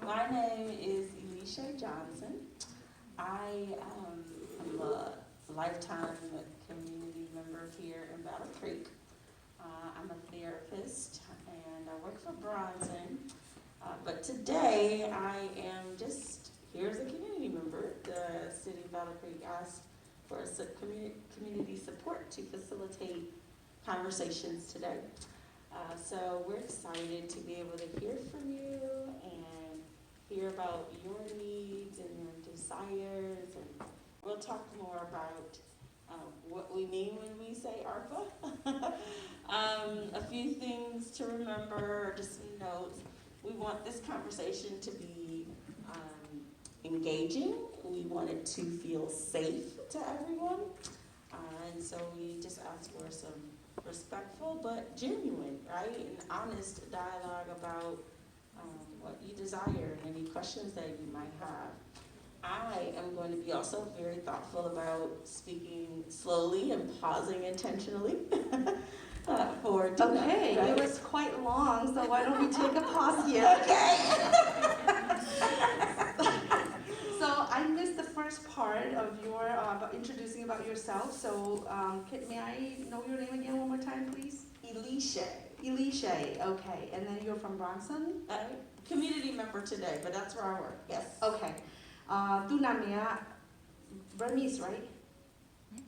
My name is Elisha Johnson. I am a lifetime community member here in Battle Creek. I'm a therapist and I work for Bronson. But today I am just here as a community member. The city of Battle Creek asked for community support to facilitate conversations today. So we're excited to be able to hear from you and hear about your needs and your desires, and we'll talk more about what we mean when we say ARPA. A few things to remember, just some notes. We want this conversation to be engaging. We want it to feel safe to everyone. And so we just ask for some respectful but genuine, right, and honest dialogue about what you desire and any questions that you might have. I am going to be also very thoughtful about speaking slowly and pausing intentionally for tonight. Okay, right? It was quite long, so why don't we take a pause here? So I missed the first part of your introducing about yourself. So may I know your name again one more time, please? Elisha. Elisha, okay. And then you're from Bronson? Community member today, but that's where I work, yes. Okay. Tunamia, Burmese, right?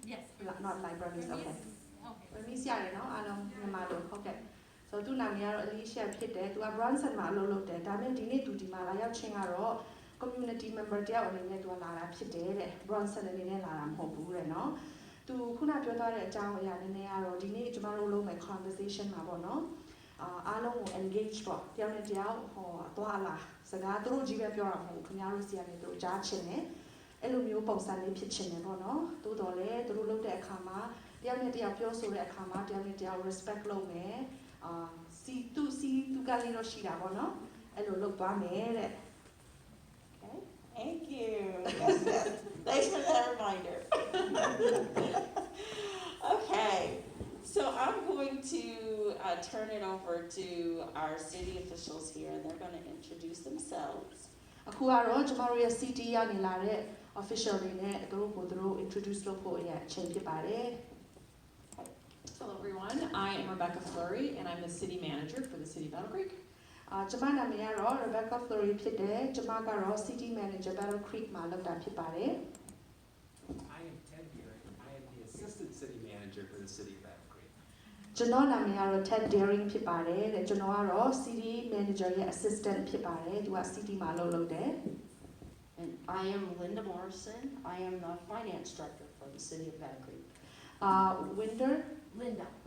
Yes. Not like Burmese, okay. Okay. Burmese, yeah, no? Okay. So Tunamia, Elisha, Pite, to a Bronson, Malo, Damin, Dini, to Dimalaya, Chingaro. Community member တယောက်အနေနဲ့သူလာတာဖြစ်တယ်တဲ့ Bronson အနေနဲ့လာတာမဟုတ်ဘူးတဲ့เนาะသူခုနပြောထားတဲ့အကြောင်းအရာနည်းနည်းကတော့ဒီနေ့ကျမတို့လုပ်မယ့် conversation မှာပေါ့เนาะအားလုံးကို engage ပေါ့တယောက်နဲ့တယောက်ဟောသွားလာစကားသူတို့ကြီးပဲပြောတာမဟုတ်ဘူးခင်ဗျားတို့စီကနေသူတို့ကြားချင်တယ်အဲ့လိုမျိုးပုံစံလေးဖြစ်ချင်တယ်ပေါ့เนาะတိုးတော်လဲသူတို့လုပ်တဲ့အခါမှာတယောက်နဲ့တယောက်ပြောဆိုတဲ့အခါမှာတယောက်နဲ့တယောက် respect လုပ်မယ်စီသူကလေးတော့ရှိတာပေါ့เนาะအဲ့လိုလုပ်သွားမယ်တဲ့Thank you. Yes, yes. Thanks for that reminder. Okay, so I'm going to turn it over to our city officials here, and they're going to introduce themselves. အခုကတော့ကျမတို့ရဲ့ city ကနေလာတဲ့ official တွေနဲ့သူတို့ကိုသူတို့ introduce လုပ်ဖို့အချိန်ဖြစ်ပါတယ် Hello everyone, I am Rebecca Fleury and I'm the city manager for the city of Battle Creek. ကျမနာမည်ကတော့ Rebecca Fleury ဖြစ်တယ်ကျမကတော့ city manager Battle Creek မှာလုပ်တာဖြစ်ပါတယ် I am Ted Deering. I am the assistant city manager for the city of Battle Creek. ကျွန်တော်နာမည်ကတော့ Ted Deering ဖြစ်ပါတယ်တဲ့ကျွန်တော်ကတော့ city manager ရဲ့ assistant ဖြစ်ပါတယ်သူက city မှာလုပ်တယ် And I am Linda Morrison. I am the finance director for the city of Battle Creek.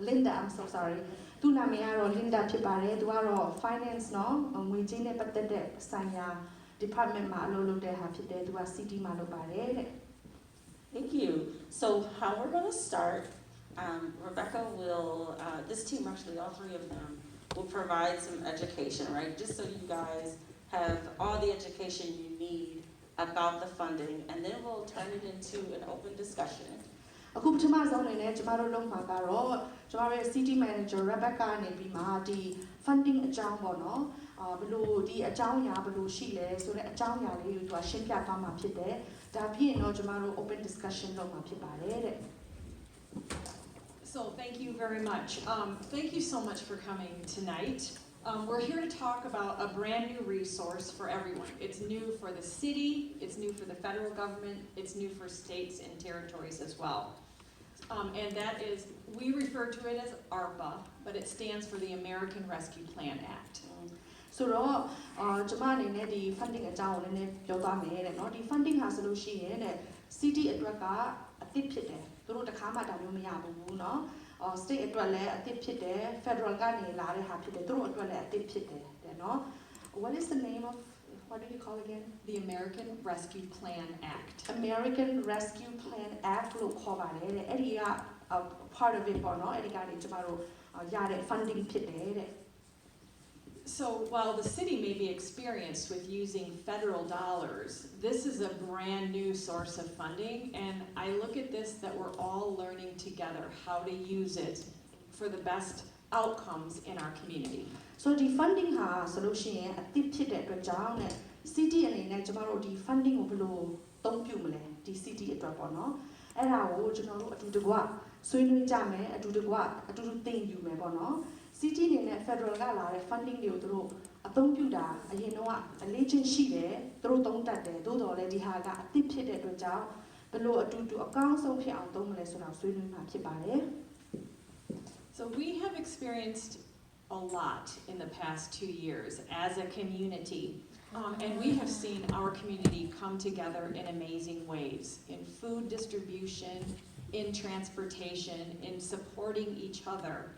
Linda, I'm so sorry. သူနာမည်ကတော့ Linda ဖြစ်ပါတယ်သူကတော့ finance เนาะငွေကြေးနဲ့ပတ်သက်တဲ့ဆိုင်ရာ department မှာအလုပ်လုပ်တဲ့ဟာဖြစ်တယ်သူက city မှာလုပ်ပါတယ်တဲ့ Thank you. So how we're going to start, Rebecca will, this team actually, all three of them, will provide some education, right? Just so you guys have all the education you need about the funding, and then we'll turn it into an open discussion. အခုပထမဆုံးအနေနဲ့ကျမတို့လုပ်မှာကတော့ကျမတို့ရဲ့ city manager Rebecca နေပြီးမှဒီ funding အကြောင်းပေါ့နော်ဘယ်လိုဒီအကြောင်းအရာဘယ်လိုရှိလဲဆိုတဲ့အကြောင်းအရာလေးကိုသူကရှင်းပြသွားမှာဖြစ်တယ်ဒါပြီးရင်တော့ကျမတို့ open discussion လုပ်မှာဖြစ်ပါတယ်တဲ့ So thank you very much. Thank you so much for coming tonight. We're here to talk about a brand new resource for everyone. It's new for the city, it's new for the federal government, it's new for states and territories as well. And that is, we refer to it as ARPA, but it stands for the American Rescue Plan Act. ဆိုတော့ကျမအနေနဲ့ဒီ funding အကြောင်းကိုလည်းပြောသွားမယ်တဲ့เนาะဒီ funding ဟာဆိုလို့ရှိရင်တဲ့ city အတွက်ကအသစ်ဖြစ်တယ်သူတို့တခါမှတောင်မရဘူးเนาะ state အတွက်လည်းအသစ်ဖြစ်တယ် federal ကနေလာတဲ့ဟာဖြစ်တယ်သူတို့အတွက်လည်းအသစ်ဖြစ်တယ်တဲ့เนาะ What is the name of what do you call again The American Rescue Plan Act. American Rescue Plan Act လို့ခေါ်ပါတယ်တဲ့အဲ့ဒီက part of it ပေါ့เนาะအဲ့ဒီကနေကျမတို့ရတဲ့ funding ဖြစ်တယ်တဲ့ So while the city may be experienced with using federal dollars, this is a brand new source of funding, and I look at this that we're all learning together how to use it for the best outcomes in our community. So the funding ဟာဆိုလို့ရှိရင်အသစ်ဖြစ်တဲ့အတွက်ကြောင့်နဲ့ city အနေနဲ့ကျမတို့ဒီ funding ကိုဘယ်လိုသုံးပြုမလဲဒီ city အတွက်ပေါ့နော်အဲ့ဒါကိုကျွန်တော်တို့အတူတကွဆွေးနွေးကြမယ်အတူတကွအတူတူသင်ယူမယ်ပေါ့နော် city အနေနဲ့ federal ကလာတဲ့ funding တွေကိုသူတို့အသုံးပြုတာအရင်တော့အလေးချင်းရှိတယ်သူတို့သုံးတတ်တယ်သို့တော်လည်းဒီဟာကအသစ်ဖြစ်တဲ့အတွက်ကြောင့်ဘယ်လိုအတူတူအကောင်းဆုံးဖြစ်အောင်သုံးမလဲဆိုတာဆွေးနွေးမှာဖြစ်ပါတယ် So we have experienced a lot in the past 2 years as a community. And we have seen our community come together in amazing ways, in food distribution, in transportation, in supporting each other.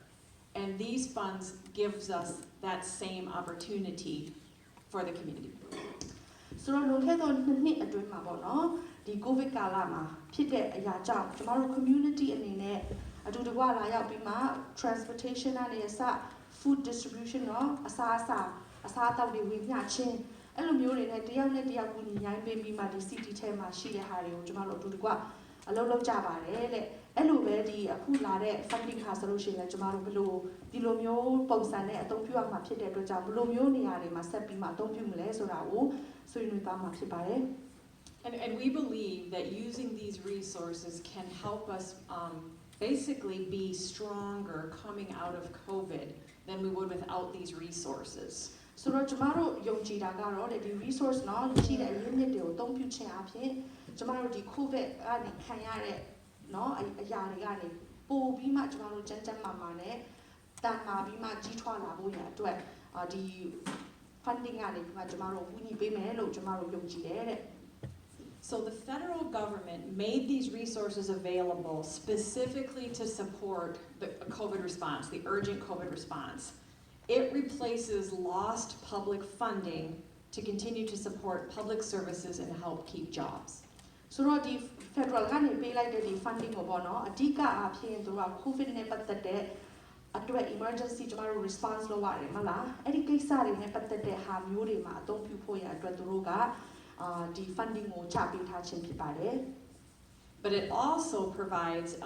And these funds gives us that same opportunity for the community. So လွန်ခဲ့သောနှစ်အတွင်းမှာပေါ့နော်ဒီ COVID ကာလမှာဖြစ်တဲ့အရာကြောင့်ကျမတို့ community အနေနဲ့အတူတကွလာရောက်ပြီးမှ transportation နဲ့အစ food distribution เนาะအစားအသောက်တွေဝေမျှခြင်းအဲ့လိုမျိုးတွေနဲ့တယောက်နဲ့တယောက်ကူညီနိုင်ပေးပြီးမှဒီ city ထဲမှာရှိတဲ့ဟာတွေကိုကျမတို့အတူတကွအလုပ်လုပ်ကြပါတယ်တဲ့အဲ့လိုပဲဒီအခုလာတဲ့ funding ဟာဆိုလို့ရှိရင်လည်းကျမတို့ဘယ်လိုဒီလိုမျိုးပုံစံနဲ့အသုံးပြုရမှာဖြစ်တဲ့အတွက်ကြောင့်ဘယ်လိုမျိုးနေရာတွေမှာဆက်ပြီးမှအသုံးပြုမလဲဆိုတာကိုဆွေးနွေးသွားမှာဖြစ်ပါတယ် And we believe that using these resources can help us basically be stronger coming out of COVID than we would without these resources. ဆိုတော့ကျမတို့ယုံကြည်တာကတော့ဒီ resource เนาะရှိတဲ့အရင်းမြစ်တွေကိုအသုံးပြုခြင်းအပြင်ကျမတို့ဒီ COVID ကနေခံရတဲ့เนาะအရာတွေကနေပို့ပြီးမှကျမတို့ကျန်းမာနဲ့တန်မာပြီးမှကြီးထွားလာဖို့ရအတွက်ဒီ funding ကနေပြီးမှကျမတို့ကူညီပေးမယ်လို့ကျမတို့ယုံကြည်တယ်တဲ့ So the federal government made these resources available specifically to support the COVID response, the urgent COVID response. It replaces lost public funding to continue to support public services and help keep jobs. So တော့ဒီ federal ကနေပေးလိုက်တဲ့ဒီ funding ကိုပေါ့နော်အဓိကအဖြစ်သူက COVID နဲ့ပတ်သက်တဲ့အတွက် emergency ကျမတို့ response လုပ်ရတယ်မလားအဲ့ဒီကိစ္စတွေနဲ့ပတ်သက်တဲ့ဟာမျိုးတွေမှာအသုံးပြုဖို့ရအတွက်သူတို့ကဒီ funding ကိုချပေးထားခြင်းဖြစ်ပါတယ် But it also provides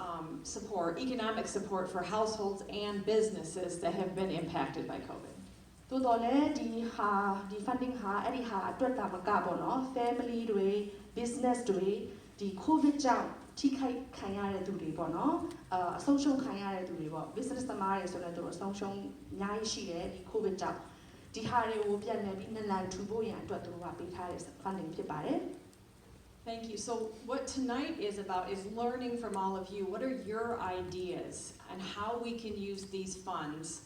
support, economic support for households and businesses that have been impacted by COVID. တိုးတော်လည်းဒီ funding ဟာအဲ့ဒီဟာအတွက်တာမကပေါ့နော် family တွေ business တွေဒီ COVID ကြောင့်ထိခိုက်ခံရတဲ့သူတွေပေါ့နော်အဆုံးရှုံးခံရတဲ့သူတွေပေါ့ business သမားတွေဆိုတော့သူတို့အဆုံးရှုံးအများကြီးရှိတယ်ဒီ COVID ကြောင့်ဒီဟာတွေကိုပြန်လည်ပြီးနလန်ထူဖို့ရန်အတွက်သူတို့ကပေးထားတဲ့ funding ဖြစ်ပါတယ် Thank you. So what tonight is about is learning from all of you. What are your ideas and how we can use these funds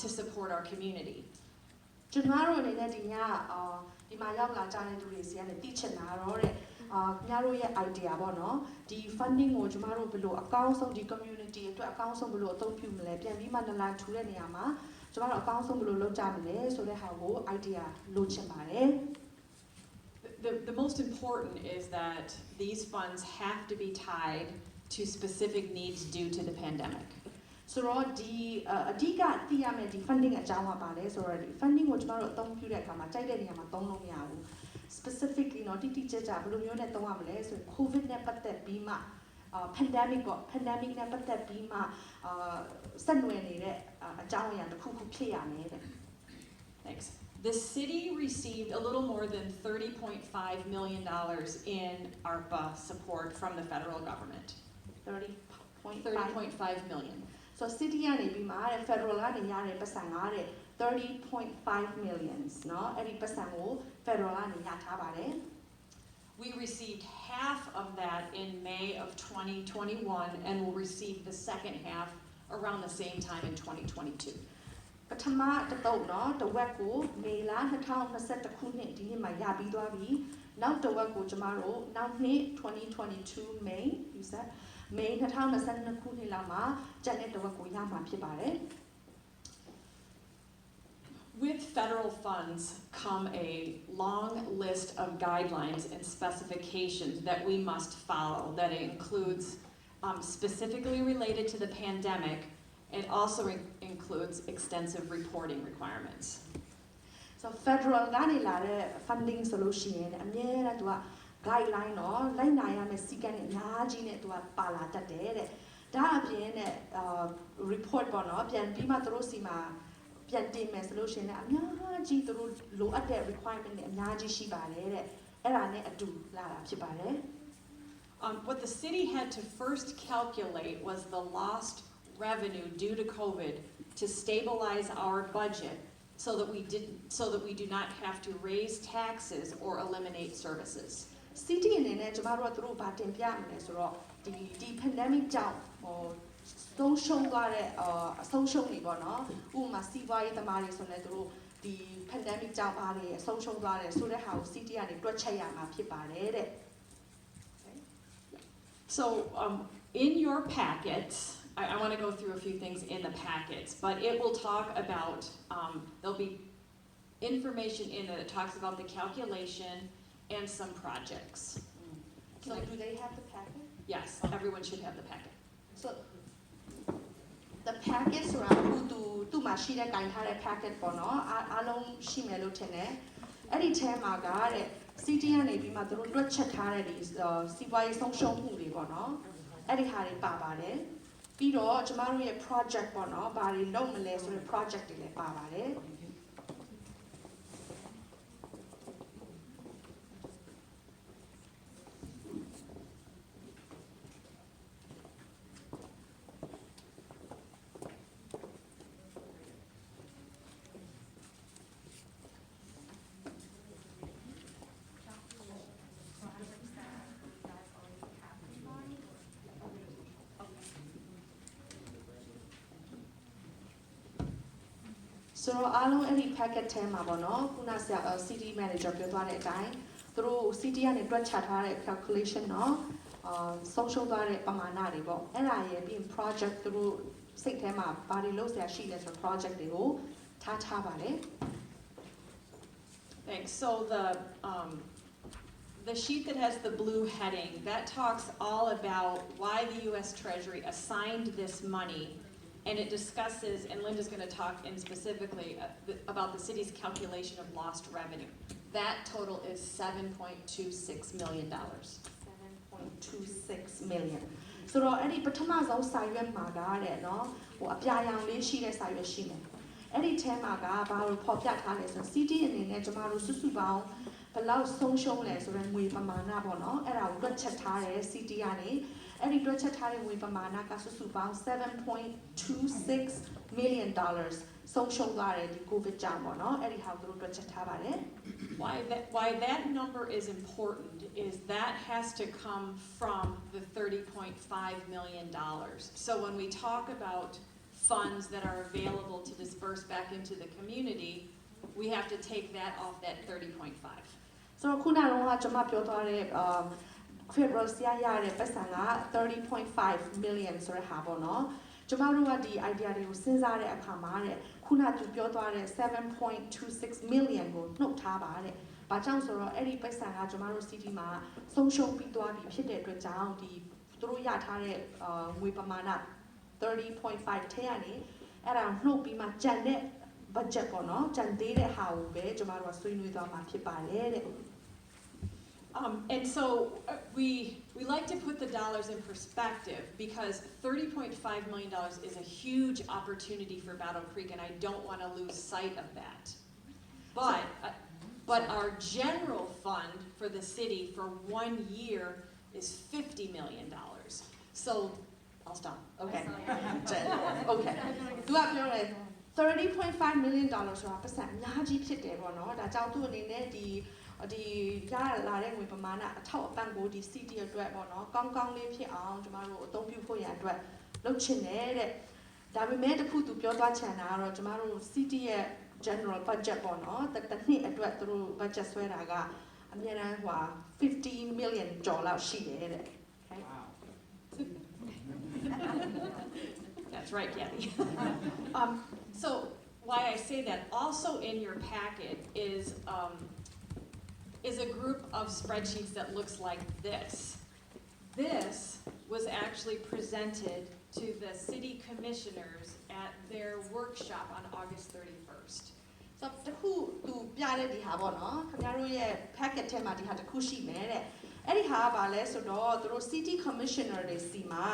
to support our community? ကျွန်တော်တို့အနေနဲ့ဒီညဒီမှာရောက်လာကြတဲ့သူတွေစီကနေသိချင်တာတော့တဲ့ခင်ဗျားတို့ရဲ့ idea ပေါ့နော်ဒီ funding ကိုကျွန်တော်တို့ဘယ်လိုအကောင်းဆုံးဒီ community အတွက်အကောင်းဆုံးဘယ်လိုအသုံးပြုမလဲပြန်ပြီးမှနလန်ထူတဲ့နေရာမှာကျွန်တော်တို့အကောင်းဆုံးဘယ်လိုလုပ်ကြမလဲဆိုတဲ့ဟာကို idea လိုချင်ပါတယ် The most important is that these funds have to be tied to specific needs due to the pandemic. ဆိုတော့ဒီအဓိကသိရမယ်ဒီ funding အကြောင်းကပါလဲဆိုတော့ဒီ funding ကိုကျွန်တော်တို့အသုံးပြုတဲ့အခါမှာကြိုက်တဲ့နေရာမှာသုံးလို့မရဘူး specifically เนาะတိတိကျကျဘယ်လိုမျိုးနဲ့သုံးရမလဲဆိုရင် COVID နဲ့ပတ်သက်ပြီးမှ pandemic ပေါ့ pandemic နဲ့ပတ်သက်ပြီးမှဆက်နွယ်နေတဲ့အကြောင်းအရာတစ်ခုခုဖြစ်ရမယ်တဲ့ Thanks. The city received a little more than $30.5 million in ARPA support from the federal government. 30.5 million. So city ကနေပြီးမှ federal ကနေရတဲ့ပတ်စံကတဲ့30.5 millions เนาะအဲ့ဒီပတ်စံကို federal ကနေရထားပါတယ် We received half of that in May of 2021 and will receive the second half around the same time in 2022. ပထမတစ်သုတ်เนาะတစ်ဝက်ကိုမေလ2021ခုနှစ်ဒီနှစ်မှာရပြီးသွားပြီနောက်တစ်ဝက်ကိုကျမတို့နောက်နှစ်2022 May you said May 2022ခုနှစ်လောက်မှာကျန်တဲ့တစ်ဝက်ကိုရမှာဖြစ်ပါတယ် With federal funds come a long list of guidelines and specifications that we must follow that includes specifically related to the pandemic. It also includes extensive reporting requirements. So federal ကနေလာတဲ့ funding ဆိုလို့ရှိရင်အများနဲ့သူက guideline เนาะလိုက်နာရမယ့်စည်းကမ်းတွေအများကြီးနဲ့သူကပါလာတတ်တယ်တဲ့ဒါအပြင်နဲ့report ပေါ့เนาะပြန်ပြီးမှသူတို့စီမှာ ပြန်တင်မယ်ဆိုလို့ရှိရင်လည်းအများကြီးသူတို့လိုအပ်တဲ့ requirement တွေအများကြီးရှိပါတယ်တဲ့အဲ့ဒါနဲ့အတူလာတာဖြစ်ပါတယ် What the city had to first calculate was the lost revenue due to COVID to stabilize our budget so that we do not have to raise taxes or eliminate services. city အနေနဲ့ကျမတို့ကသူတို့ဗာတင်ပြရမယ်ဆိုတော့ဒီ pandemic ကြောင့်ဆုံးရှုံးသွားတဲ့အဆုံးရှုံးတွေပေါ့နော်ဥပမာစီးပွားရေးသမားတွေဆိုလည်းသူတို့ဒီ pandemic ကြောင့်အားတွေအဆုံးရှုံးသွားတယ်ဆိုတဲ့ဟာကို city ကနေတွက်ချက်ရမှာဖြစ်ပါတယ်တဲ့ So in your packets, I want to go through a few things in the packets, but it will talk about, there'll be information in it that talks about the calculation and some projects. so do they have the packet Yes, everyone should have the packet. so the packet ဆိုတာအခုသူ့မှာရှိတဲ့ gain ထားတဲ့ packet ပေါ့နော်အားလုံးရှိမယ်လို့ထင်တယ်အဲ့ဒီထဲမှာကတဲ့ city ကနေပြီးမှသူတို့တွက်ချက်ထားတဲ့ဒီစီးပွားရေးဆုံးရှုံးမှုတွေပေါ့နော်အဲ့ဒီဟာတွေပါပါတယ်ပြီးတော့ကျမတို့ရဲ့ project ပေါ့နော်ဘာတွေလုပ်မလဲဆိုတဲ့ project တွေလည်းပါပါတယ် ဆိုတော့အားလုံးအဲ့ဒီ packet ထဲမှာပေါ့နော်ခုနဆရာ city manager ပြောသွားတဲ့အတိုင်းသူတို့ city ကနေတွက်ချထားတဲ့ calculation เนาะဆုံးရှုံးသွားတဲ့ပမာဏတွေပေါ့အဲ့ဒါရဲ့ပြီး project သူတို့စိတ်ထဲမှာဘာတွေလုပ်ဆရာရှိလဲဆိုတော့ project တွေကိုထားပါတယ် Thanks. So the sheet that has the blue heading, that talks all about why the U.S. Treasury assigned this money. And it discusses, and Linda's going to talk in specifically about the city's calculation of lost revenue. That total is $7.26 million. 7.26 million ဆိုတော့အဲ့ဒီပထမဆုံးစာရွက်မှာကတဲ့နော်ဟိုအပြာရောင်လေးရှိတဲ့စာရွက်ရှိမယ်အဲ့ဒီထဲမှာကဘာလို့ဖော်ပြထားလဲဆိုတော့ city အနေနဲ့ကျမတို့စုစုပေါင်းဘယ်လောက်ဆုံးရှုံးလဲဆိုတော့ငွေပမာဏပေါ့နော်အဲ့ဒါကိုတွက်ချက်ထားတယ် city ကနေအဲ့ဒီတွက်ချက်ထားတဲ့ငွေပမာဏကစုစုပေါင်း$7.26 million ဆုံးရှုံးသွားတယ်ဒီ covid ကြောင့်ပေါ့နော်အဲ့ဒီဟာကိုသူတို့တွက်ချက်ထားပါတယ် Why that number is important is that has to come from the $30.5 million. So when we talk about funds that are available to disperse back into the community, we have to take that off that 30.5. ဆိုတော့ခုနကတော့ကျွန်မပြောသွားတဲ့Federal ဆရာရတဲ့ပတ်စံက$30.5 million ဆိုတဲ့ဟာပေါ့နော်ကျမတို့ကဒီ idea တွေကိုစဉ်းစားတဲ့အခါမှာတဲ့ခုနသူပြောသွားတဲ့$7.26 million ကိုနှုတ်ထားပါတဲ့။ဘာကြောင့်ဆိုတော့အဲ့ဒီပတ်စံကကျမတို့ city မှာဆုံးရှုံးပြီးသွားပြီဖြစ်တဲ့အတွက်ကြောင့်ဒီသူတို့ရထားတဲ့ငွေပမာဏ$30.5 ထဲကနေအဲ့ဒါနှုတ်ပြီးမှကျန်တဲ့ budget ပေါ့နော်ကျန်သေးတဲ့ဟာကိုပဲကျမတို့ကဆွေးနွေးသွားမှာဖြစ်ပါတယ်တဲ့။ And so we like to put the dollars in perspective because $30.5 million is a huge opportunity for Battle Creek, and I don't want to lose sight of that. But our general fund for the city for 1 year is $50 million. So I'll stop. Okay. Okay. သူကပြောတယ်$30.5 million ဆိုတာပတ်စံအများကြီးဖြစ်တယ်ပေါ့နော်ဒါကြောင့်သူ့အနေနဲ့ဒီရလာတဲ့ငွေပမာဏအထောက်အပံ့ကိုဒီ city အတွက်ပေါ့နော်ကောင်းကောင်းလေးဖြစ်အောင်ကျမတို့အသုံးပြုဖို့ရအတွက်လုပ်ချင်တယ်တဲ့ဒါပေမဲ့တခုသူပြောသွားချင်တာကတော့ကျမတို့ city ရဲ့ general budget ပေါ့နော်တစ်နှစ်အတွက်သူတို့ budget ဆွဲတာကအများတန်းဟို$15 million ကျော်လောက်ရှိတယ်တဲ့ Wow. That's right, Kathy. So why I say that, also in your packet is a group of spreadsheets that looks like this. This was actually presented to the city commissioners at their workshop on August 31st. So တခုသူပြတဲ့ဒီဟာပေါ့နော်ခင်ဗျားတို့ရဲ့ packet ထဲမှာဒီဟာတစ်ခုရှိမယ်တဲ့အဲ့ဒီဟာကဘာလဲဆိုတော့သူတို့ city commissioner တွေစီမှာ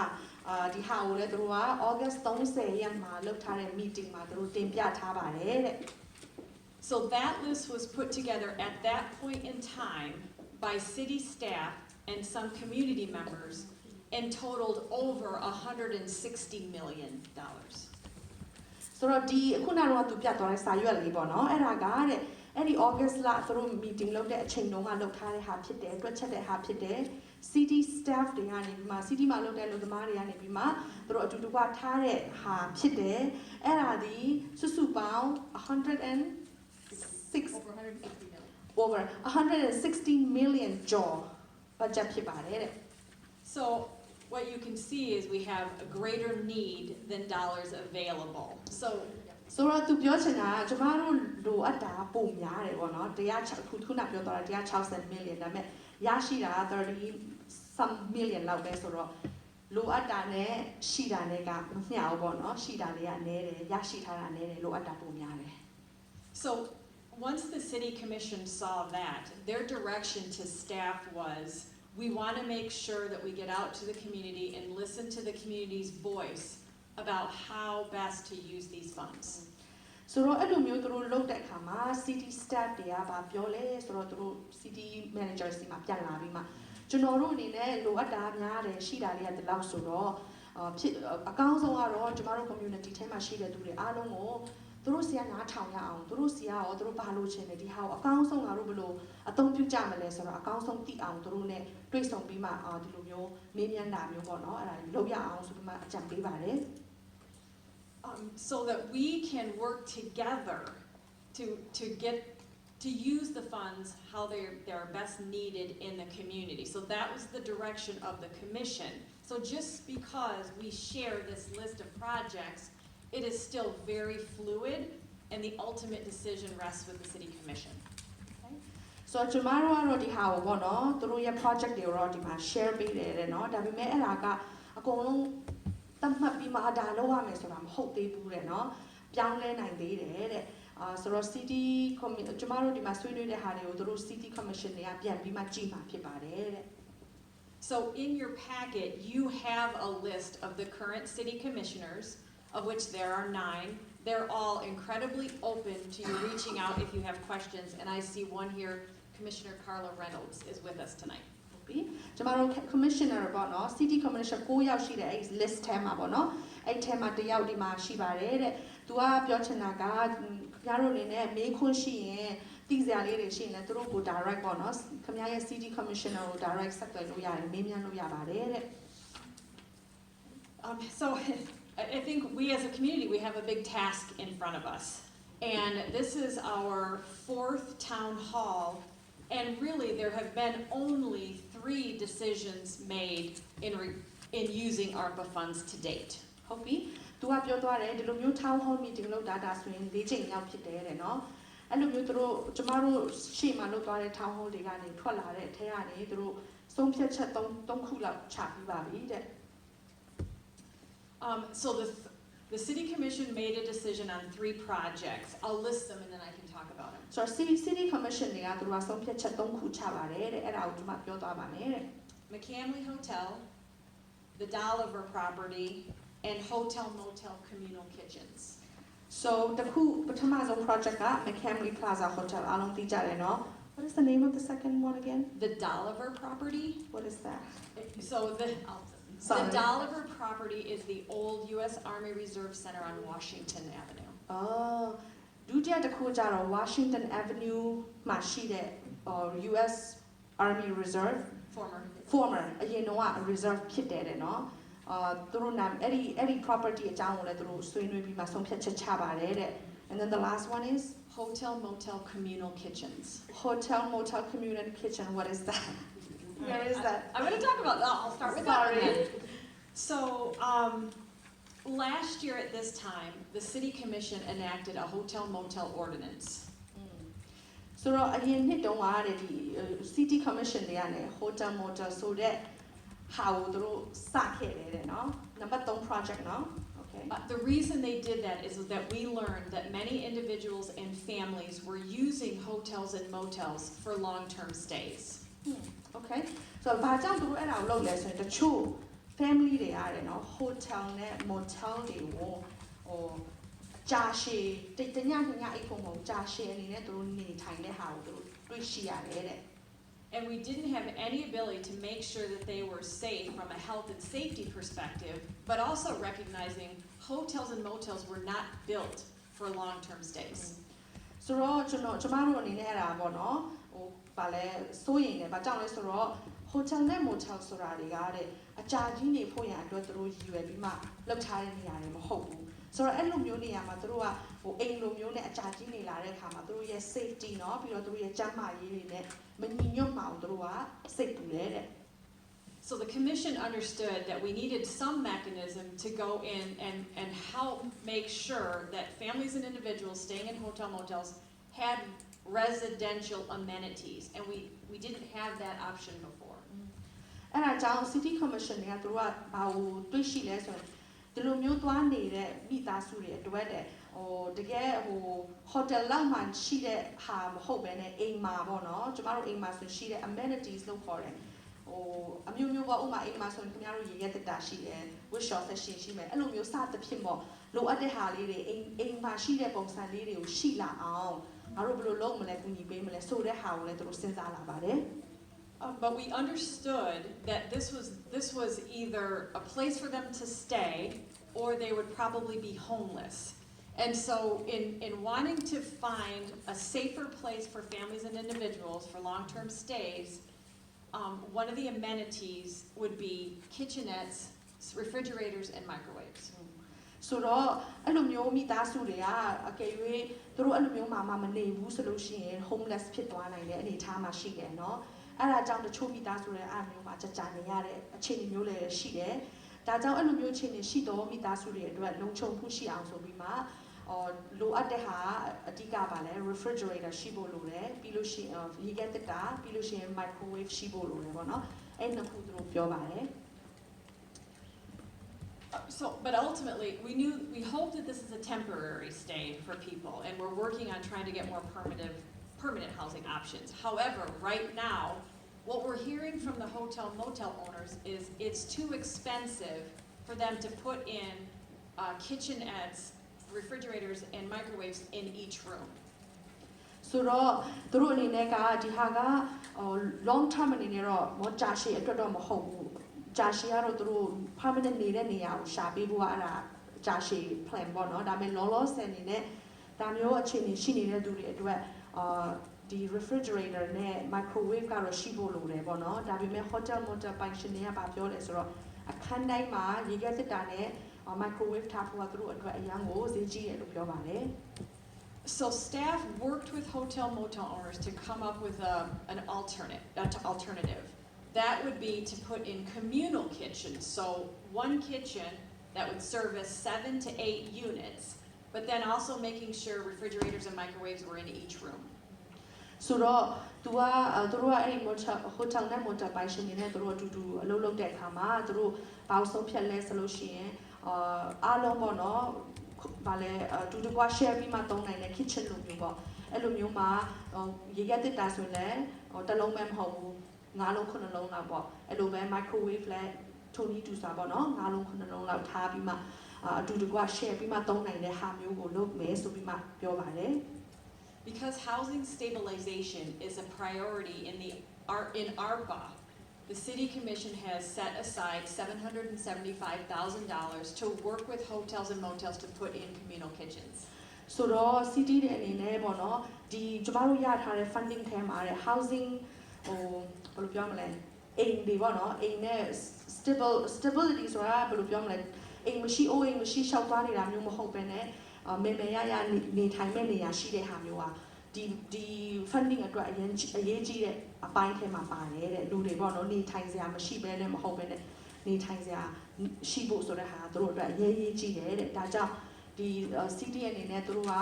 ဒီဟာကိုလည်းသူတို့က August 30 ရက်မှာလုပ်ထားတဲ့ meeting မှာသူတို့တင်ပြထားပါတယ်တဲ့ So that list was put together at that point in time by city staff and some community members and totaled over $160 million. ဆိုတော့ဒီခုနကတော့သူပြတ်သွားတဲ့စာရွက်လေးပေါ့နော်အဲ့ဒါကတဲ့အဲ့ဒီ August လသူတို့ meeting လုပ်တဲ့အချိန်တုန်းကလုပ်ထားတဲ့ဟာဖြစ်တယ်တွက်ချက်တဲ့ဟာဖြစ်တယ် city staff တွေကနေပြီးမှ city မှာလုပ်တဲ့လူသမားတွေကနေပြီးမှသူတို့အတူတူကထားတဲ့ဟာဖြစ်တယ်အဲ့ဒါဒီစုစုပေါင်းover 160 million ကျော် budget ဖြစ်ပါတယ်တဲ့ So what you can see is we have a greater need than dollars available. So ဆိုတော့သူပြောချင်တာကကျမတို့လိုအပ်တာပုံများတယ်ပေါ့နော်ခုနပြောတော့160 million ဒါပေမဲ့ရရှိတာ30 some million လောက်ပဲဆိုတော့လိုအပ်တာနဲ့ရှိတာနဲ့ကမမျှဘူးပေါ့နော်ရှိတာတွေကနည်းတယ်ရရှိထားတာနည်းတယ်လိုအပ်တာပုံများတယ် So once the city commission saw that, their direction to staff was, we want to make sure that we get out to the community and listen to the community's voice about how best to use these funds. ဆိုတော့အဲ့လိုမျိုးသူတို့လုပ်တဲ့အခါမှာ city staff တွေကဗာပြောလဲဆိုတော့သူတို့ city manager စီမှာပြန်လာပြီးမှကျွန်တော်တို့အနေနဲ့လိုအပ်တာများတယ်ရှိတာတွေကဒီလောက်ဆိုတော့ဖြစ်အကောင်းဆုံးကတော့ကျမတို့ community ထဲမှာရှိတဲ့သူတွေအားလုံးကိုသူတို့စီကနားထောင်ရအောင်သူတို့စီကရောသူတို့ဘာလို့ချင်တယ်ဒီဟာကိုအကောင်းဆုံးငါတို့ဘယ်လိုအသုံးပြုကြမလဲဆိုတော့အကောင်းဆုံးသိအောင်သူတို့ ਨੇ တွေ့ဆုံပြီးမှဒီလိုမျိုးမေးမြန်းတာမျိုးပေါ့နော်အဲ့ဒါလုပ်ရအောင်ဆိုပြီးမှအကြံပေးပါတယ် So that we can work together to use the funds how they're best needed in the community. So that was the direction of the commission. So just because we share this list of projects, it is still very fluid, and the ultimate decision rests with the city commission. So ကျမတို့ကတော့ဒီဟာကိုပေါ့နော်သူတို့ရဲ့ project တွေတော့ဒီမှာ share ပေးတယ်တဲ့နော်ဒါပေမဲ့အဲ့ဒါကအကုန်လုံးတတ်မှတ်ပြီးမှဒါလုပ်ရမယ်ဆိုတာမဟုတ်သေးဘူးတဲ့နော်ပြောင်းလဲနိုင်သေးတယ်တဲ့ဆိုတော့ city ကျမတို့ဒီမှာဆွေးနွေးတဲ့ဟာတွေကိုသူတို့ city commission တွေကပြန်ပြီးမှကြည့်မှာဖြစ်ပါတယ်တဲ့ So in your packet, you have a list of the current city commissioners, of which there are 9. They're all incredibly open to you reaching out if you have questions. And I see one here, Commissioner Carla Reynolds is with us tonight. ကျမတို့ commissioner ပေါ့နော် city commissioner 9 ယောက်ရှိတဲ့အဲ့ list ထဲမှာပေါ့နော်အဲ့ထဲမှာတစ်ယောက်ဒီမှာရှိပါတယ်တဲ့သူကပြောချင်တာကခင်ဗျားတို့အနေနဲ့မေးခွန်းရှိရင်သိစရာလေးတွေရှိရင်လည်းသူတို့ကို direct ပေါ့နော်ခင်ဗျားရဲ့ city commissioner ကို direct ဆက်သွယ်လို့ရတယ်မေးမြန်းလို့ရပါတယ်တဲ့ So I think we as a community, we have a big task in front of us. And this is our 4th town hall. And really, there have been only 3 decisions made in using ARPA funds to date. ဟုတ်ပြီသူကပြောသွားတယ်ဒီလိုမျိုး town hall meeting လုပ်တာဆိုရင်၄ချိန်ရောက်ဖြစ်တယ်တဲ့နော်အဲ့လိုမျိုးသူတို့ကျမတို့ရှေ့မှာလုပ်သွားတဲ့ town hall တွေကနေထွက်လာတဲ့အထက်ကနေသူတို့ဆုံးဖြတ်ချက်3ခုလောက်ချပြီးပါပြီတဲ့ So the city commission made a decision on 3 projects. I'll list them and then I can talk about them. So city commission တွေကသူတို့ဆုံးဖြတ်ချက်3ခုချပါတယ်တဲ့အဲ့ဒါကိုကျွန်မပြောသွားပါမယ်တဲ့ McCamley Hotel, the Dolliver property, and Hotel Motel Communal Kitchens. So တခုပထမဆုံး project က McCamley Plaza Hotel အားလုံးသိကြတယ်နော် What is the name of the second one again? The Dolliver property. What is that? So the Dolliver property is the old U.S. Army Reserve Center on Washington Avenue. ဒုတိယတစ်ခုကျတော့ Washington Avenue မှာရှိတဲ့ US Army Reserve former အရင်တော့ reserve ဖြစ်တယ်တဲ့နော်သူတို့နာအဲ့ဒီ property အကြောင်းကိုလည်းသူတို့ဆွေးနွေးပြီးမှဆုံးဖြတ်ချက်ချပါတယ်တဲ့ and then the last one is Hotel Motel Communal Kitchens. Hotel Motel Community Kitchen. What is that? Where is that? I'm going to talk about that. I'll start with that one then. So last year at this time, the City Commission enacted a Hotel Motel Ordinance. So အရင်နှစ်တုန်းကဒီ City Commission တွေကနေ Hotel Motel ဆိုတဲ့ဟာကိုသူတို့စခဲ့တယ်တဲ့နော် Number 3 project နော် Okay. The reason they did that is that we learned that many individuals and families were using hotels and motels for long-term stays. Okay. So ဘာကြောင့်သူတို့အဲ့ဒါကိုလုပ်လဲဆိုရင်တချို့ family တွေရတယ်နော် hotel နဲ့ motel တွေကိုဟိုကြာရှည်တညအိပ်ဖို့မဟုတ်ကြာရှည်အနေနဲ့သူတို့နေထိုင်တဲ့ဟာကိုသူတို့တွေ့ရှိရတယ်တဲ့ And we didn't have any ability to make sure that they were safe from a health and safety perspective, but also recognizing hotels and motels were not built for long-term stays. ဆိုတော့ကျမတို့အနေနဲ့အဲ့ဒါပေါ့နော်ဟိုဗာလဲစိုးရင်လည်းဗာကြောင့်လဲဆိုတော့ hotel နဲ့ motel ဆိုတာတွေကတဲ့အကြာကြီးနေဖို့ရန်အတွက်သူတို့ရည်ရွယ်ပြီးမှလောက်ထားတဲ့နေရာတွေမဟုတ်ဘူးဆိုတော့အဲ့လိုမျိုးနေရာမှာသူတို့ကဟိုအိမ်လိုမျိုးနဲ့အကြာကြီးနေလာတဲ့အခါမှာသူတို့ရဲ့ safety เนาะပြီးတော့သူတို့ရဲ့ကျန်းမာရေးတွေနဲ့မညီညွတ်မှအောင်သူတို့ကစိတ်ပူတယ်တဲ့ So the commission understood that we needed some mechanism to go in and help make sure that families and individuals staying in hotel motels had residential amenities, and we didn't have that option before. အဲ့ဒါကြောင့် city commission တွေကသူတို့ကဘာကိုတွေးရှိလဲဆိုတော့ဒီလိုမျိုးသွားနေတဲ့မိသားစုတွေအတွက်တဲ့ဟိုတကယ်ဟို hotel လောက်မှရှိတဲ့ဟာမဟုတ်ဘဲနဲ့အိမ်မှာပေါ့နော်ကျမတို့အိမ်မှာဆိုရှိတဲ့ amenities လို့ခေါ်တယ်ဟိုအမျိုးမျိုးပေါ့ဥမာအိမ်မှာဆိုရင်ခင်ဗျားတို့ရေရဲတက်တာရှိတယ် workshop session ရှိမယ်အဲ့လိုမျိုးစသဖြင့်ပေါ့လိုအပ်တဲ့ဟာလေးတွေအိမ်မှာရှိတဲ့ပုံစံလေးတွေကိုရှိလာအောင်ငါတို့ဘယ်လိုလုပ်မလဲကူညီပေးမလဲဆိုတဲ့ဟာကိုလည်းသူတို့စဉ်းစားလာပါတယ် But we understood that this was either a place for them to stay, or they would probably be homeless. And so in wanting to find a safer place for families and individuals for long-term stays, one of the amenities would be kitchenettes, refrigerators, and microwaves. ဆိုတော့အဲ့လိုမျိုးမိသားစုတွေကအကယ်၍သူတို့အဲ့လိုမျိုးမနေဘူးဆိုလို့ရှိရင် homeless ဖြစ်သွားနိုင်တဲ့အနေအထားမှာရှိတယ်เนาะအဲ့ဒါကြောင့်တချို့မိသားစုတွေအဲ့မျိုးမှာကြာနေရတဲ့အခြေအနေမျိုးလည်းရှိတယ်ဒါကြောင့်အဲ့လိုမျိုးအခြေအနေရှိတော့မိသားစုတွေအတွက်လုံခြုံမှုရှိအောင်ဆိုပြီးမှလိုအပ်တဲ့ဟာအဓိကပါလဲ refrigerator ရှိဖို့လိုတယ်ပြီးလို့ရှိရင်ရေခဲတက်တာပြီးလို့ရှိရင် microwave ရှိဖို့လိုတယ်ပေါ့နော်အဲ့နှစ်ခုသူတို့ပြောပါတယ် But ultimately, we hope that this is a temporary stay for people, and we're working on trying to get more permanent housing options. However, right now, what we're hearing from the hotel motel owners is it's too expensive for them to put in kitchenettes, refrigerators, and microwaves in each room. ဆိုတော့သူတို့အနေနဲ့ကဒီဟာက long term အနေနဲ့တော့မကြာရှည်အတွက်တော့မဟုတ်ဘူးကြာရှည်ကတော့သူတို့ permanent နေတဲ့နေရာကိုရှာပေးဖို့ကအဲ့ဒါကြာရှည် plan ပေါ့နော်ဒါပေမဲ့ လောလောဆယ်အနေနဲ့ဒါမျိုးအခြေအနေရှိနေတဲ့သူတွေအတွက်ဒီ refrigerator နဲ့ microwave ကတော့ရှိဖို့လိုတယ်ပေါ့နော်ဒါပေမဲ့ hotel motel ပိုင်ရှင်တွေကဗာပြောတယ်ဆိုတော့အခန်းတိုင်းမှာရေခဲသစ်တာနဲ့ microwave ထားဖို့ကသူတို့အတွက်အရန်ကိုဈေးကြီးတယ်လို့ပြောပါတယ် So staff worked with hotel motel owners to come up with an alternative. That would be to put in communal kitchens. So one kitchen that would service 7 to 8 units, but then also making sure refrigerators and microwaves were in each room. ဆိုတော့သူတို့ကအဲ့ဒီ hotel နဲ့ motel ပိုင်ရှင်တွေနဲ့သူတို့အတူတူအလုပ်လုပ်တဲ့အခါမှာသူတို့ဘာလို့ဆုံးဖြတ်လဲဆိုလို့ရှိရင်အားလုံးပေါ့နော်ဗာလဲတူတူက share ပြီးမှသုံးနိုင်တဲ့ kitchen လိုမျိုးပေါ့အဲ့လိုမျိုးမှာရေခဲတစ်တာဆိုရင်လည်းတစ်လုံးပဲမဟုတ်ဘူး9လုံး9လုံးလောက်ပေါ့အဲ့လိုပဲ microwave လည်းထုံနီးတူစာပေါ့နော်9လုံး9လုံးလောက်ထားပြီးမှအတူတူက share ပြီးမှသုံးနိုင်တဲ့ဟာမျိုးကိုလုပ်မယ်ဆိုပြီးမှပြောပါတယ် Because housing stabilization is a priority in ARPA, the City Commission has set aside $775,000 to work with hotels and motels to put in communal kitchens. ဆိုတော့ city တွေအနေနဲ့ပေါ့နော်ဒီကျမတို့ရထားတဲ့ funding ထဲမှာတဲ့ housing ဟိုဘယ်လိုပြောမလဲအိမ်တွေပေါ့နော်အိမ်နဲ့ stability ဆိုတာဘယ်လိုပြောမလဲအိမ်မရှိအိုးအိမ်မရှိရှောက်သွားနေတာမျိုးမဟုတ်ပဲနဲ့မေမေရနေထိုင်မဲ့နေရာရှိတဲ့ဟာမျိုးဟာဒီ funding အတွက်အရေးကြီးတဲ့အပိုင်းထဲမှာပါတယ်တဲ့လူတွေပေါ့နော်နေထိုင်စရာမရှိဘဲနဲ့မဟုတ်ပဲနဲ့နေထိုင်စရာရှိဖို့ဆိုတဲ့ဟာသူတို့အတွက်အရေးကြီးတယ်တဲ့ဒါကြောင့်ဒီ city အနေနဲ့သူတို့က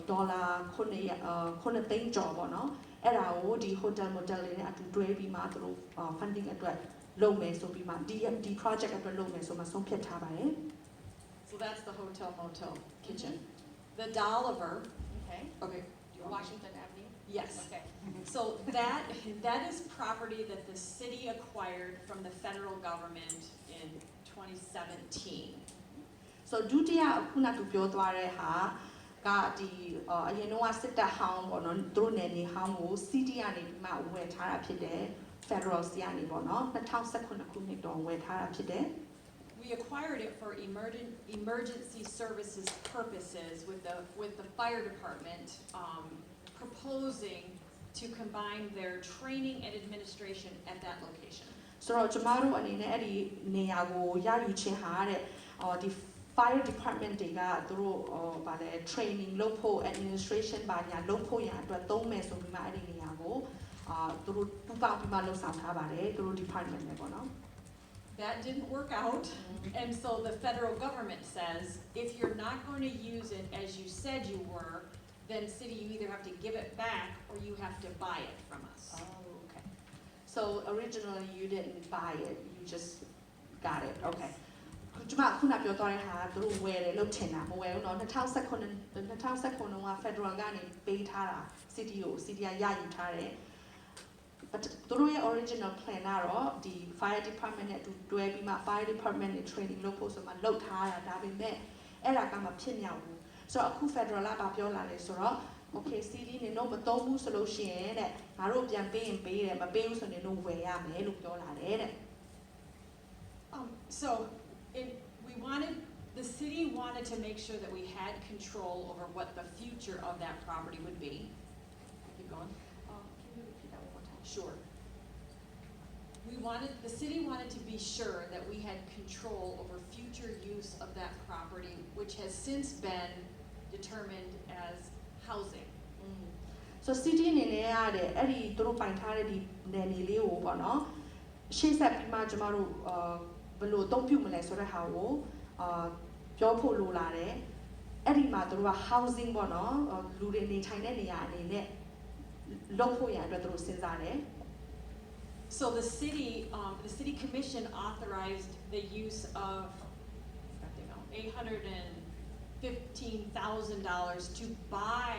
ဒေါ်လာ9သိန်းကျော်ပေါ့နော်အဲ့ဒါကိုဒီ hotel motel တွေနဲ့အတူတွဲပြီးမှသူတို့ funding အတွက်လုပ်မယ်ဆိုပြီးမှဒီ project အတွက်လုပ်မယ်ဆိုမှဆုံးဖြတ်ထားပါတယ် So that's the hotel motel kitchen. The Dolliver. Okay. Okay. Do you Washington Avenue. Yes. Okay. So that is property that the city acquired from the federal government in 2017. So ဒုတိယခုနကပြောသွားတဲ့ဟာကဒီအရင်တော့စစ်တပ်ဟောင်းပေါ့နော်သူတို့နယ်မြေဟောင်းကို CD ကနေပြီးမှဝယ်ထားတာဖြစ်တယ် Federal စီကနေပေါ့နော်2019ခုနှစ်တော့ဝယ်ထားတာဖြစ်တယ် We acquired it for emergency services purposes with the fire department proposing to combine their training and administration at that location. ဆိုတော့ကျမတို့အနေနဲ့အဲ့ဒီနေရာကိုရယူခြင်းဟာတဲ့ဒီ fire department တွေကသူတို့ဗာလဲ training လုပ်ဖို့ administration ဘာညာလုပ်ဖို့ရအတွက်သုံးမယ်ဆိုပြီးမှအဲ့ဒီနေရာကိုသူတို့ပူပေါင်းပြီးမှလှုပ်ဆောင်ထားပါတယ်သူတို့ department နဲ့ပေါ့နော် That didn't work out, and so the federal government says if you're not going to use it as you said you were, then city you either have to give it back or you have to buy it from us. Oh, okay. So originally you didn't buy it, you just got it. Okay. ကျမခုနပြောသွားတဲ့ဟာသူတို့ဝယ်တယ်လို့ထင်တာမဝယ်ဘူးเนาะ2019က Federal ကနေပေးထားတာ City ကို City ကရယူထားတယ် but သူတို့ရဲ့ original plan ကတော့ဒီ Fire Department နဲ့တွဲပြီးမှ Fire Department နဲ့ training လုပ်ဖို့ဆိုမှလုပ်ထားတာဒါပေမဲ့အဲ့ဒါကမဖြစ်မြောက်ဘူးဆိုတော့အခု Federal ကပြောလာတယ်ဆိုတော့ okay CD နေတော့မသုံးဘူးဆိုလို့ရှိရင်တဲ့ငါတို့ပြန်ပေးရင်ပေးတယ်မပေးဘူးဆိုရင်တော့ဝယ်ရမယ်လို့ပြောလာတယ်တဲ့ So the city wanted to make sure that we had control over what the future of that property would be. Keep going. Can you repeat that one more time? Sure. The city wanted to be sure that we had control over future use of that property, which has since been determined as housing. So city အနေနဲ့ရတဲ့အဲ့ဒီသူတို့ပိုင်ထားတဲ့ဒီနယ်မြေလေးကိုပေါ့နော်ရှေ့ဆက်ပြီးမှကျမတို့ဘယ်လိုအသုံးပြုမလဲဆိုတဲ့ဟာကိုပြောဖို့လိုလာတယ်အဲ့ဒီမှာသူတို့က housing ပေါ့နော်လူတွေနေထိုင်တဲ့နေရာအနေနဲ့လုပ်ဖို့ရအတွက်သူတို့စဉ်းစားတယ် So the city commission authorized the use of $815,000 to buy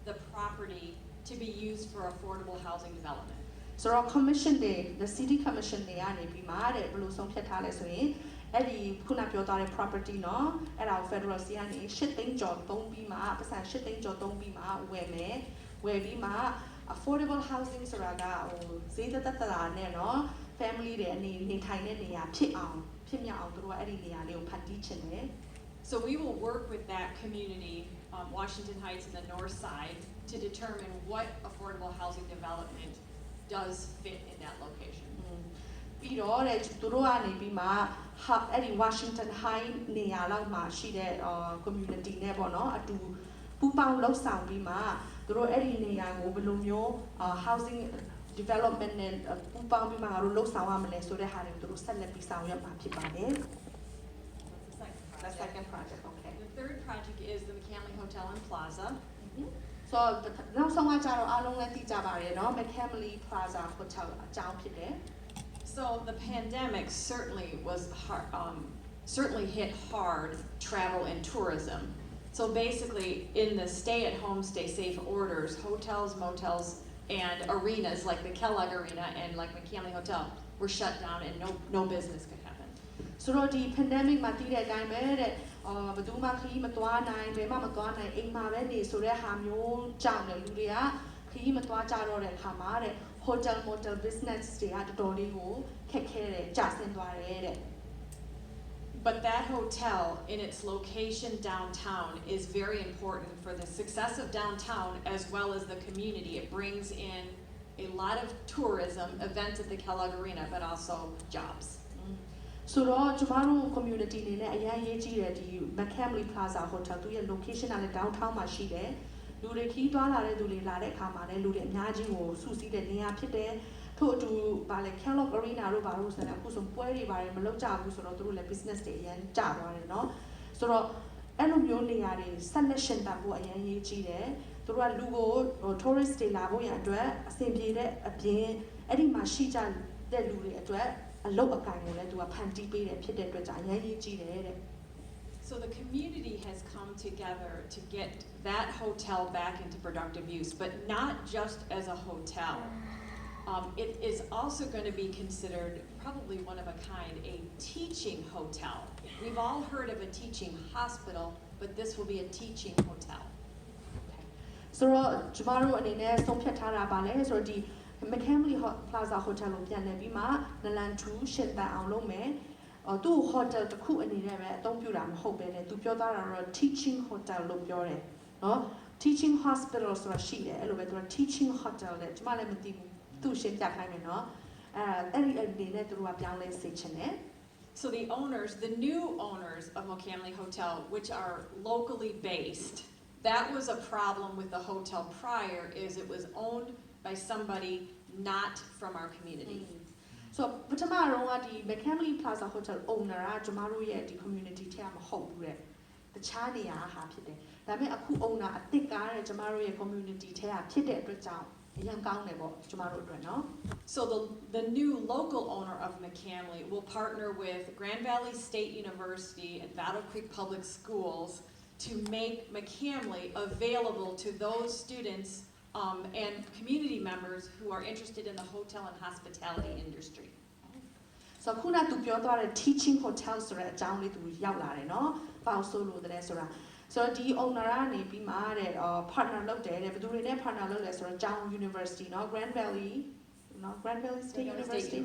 the property to be used for affordable housing development. ဆိုတော့ commission တွေ the city commission တွေကနေပြီးမှတဲ့ဘယ်လိုဆုံးဖြတ်ထားလဲဆိုရင်အဲ့ဒီခုနပြောထားတဲ့ property เนาะအဲ့ဒါကို federal စီကနေ8သိန်းကျော်သုံးပြီးမှပတ်စံ8သိန်းကျော်သုံးပြီးမှဝယ်မယ်ဝယ်ပြီးမှ affordable housing ဆိုတာကဈေးသက်သက်သာနဲ့เนาะ family တွေနေထိုင်တဲ့နေရာဖြစ်မြောက်အောင်သူတို့ကအဲ့ဒီနေရာလေးကိုဖန်တီးချင်တယ် So we will work with that community, Washington Heights and the north side, to determine what affordable housing development does fit in that location. ပြီးတော့တဲ့သူတို့ကနေပြီးမှအဲ့ဒီ Washington High နေရာလောက်မှာရှိတဲ့ community နဲ့ပေါ့နော်အတူပူးပေါင်းလှုပ်ဆောင်ပြီးမှသူတို့အဲ့ဒီနေရာကိုဘယ်လိုမျိုး housing development နဲ့ပူးပေါင်းပြီးမှငါတို့လှုပ်ဆောင်ရမလဲဆိုတဲ့ဟာတွေကိုသူတို့ဆက်လက်ပြီးဆောင်ရွက်မှာဖြစ်ပါတယ် The second project, okay. The third project is the McDonalds Hotel and Plaza. So နောက်ဆုံးကကြတော့အားလုံးလည်းသိကြပါတယ်เนาะ McDonalds Plaza Hotel အကြောင်းဖြစ်တယ် So the pandemic certainly hit hard travel and tourism. So basically, in the stay-at-home, stay-safe orders, hotels, motels, and arenas like the Kellogg Arena and like McDonalds Hotel were shut down and no business could happen. ဆိုတော့ဒီ pandemic မှာတည်တဲ့အတိုင်းပဲတဲ့ဘယ်သူမှခရီးမသွားနိုင်ဘယ်မှမသွားနိုင်အိမ်မှာပဲနေဆိုတဲ့ဟာမျိုးကြောင့်လေလူတွေကခရီးမသွားကြတော့တဲ့အခါမှာတဲ့ hotel motel business တွေကတော်တော်လေးကိုခက်ခဲတယ်ကျဆင်းသွားတယ်တဲ့ But that hotel in its location downtown is very important for the success of downtown as well as the community. It brings in a lot of tourism, events at the Kellogg Arena, but also jobs. ဆိုတော့ကျမတို့ community အနေနဲ့အရင်ရေးကြည့်တဲ့ဒီ McDonalds Plaza Hotel သူရဲ့ location ကလည်း downtown မှာရှိတယ်လူတွေခီးသွားလာတဲ့သူတွေလာတဲ့အခါမှာလည်းလူတွေအများကြီးကိုစုစည်းတဲ့နေရာဖြစ်တယ်ထို့အတူဗာလဲ Kellogg Arena တို့ဘာလို့ဆိုတော့အခုဆိုပွဲတွေပါတယ်မလုပ်ကြဘူးဆိုတော့သူတို့လည်း business တွေအရင်ကျသွားတယ်เนาะဆိုတော့အဲ့လိုမျိုးနေရာတွေဆက်လက်ရှင်သန်ဖို့အရင်ရေးကြည့်တယ်သူတို့ကလူကို tourist တွေလာဖို့ရအတွက်အဆင်ပြေတဲ့အပြင်အဲ့ဒီမှာရှိကြတဲ့လူတွေအတွက်အလုပ်အကံကိုလည်းသူကဖန်တီးပေးတယ်ဖြစ်တဲ့အတွက်ကြောင့်အရင်ရေးကြည့်တယ်တဲ့ So So the community has come together to get that hotel back into productive use, but not just as a hotel. It is also going to be considered probably one of a kind, a teaching hotel. We've all heard of a teaching hospital, but this will be a teaching hotel. So tomorrowအနေနဲ့ဆုံးဖြတ်ထားတာပါလဲဆိုတော့ဒီ McDonald's Plaza Hotel ကိုပြန်နေပြီးမှနလန်ထူရှင်းတန်အောင်လုပ်မယ်။သူ့ hotel တစ်ခုအနေနဲ့ပဲအသုံးပြုတာမဟုတ်ပဲねသူပြောသားတာတော့ teaching hotel လို့ပြောတယ်เนาะ teaching hospital ဆိုတာရှိတယ်အဲ့လိုပဲသူက teaching hotel လေကျွန်မလည်းမသိဘူးသူ့ရှင်းပြခိုင်းမယ်เนาะအဲ့ဒီအနေနဲ့သူတို့ကပြောင်းလဲစေချင်တယ် So the owners, the new owners of McDonald's Hotel, which are locally based, that was a problem with the hotel prior, is it was owned by somebody not from our community. So ပထမတော့ကဒီ McDonald's Plaza Hotel owner ကကျမတို့ရဲ့ဒီ community ထဲမှာမဟုတ်ဘူးတဲ့တခြားနေရာဟာဖြစ်တယ်ဒါပေမဲ့အခု owner အသစ်ကားတဲ့ကျမတို့ရဲ့ community ထဲကဖြစ်တဲ့အတွက်ကြောင့်အရင်ကောင်းတယ်ပေါ့ကျမတို့အတွက်နော် So the new local owner of McCamley will partner with Grand Valley State University and Battle Creek Public Schools to make McCamley available to those students and community members who are interested in the hotel and hospitality industry. So ခုနသူပြောသွားတဲ့ teaching hotel ဆိုတဲ့အကြောင်းလေးသူရောက်လာတယ်နော်ဘာလို့ဆိုလို့လဲဆိုတာဆိုတော့ဒီ owner ကနေပြီးမှတဲ့ partner လုပ်တယ်တဲ့ဘယ်သူတွေနဲ့ partner လုပ်လဲဆိုတော့ John University နော် Grand Valley နော် Grand Valley State University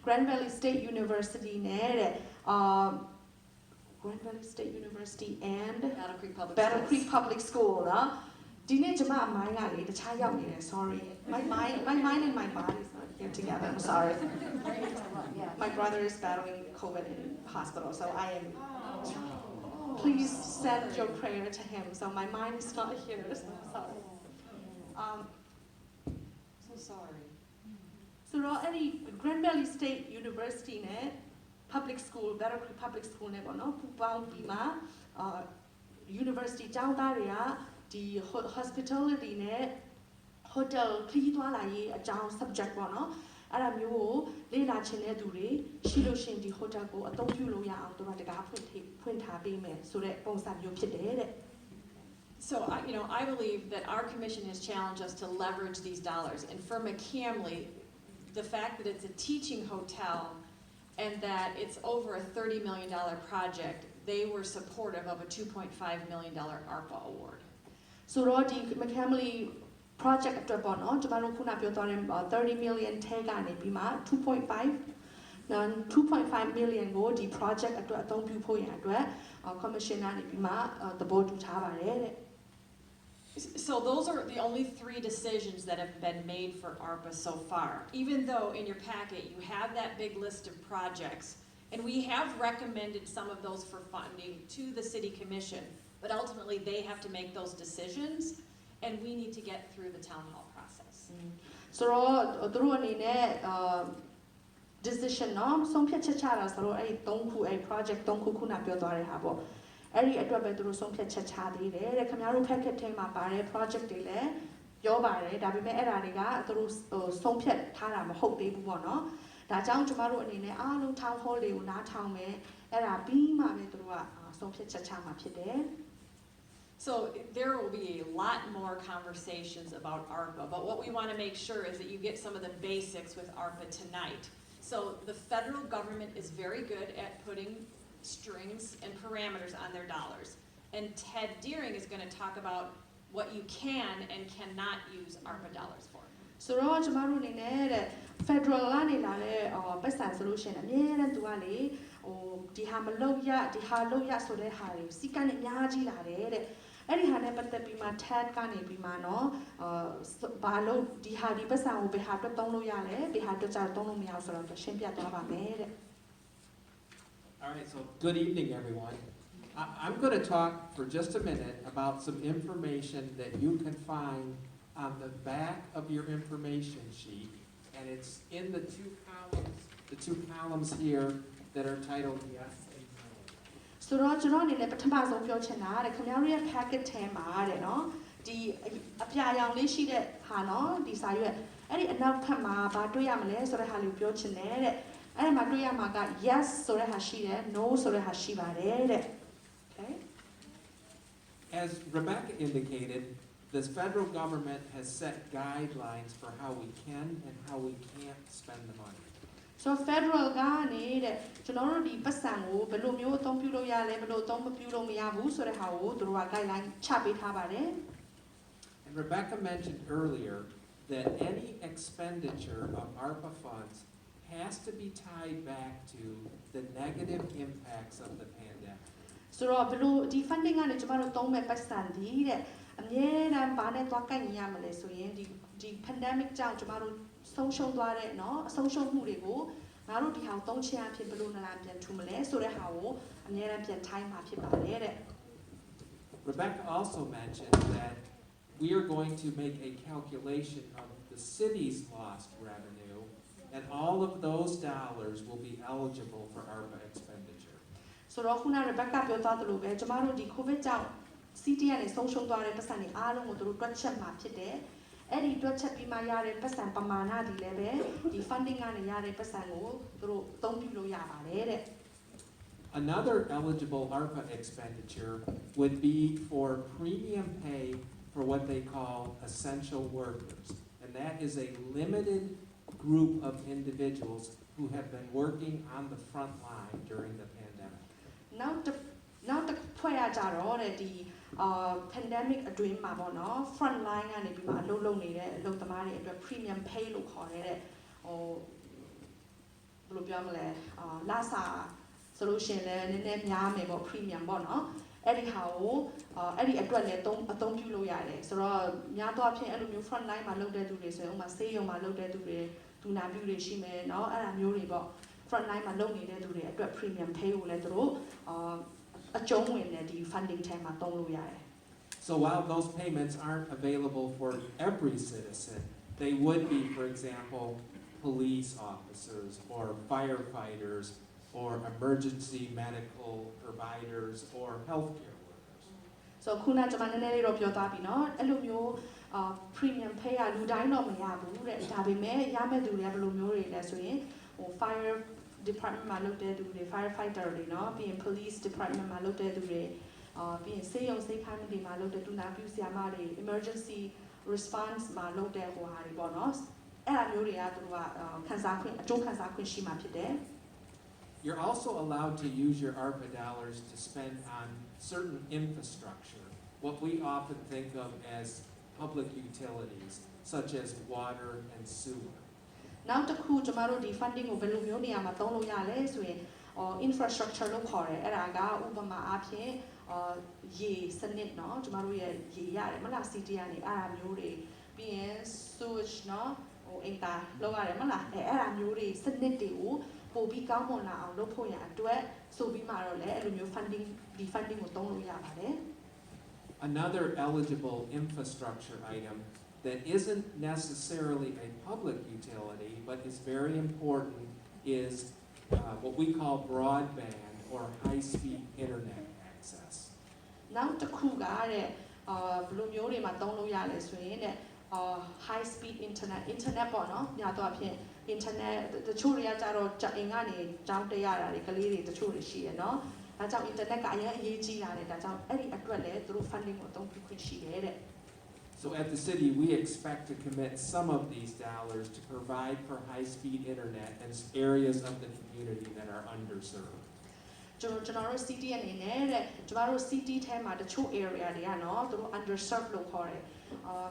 Grand Valley State University နဲ့တဲ့Grand Valley State University and Battle Creek Public School နော်ဒီနေ့ကျမအမိုင်းကလေတခြားရောက်နေတယ် sorry my mind and my body is not here together I'm sorry my brother is battling COVID in hospital so I am please send your prayer to him so my mind is not here so sorry So sorry. so တော့အဲ့ဒီ Grand Valley State University နဲ့ public school Battle Creek Public School နဲ့ပေါ့နော်ပူးပေါင်းပြီးမှuniversity ကျောင်းသားတွေကဒီ hospitality နဲ့ hotel ခရီးသွားလာရေးအကြောင်း subject ပေါ့နော်အဲ့ဒါမျိုးကိုလေ့လာချင်တဲ့သူတွေရှိလို့ရှင်ဒီ hotel ကိုအသုံးပြုလို့ရအောင်သူကတကားဖွင့်ထားပေးမယ်ဆိုတဲ့ပုံစံမျိုးဖြစ်တယ်တဲ့ So I believe that our commission has challenged us to leverage these dollars, and for McCamley, the fact that it's a teaching hotel and that it's over a $30 million project, they were supportive of a $2.5 million ARPA award. So တော့ဒီ McCamley project အတွက်ပေါ့နော်ကျွန်တော်တို့ခုနပြောသွားတဲ့30 million ထဲကနေပြီးမှ2.5 million ကိုဒီ project အတွက်အသုံးပြုဖို့ရန်အတွက် commissioner နေပြီးမှသဘောတူထားပါတယ်တဲ့ So those are the only 3 decisions that have been made for ARPA so far. Even though in your packet you have that big list of projects, and we have recommended some of those for funding to the City Commission, but ultimately they have to make those decisions, and we need to get through the town hall process. So တော့သူတို့အနေနဲ့ decision နော်ဆုံးဖြတ်ချက်ချတာဆိုတော့အဲ့ဒီ3ခုအဲ့ project 3ခုခုနပြောသွားတဲ့ဟာပေါ့အဲ့ဒီအတွက်ပဲသူတို့ဆုံးဖြတ်ချက်ချသေးတယ်တဲ့ခင်ဗျားတို့ packet ထဲမှာပါတဲ့ project တွေလည်းပြောပါတယ်ဒါပေမဲ့အဲ့ဒါတွေကသူတို့ဆုံးဖြတ်ထားတာမဟုတ်သေးဘူးပေါ့နော်ဒါကြောင့်ကျမတို့အနေနဲ့အားလုံး town hall တွေကိုနားထောင်မယ်အဲ့ဒါပြီးမှပဲသူတို့ကဆုံးဖြတ်ချက်ချမှာဖြစ်တယ် So there will be a lot more conversations about ARPA, but what we want to make sure is that you get some of the basics with ARPA tonight. So the federal government is very good at putting strings and parameters on their dollars. And Ted Deering is going to talk about what you can and cannot use ARPA dollars for. So တော့ကျမတို့အနေနဲ့တဲ့ federal ကနေလာတဲ့ပတ်စံ solution အများနဲ့သူကလေဒီဟာမလုပ်ရဒီဟာလုပ်ရဆိုတဲ့ဟာတွေစီကံနဲ့အများကြီးလာတယ်တဲ့အဲ့ဒီဟာနဲ့ပတ်သက်ပြီးမှ tag ကနေပြီးမှเนาะဘာလို့ဒီဟာဒီပတ်စံကိုဘယ်ဟာအတွက်သုံးလို့ရလဲဘယ်ဟာအတွက်ကျတော့သုံးလို့မရဘူးဆိုတော့ရှင်းပြသွားပါမယ်တဲ့ All right, so good evening, everyone. I'm going to talk for just a minute about some information that you can find on the back of your information sheet, and it's in the two columns here that are titled Yes and No. ဆိုတော့ကျွန်တော်အနေနဲ့ပထမဆုံးပြောချင်တာတဲ့ခင်ဗျားတို့ရဲ့ packet ထဲမှာတဲ့เนาะဒီအပြာရောင်လေးရှိတဲ့ဟာเนาะဒီစာရွက်အဲ့ဒီအနောက်ဘက်မှာဘာတွေ့ရမလဲဆိုတဲ့ဟာလေးပြောချင်တယ်တဲ့အဲ့ဒီမှာတွေ့ရမှာက yes ဆိုတဲ့ဟာရှိတယ် no ဆိုတဲ့ဟာရှိပါတယ်တဲ့ Okay. As Rebecca indicated, the federal government has set guidelines for how we can and how we can't spend the money. So federal ကနေတဲ့ကျွန်တော်တို့ဒီပတ်စံကိုဘယ်လိုမျိုးအသုံးပြုလို့ရလဲဘယ်လိုအသုံးမပြုလို့မရဘူးဆိုတဲ့ဟာကိုသူတို့က guideline ချပေးထားပါတယ် And Rebecca mentioned earlier that any expenditure of ARPA funds has to be tied back to the negative impacts of the pandemic. ဆိုတော့ဘယ်လိုဒီ funding ကနေကျွန်တော်တို့သုံးမဲ့ပတ်စံဒီတဲ့အမြဲတမ်းဘာနဲ့သွားကိုက်ညီရမလဲဆိုရင်ဒီ pandemic ကြောင့်ကျွန်တော်တို့ဆုံးရှုံးသွားတဲ့เนาะအဆုံးရှုံးမှုတွေကိုငါတို့ဒီဟာကိုသုံးချင်အဖြစ်ဘယ်လိုနလန်ပြန်ထူမလဲဆိုတဲ့ဟာကိုအမြဲတမ်းပြန်ထိုင်းမှာဖြစ်ပါတယ်တဲ့ Rebecca also mentioned that we are going to make a calculation of the city's lost revenue, and all of those dollars will be eligible for ARPA expenditure. ဆိုတော့ခုန Rebecca ပြောသွားသလိုပဲကျွန်တော်တို့ဒီ COVID ကြောင့် CT ကနေဆုံးရှုံးသွားတဲ့ပတ်စံတွေအားလုံးကိုသူတို့တွက်ချက်မှာဖြစ်တယ်အဲ့ဒီတွက်ချက်ပြီးမှရတဲ့ပတ်စံပမာဏဒီလည်းပဲဒီ funding ကနေရတဲ့ပတ်စံကိုသူတို့အသုံးပြုလို့ရပါတယ်တဲ့ Another eligible ARPA expenditure would be for premium pay for what they call essential workers, and that is a limited group of individuals who have been working on the front line during the pandemic. နောက်တစ်ဖွဲ့ရကြတော့တဲ့ဒီpandemic အတွင်းမှာပေါ့နော် front line ကနေပြီးမှအလုပ်လုပ်နေတဲ့အလုပ်သမားတွေအတွက် premium pay လို့ခေါ်တဲ့ဟိုဘယ်လိုပြောမလဲလာစာဆိုလို့ရှိရင်လည်းနည်းနည်းများမယ်ပေါ့ premium ပေါ့နော်အဲ့ဒီဟာကိုအဲ့ဒီအတွက်လည်းအသုံးပြုလို့ရတယ်ဆိုတော့များသောအားဖြင့်အဲ့လိုမျိုး front line မှာလုပ်တဲ့သူတွေဆိုရင်ဥပမာဆေးရုံမှာလုပ်တဲ့သူတွေဒူနာပြုတွေရှိမယ်เนาะအဲ့ဒါမျိုးတွေပေါ့ front line မှာလုပ်နေတဲ့သူတွေအတွက် premium pay ကိုလည်းသူတို့အကျုံးဝင်တဲ့ဒီ funding ထဲမှာသုံးလို့ရတယ် So while those payments aren't available for every citizen, they would be, for example, police officers or firefighters or emergency medical providers or healthcare workers. So ခုနကကျွန်မနည်းနည်းလေးတော့ပြောသားပြီเนาะအဲ့လိုမျိုးpremium pay ကလူတိုင်းတော့မရဘူးတဲ့ဒါပေမဲ့ရမယ့်သူတွေကဘယ်လိုမျိုးတွေလဲဆိုရင်ဟို fire department မှာလုပ်တဲ့သူတွေ firefighter တွေเนาะပြီးရင် police department မှာလုပ်တဲ့သူတွေပြီးရင်ဆေးရုံဆေးခန်းတွေမှာလုပ်တဲ့ဒူနာပြုဆရာမတွေ emergency response မှာလုပ်တဲ့ဟိုဟာတွေပေါ့เนาะအဲ့အမျိုးတွေကသူကခန်းစားခွင့်အကျိုးခန်းစားခွင့်ရှိမှာဖြစ်တယ် You're also allowed to use your ARPA dollars to spend on certain infrastructure, what we often think of as public utilities, such as water and sewer. နောက်တစ်ခုကျွန်တော်တို့ဒီ funding ကိုဘယ်လိုမျိုးနေရာမှာသုံးလို့ရလဲဆိုရင်infrastructure လို့ခေါ်တယ်အဲ့ဒါကဥပမာအားဖြင့်ရေစနစ်เนาะကျွန်တော်တို့ရဲ့ရေရတယ်မလား CT ကနေအဲ့ဒါမျိုးတွေပြီးရင် sewage เนาะဟိုအင်တာလောက်ရတယ်မလားအဲ့ဒါမျိုးတွေစနစ်တွေကိုပို့ပြီးကောင်းမွန်လာအောင်လုပ်ဖို့ရအတွက်ဆိုပြီးမှတော့လည်းအဲ့လိုမျိုး funding ဒီ funding ကိုသုံးလို့ရပါတယ် Another eligible infrastructure item that isn't necessarily a public utility but is very important is what we call broadband or high-speed internet access. နောက်တစ်ခုကတဲ့ဘယ်လိုမျိုးတွေမှာသုံးလို့ရလဲဆိုရင်တဲ့high speed internet ပေါ့နော်ညတော့အဖြစ် internet တချို့တွေကကြတော့အိမ်ကနေကြောင်းတက်ရတာတွေကလေးတွေတချို့တွေရှိရနော်ဒါကြောင့် internet ကအရင်အရေးကြီးတာလေဒါကြောင့်အဲ့ဒီအတွက်လည်းသူတို့ funding ကိုအသုံးပြုခွင့်ရှိတယ်တဲ့ So at the city, we expect to commit some of these dollars to provide for high-speed internet in areas of the community that are underserved. ကျွန်တော်တို့ city အနေနဲ့တဲ့ကျွန်တော်တို့ city ထဲမှာတချို့ area တွေကနော်သူတို့ underserved လို့ခေါ်တယ်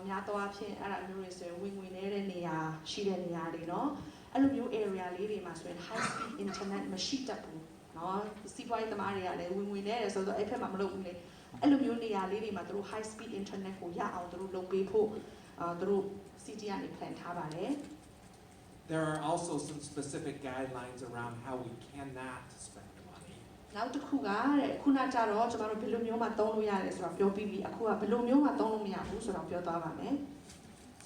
များသောအားဖြင့်အဲ့ဒါမျိုးတွေဆိုရင်ဝင်နေတဲ့နေရာရှိတဲ့နေရာတွေနော်အဲ့လိုမျိုး area လေးတွေမှာဆိုရင် high speed internet မရှိတတ်ဘူးနော်စီးပွားရေးသမားတွေကလည်းဝင်နေတယ်ဆိုတော့အဲ့ဖက်မှာမလုပ်ဘူးလေအဲ့လိုမျိုးနေရာလေးတွေမှာသူတို့ high speed internet ကိုရအောင်သူတို့လုပ်ပေးဖို့သူတို့ city ကနေ plan ထားပါတယ် There are also some specific guidelines around how we cannot spend money. နောက်တစ်ခုကတဲ့ခုနကြတော့ကျွန်တော်တို့ဘယ်လိုမျိုးမှသုံးလို့ရတယ်ဆိုတော့ပြောပြီးပြီအခုကဘယ်လိုမျိုးမှသုံးလို့မရဘူးဆိုတော့ပြောသွားပါမယ်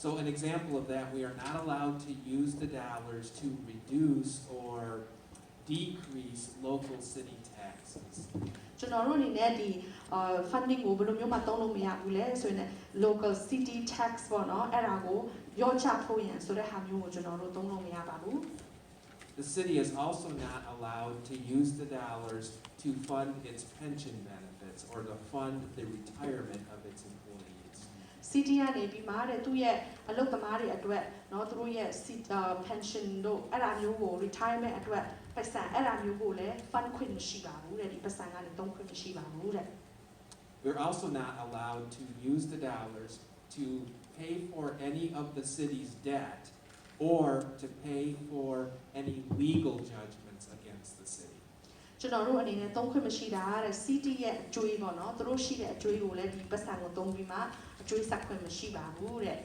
So an example of that, we are not allowed to use the dollars to reduce or decrease local city taxes. ကျွန်တော်တို့အနေနဲ့ဒီ funding ကိုဘယ်လိုမျိုးမှသုံးလို့မရဘူးလဲဆိုရင် local city tax ပေါ့နော်အဲ့ဒါကိုရောချဖို့ရန်ဆိုတဲ့ဟာမျိုးကိုကျွန်တော်တို့သုံးလို့မရပါဘူး The city is also not allowed to use the dollars to fund its pension benefits or to fund the retirement of its employees. CT ကနေပြီးမှတဲ့သူ့ရဲ့အလုပ်သမားတွေအတွက်เนาะသူတို့ရဲ့ pension တို့အဲ့ဒါမျိုးကို retirement အတွက်ပတ်စံအဲ့ဒါမျိုးကိုလည်း fund ခွင့်မရှိပါဘူးတဲ့ဒီပတ်စံကနေသုံးခွင့်မရှိပါဘူးတဲ့ We're also not allowed to use the dollars to pay for any of the city's debt or to pay for any legal judgments against the city. ကျွန်တော်တို့အနေနဲ့သုံးခွင့်မရှိတာတဲ့ CT ရဲ့အကျွေးပေါ့နော်သူတို့ရှိတဲ့အကျွေးကိုလည်းဒီပတ်စံကိုသုံးပြီးမှအကျွေးဆက်ခွင့်မရှိပါဘူးတဲ့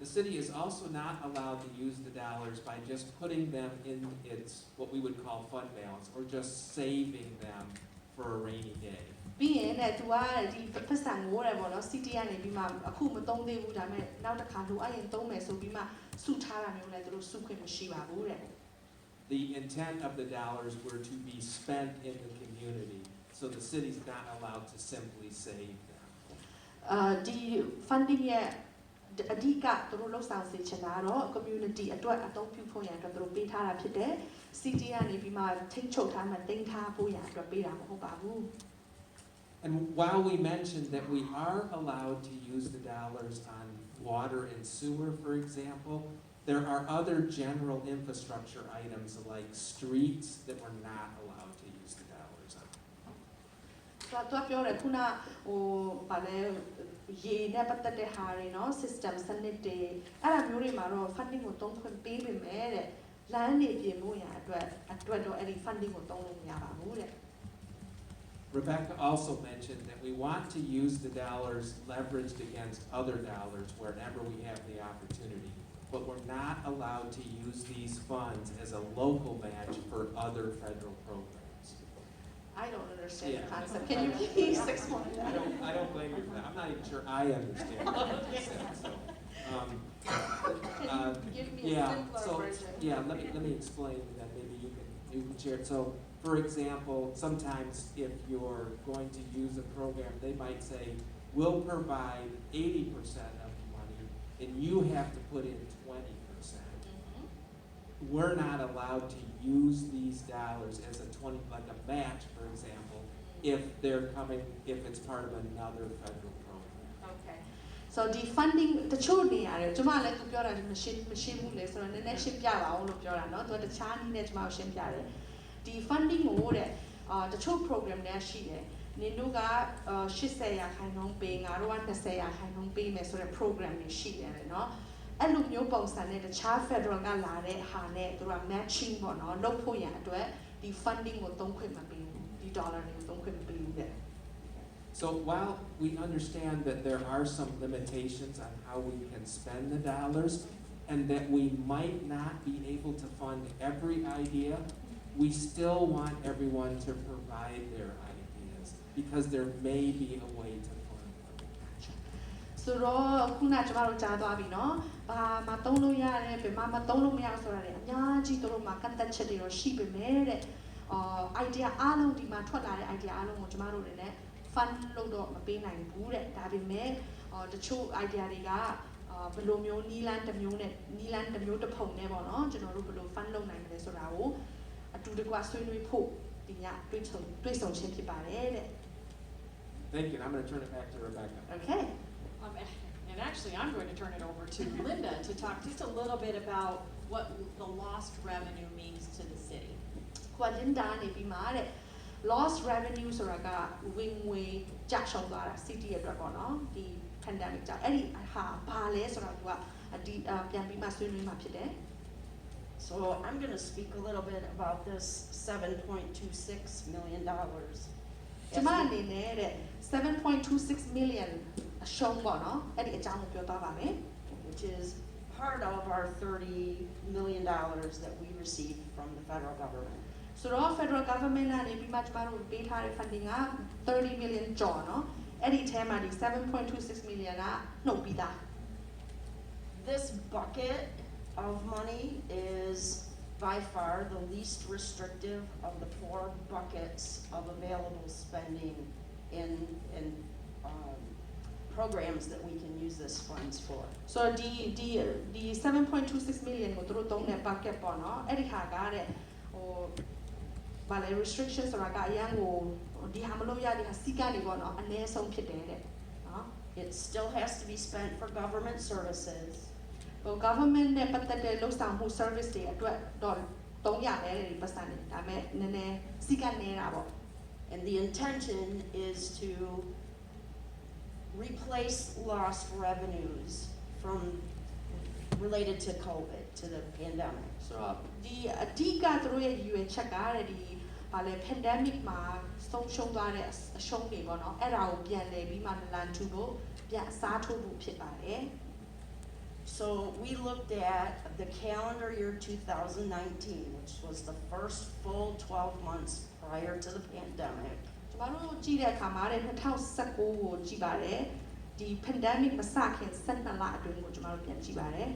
The city is also not allowed to use the dollars by just putting them in its what we would call fund balance or just saving them for a rainy day. ပြီးရင်တဲ့သူကဒီပတ်စံကိုတဲ့ပေါ့နော် CT ကနေပြီးမှအခုမသုံးသေးဘူးဒါပေမဲ့နောက်တစ်ခါလိုအပ်ရင်သုံးမယ်ဆိုပြီးမှစုထားတာမျိုးလည်းသူတို့စုခွင့်မရှိပါဘူးတဲ့ The intent of the dollars were to be spent in the community, so the city's not allowed to simply save them. ဒီ funding ရဲ့အဓိကသူတို့လှုပ်ဆောင်စေချင်တာတော့ community အတွက်အသုံးပြုဖို့ရန်အတွက်သူတို့ပေးထားတာဖြစ်တယ် CT ကနေပြီးမှထိန်းချုပ်ထားမှတင်ထားဖို့ရန်အတွက်ပေးတာမဟုတ်ပါဘူး And while we mentioned that we are allowed to use the dollars on water and sewer, for example, there are other general infrastructure items like streets that we're not allowed to use the dollars on. သူပြောတယ်ခုနဟိုဗာလဲရေနဲ့ပတ်သက်တဲ့ဟာတွေเนาะ system စနစ်တွေအဲ့ဒါမျိုးတွေမှာတော့ funding ကိုသုံးခွင့်ပေးပေမဲ့တဲ့ land တွေပြင်ဖို့ရန်အတွက်တော့အဲ့ဒီ funding ကိုသုံးလို့မရပါဘူးတဲ့ Rebecca also mentioned that we want to use the dollars leveraged against other dollars wherever we have the opportunity, but we're not allowed to use these funds as a local match for other federal programs. I don't understand Yeah. the concept. Can you please explain that? I don't blame you for that. I'm not even sure I understand what you said, so. Can you give me a Yeah, simpler so, version? yeah, let me explain that maybe you can share it. So, for example, sometimes if you're going to use a program, they might say, we'll provide 80% of the money and you have to put in 20%. We're not allowed to use these dollars as like a match, for example, if it's part of another federal program. Okay. So ဒီ funding တချို့နေရတယ်ကျွန်မလည်းသူပြောတာမရှိဘူးလေဆိုတော့နည်းနည်းရှင်းပြပါအောင်လို့ပြောတာเนาะသူတခြားနည်းနဲ့ကျွန်မရှင်းပြတယ်ဒီ funding ကိုတဲ့တချို့ program တွေရှိတယ်နင်တို့က80%ပေးငါတို့က20%ပေးမယ်ဆိုတဲ့ program တွေရှိတယ်เนาะအဲ့လိုမျိုးပုံစံနဲ့တခြား federal ကလာတဲ့ဟာနဲ့သူက matching ပေါ့เนาะလုပ်ဖို့ရန်အတွက်ဒီ funding ကိုသုံးခွင့်မပေးဘူးဒီ dollar တွေကိုသုံးခွင့်မပေးဘူးတဲ့ So while we understand that there are some limitations on how we can spend the dollars and that we might not be able to fund every idea, we still want everyone to provide their ideas because there may be a way to fund them. ဆိုတော့ခုနကျွန်တော်တို့ကြားသွားပြီเนาะဘာမှသုံးလို့ရတယ်ဘယ်မှာမသုံးလို့မရဆိုတာတွေအများကြီးတို့မှာကန့်သက်ချက်တွေတော့ရှိပေမဲ့တဲ့idea အားလုံးဒီမှာထွက်လာတဲ့ idea အားလုံးကိုကျွန်တော်တို့လည်း fund လို့တော့မပေးနိုင်ဘူးတဲ့ဒါပေမဲ့တချို့ idea တွေကဘယ်လိုမျိုးနီလန်းတစ်မျိုးနဲ့နီလန်းတစ်မျိုးတစ်ဖုံနဲ့ပေါ့နော်ကျွန်တော်တို့ဘယ်လို fund လုပ်နိုင်မလဲဆိုတာကိုအတူတကွဆွေးနွေးဖို့ဒီညတွေ့ဆုံခြင်းဖြစ်ပါတယ်တဲ့ Thank you, and I'm going to turn it back to Rebecca. Okay. And actually, I'm going to turn it over to Linda to talk just a little bit about what the lost revenue means to the city. ကွာလင်ဒါနေပြီးမှတဲ့ lost revenue ဆိုတာကဝင်ငွေကျရှုံးသွားတာ city အတွက်ပေါ့နော်ဒီ pandemic ကြောင့်အဲ့ဒီဟာဘာလဲဆိုတော့သူကအဒီပြန်ပြီးမှဆွေးနွေးမှာဖြစ်တယ် So I'm going to speak a little bit about this $7.26 million. ကျွန်မအနေနဲ့တဲ့ 7.26 million အရှုံးပေါ့နော်အဲ့ဒီအကြောင်းကိုပြောသွားပါမယ် Which is part of our $30 million that we received from the federal government. ဆိုတော့ federal government ကနေပြီးမှကျွန်တော်တို့ပေးထားတဲ့ funding က30 million ကျော်နော်အဲ့ဒီထဲမှာဒီ 7.26 million ကနှုတ်ပြီးသား This bucket of money is by far the least restrictive of the 4 buckets of available spending in programs that we can use this funds for. So the 7.26 million ကိုသူတို့သုံးတဲ့ bucket ပေါ့နော်အဲ့ဒီဟာကတဲ့ဟိုဘာလဲ restriction ဆိုတာကအရန်ကိုဒီဟာမလုပ်ရတဲ့ဟာစီးကနေပေါ့နော်အနည်းဆုံးဖြစ်တယ်တဲ့နော် It still has to be spent for government services. ဟို government နဲ့ပတ်သက်တဲ့လုပ်ဆောင်မှု service တွေအတွက်တော့သုံးရတယ်ဒီပတ်စံတွေဒါပေမဲ့နည်းနည်းစီးကနေတာပေါ့ And the intention is to replace lost revenues from related to COVID, to the pandemic. ဆိုတော့ဒီအဓိကသူတို့ရဲ့ရည်ရွယ်ချက်ကတဲ့ဒီဘာလဲ pandemic မှာဆုံးရှုံးသွားတဲ့အရှုံးတွေပေါ့နော်အဲ့ဒါကိုပြန်လည်ပြီးမှလန်ထူဖို့ပြန်အစားထိုးဖို့ဖြစ်ပါတယ် So we looked at the calendar year 2019, which was the first full 12 months prior to the pandemic. ကျမတို့ကြည့်တဲ့အခါမှာတဲ့2019ကိုကြည့်ပါတယ်ဒီ pandemic မစခင်12လအတွင်းကိုကျမတို့ပြန်ကြည့်ပါတယ်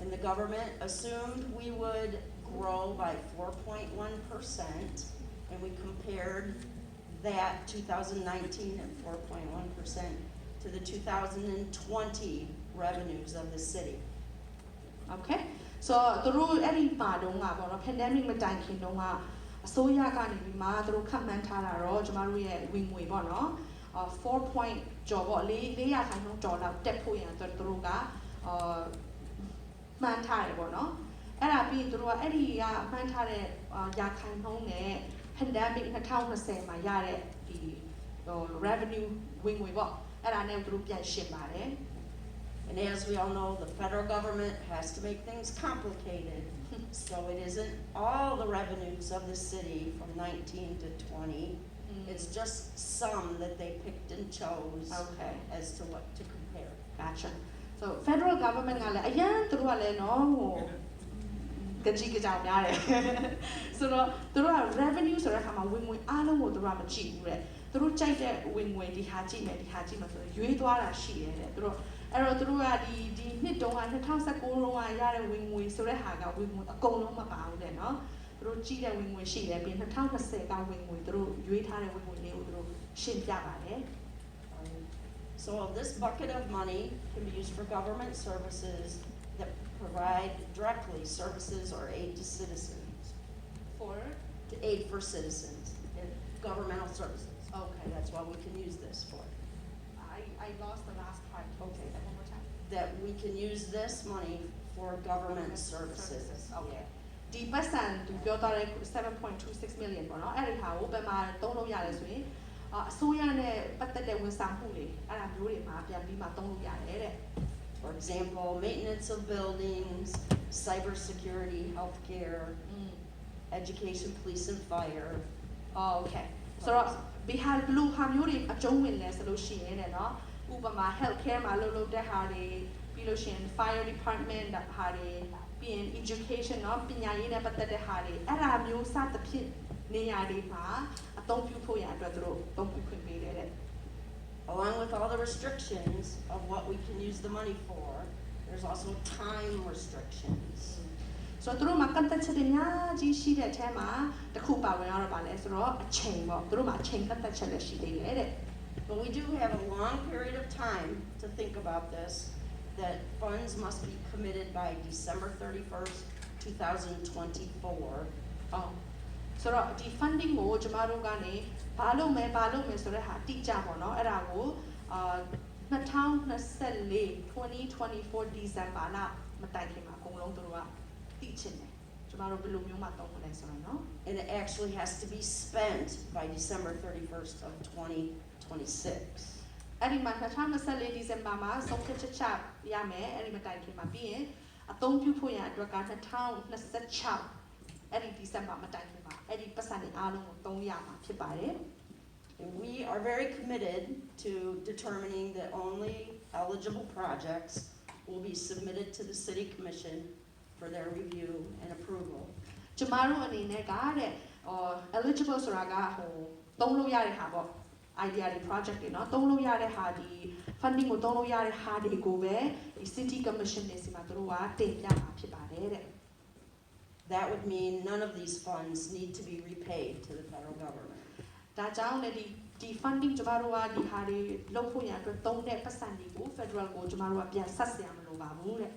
And the government assumed we would grow by 4.1%, and we compared that 2019 at 4.1% to the 2020 revenues of the city. Okay so သူတို့အဲ့ဒီပါတော့ကပေါ့နော် pandemic မတိုင်ခင်တုန်းကအစိုးရကနေပြီးမှသူတို့ခန့်မှန်းထားတာတော့ကျမတို့ရဲ့ဝင်ငွေပေါ့နော်4 point ကျော်ပေါ့400ခိုင်နှုန်းကျော်လောက်တက်ဖို့ရန်အတွက်သူတို့ကမှန်းထားတယ်ပေါ့နော်အဲ့ဒါပြီးသူတို့ကအဲ့ဒီကမှန်းထားတဲ့ရာခိုင်နှုန်းနဲ့ pandemic 2020မှာရတဲ့ဒီrevenue ဝင်ငွေပေါ့အဲ့ဒါနဲ့သူတို့ပြန်ရှင်းပါတယ် And as we all know, the federal government has to make things complicated. So it isn't all the revenues of the city from 19 to 20. It's just some that they picked and chose Okay as to what to compare. Gotcha so federal government ကလည်းအရင်သူတို့ကလည်းနော်ဟိုကကြီးကြောင်များတယ်ဆိုတော့သူတို့က revenue ဆိုတဲ့အခါမှာဝင်ငွေအားလုံးကိုသူတို့ကမကြည့်ဘူးတဲ့သူတို့ကြိုက်တဲ့ဝင်ငွေဒီဟာကြည့်မယ်ဆိုတော့ရွေးသွားတာရှိတယ်တဲ့သူတို့အဲ့တော့သူတို့ကဒီနှစ်တုန်းက2019တုန်းကရတဲ့ဝင်ငွေဆိုတဲ့ဟာကဝင်ငွေအကုန်လုံးမပါဘူးတဲ့နော်သူတို့ကြည့်တဲ့ဝင်ငွေရှိတယ်ပြီး2020ကဝင်ငွေသူတို့ရွေးထားတဲ့ဝင်ငွေလေးကိုသူတို့ရှင်းပြပါတယ် So this bucket of money can be used for government services that provide directly services or aid to citizens. for To aid for citizens in governmental services. okay That's what we can use this for. I lost the last part okay one more time That we can use this money for government services. okay ဒီပတ်စံသူပြောထားတဲ့7.26 million ပေါ့နော်အဲ့ဒီဟာကိုဘယ်မှာသုံးလို့ရလဲဆိုရင်အစိုးရနဲ့ပတ်သက်တဲ့ဝန်ဆောင်မှုတွေအဲ့ဒါမျိုးတွေမှာပြန်ပြီးမှသုံးလို့ရတယ်တဲ့ For example, maintenance of buildings, cybersecurity, healthcare, education, police and fire. okay ဆိုတော့ဒီဟာဘလူးဟာမျိုးတွေအကျုံးဝင်လဲဆိုလို့ရှိရင်တဲ့နော်ဥပမာ healthcare မှာလုပ်တဲ့ဟာတွေပြီးလို့ရှိရင် fire department ဟာတွေပြီးရင် education เนาะပညာရေးနဲ့ပတ်သက်တဲ့ဟာတွေအဲ့ဒါမျိုးစသဖြင့်နေရာတွေမှာအသုံးပြုဖို့ရအတွက်သူတို့သုံးပြုခွင့်ပေးတယ်တဲ့ Along with all the restrictions of what we can use the money for, there's also time restrictions. ဆိုတော့သူတို့မှာကန့်သတ်ချက်တွေအများကြီးရှိတဲ့အထဲမှာတစ်ခုပါဝင်ရတော့ပါလဲဆိုတော့အချိန်ပေါ့သူတို့မှာအချိန်ကန့်သတ်ချက်လည်းရှိသေးတယ်တဲ့ But we do have a long period of time to think about this, that funds must be committed by December 31st, 2024. ဆိုတော့ဒီ funding ကိုကျမတို့ကနေဘာလုပ်မယ်ဆိုတဲ့ဟာတိကျပေါ့နော်အဲ့ဒါကို2024 December လမတိုင်ခင်မှာအကုန်လုံးသူတို့ကတိချင်တယ်ကျမတို့ဘယ်လိုမျိုးမှသုံးမလဲဆိုတော့နော် And it actually has to be spent by December 31st of 2026. အဲ့ဒီမှာ2024 December မှာဆုံးဖြတ်ချက်ချရမယ်အဲ့ဒီမတိုင်ခင်မှာပြီးရင်အသုံးပြုဖို့ရအတွက်က2026အဲ့ဒီ December မတိုင်ခင်မှာအဲ့ဒီပတ်စံတွေအားလုံးကိုသုံးရမှာဖြစ်ပါတယ် And we are very committed to determining that only eligible projects will be submitted to the City Commission for their review and approval. ကျမတို့အနေနဲ့ကတဲ့eligible ဆိုတာကဟိုသုံးလို့ရတဲ့ဟာပေါ့ idea တွေ project တွေเนาะသုံးလို့ရတဲ့ဟာဒီ funding ကိုသုံးလို့ရတဲ့ဟာတွေကိုပဲဒီ City Commission တွေစီမှာသူတို့ကတင်ပြမှာဖြစ်ပါတယ်တဲ့ That would mean none of these funds need to be repaid to the federal government. ဒါကြောင့်လည်းဒီ ဒီ funding ကျမတို့ကဒီဟာတွေလုပ်ဖို့ရန်အတွက်သုံးတဲ့ပတ်စံတွေကို federal ကိုကျမတို့ကပြန်ဆက်စရာမလိုပါဘူးတဲ့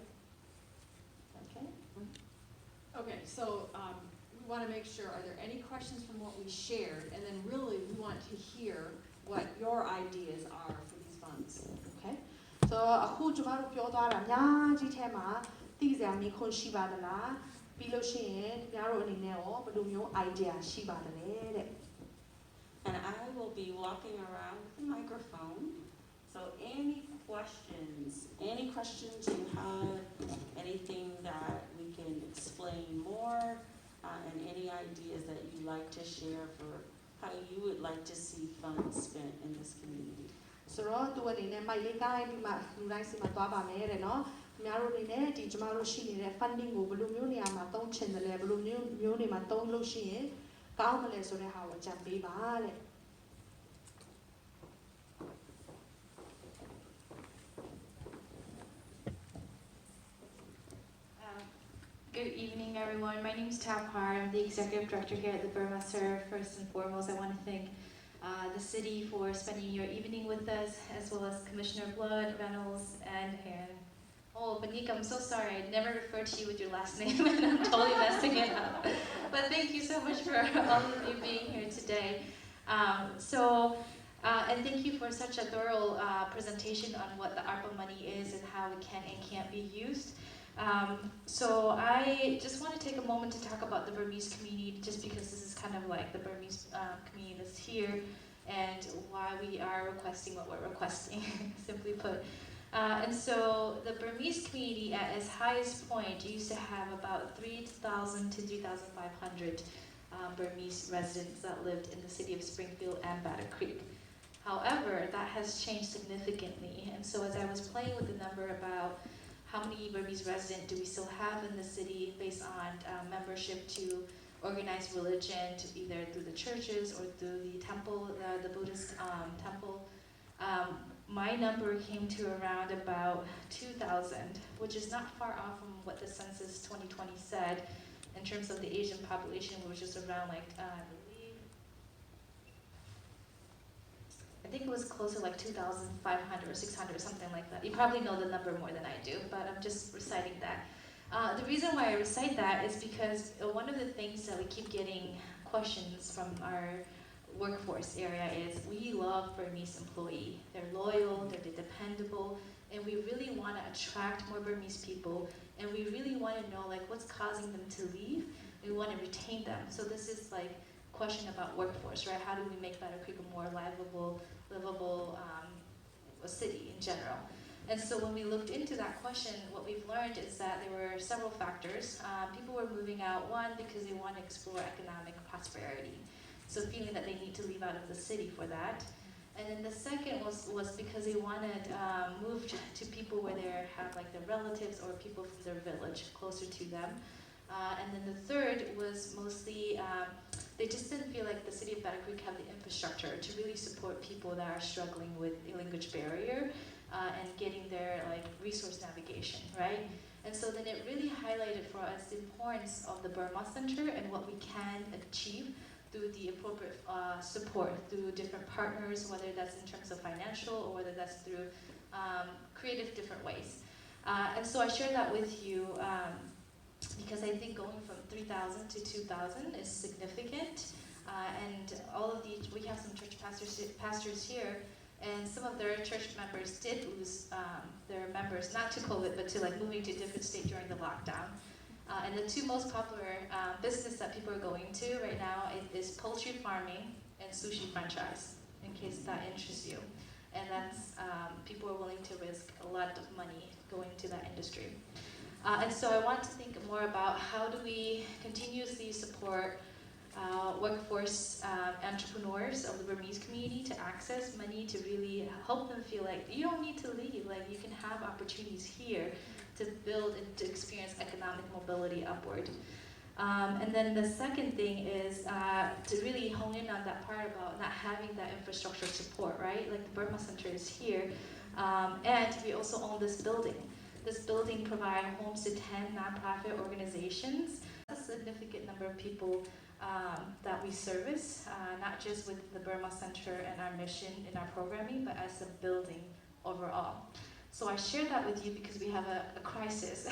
Okay. Okay, so we want to make sure, are there any questions from what we shared? And then really, we want to hear what your ideas are for these funds. Okay. So အခုကျမတို့ပြောသွားတာအများကြီးထဲမှာသိစရာမိခွန်းရှိပါသလားပြီးလို့ရှိရင်ခင်ဗျားတို့အနေနဲ့ရောဘယ်လိုမျိုး idea ရှိပါသလဲတဲ့ And I will be walking around with the microphone. So any questions you have, anything that we can explain more, and any ideas that you'd like to share for how you would like to see funds spent in this community. ဆိုတော့သူအနေနဲ့မိုက်လေးကိုင်းပြီးမှလူတိုင်းစီမှာသွားပါမယ်တဲ့နော်ခင်ဗျားတို့အနေနဲ့ဒီကျမတို့ရှိနေတဲ့ funding ကိုဘယ်လိုမျိုးနေရာမှာသုံးချင်တယ်လဲဘယ်လိုမျိုးနေမှာသုံးလို့ရှိရင်ကောင်းမလဲဆိုတဲ့ဟာကိုအကြံပေးပါတဲ့ Good evening, everyone. My name is Tapar. I'm the Executive Director here at the Burma Center. First and foremost, I want to thank the city for spending your evening with us, as well as Commissioner Blood, Reynolds, and Heron. Oh, Banika, I'm so sorry. I never referred to you with your last name, and I'm totally messing it up. But thank you so much for all of you being here today. And thank you for such a thorough presentation on what the ARPA money is and how it can and can't be used. So I just want to take a moment to talk about the Burmese community, just because this is kind of like the Burmese community that's here and why we are requesting what we're requesting, simply put. And so the Burmese community at its highest point used to have about 3,000 to 3,500 Burmese residents that lived in the city of Springfield and Battle Creek. However, that has changed significantly, and so as I was playing with the number about how many Burmese residents do we still have in the city based on membership to organized religion, to either through the churches or through the temple, the Buddhist temple. My number came to around about 2,000, which is not far off from what the census 2020 said in terms of the Asian population, which is around like, I think it was closer like 2,500 or 600 or something like that. You probably know the number more than I do, but I'm just reciting that. The reason why I recite that is because one of the things that we keep getting questions from our workforce area is we love Burmese employee. They're loyal, they're dependable, and we really want to attract more Burmese people, and we really want to know like what's causing them to leave. We want to retain them. So this is like question about workforce, right? How do we make Battle Creek a more livable city in general? And so when we looked into that question, what we've learned is that there were several factors. People were moving out, one, because they want to explore economic prosperity. So feeling that they need to leave out of the city for that. And then the second was because they wanted move to people where they have like their relatives or people from their village closer to them. And then the third was mostly they just didn't feel like the city of Battle Creek had the infrastructure to really support people that are struggling with a language barrier and getting their like resource navigation, right? And so then it really highlighted for us the importance of the Burma Center and what we can achieve through the appropriate support through different partners, whether that's in terms of financial or whether that's through creative different ways. And so I share that with you because I think going from 3,000 to 2,000 is significant. And all of these, we have some church pastors here, and some of their church members did lose their members, not to COVID, but to like moving to a different state during the lockdown. And the two most popular business that people are going to right now is poultry farming and sushi franchise, in case that interests you. And that's, people are willing to risk a lot of money going to that industry. And so I want to think more about how do we continuously support workforce entrepreneurs of the Burmese community to access money to really help them feel like you don't need to leave, like you can have opportunities here to build and to experience economic mobility upward. And then the second thing is to really hone in on that part about not having that infrastructure support, right? Like the Burma Center is here, and we also own this building. This building provides homes to 10 nonprofit organizations. A significant number of people that we service, not just with the Burma Center and our mission in our programming, but as a building overall. So I share that with you because we have a crisis.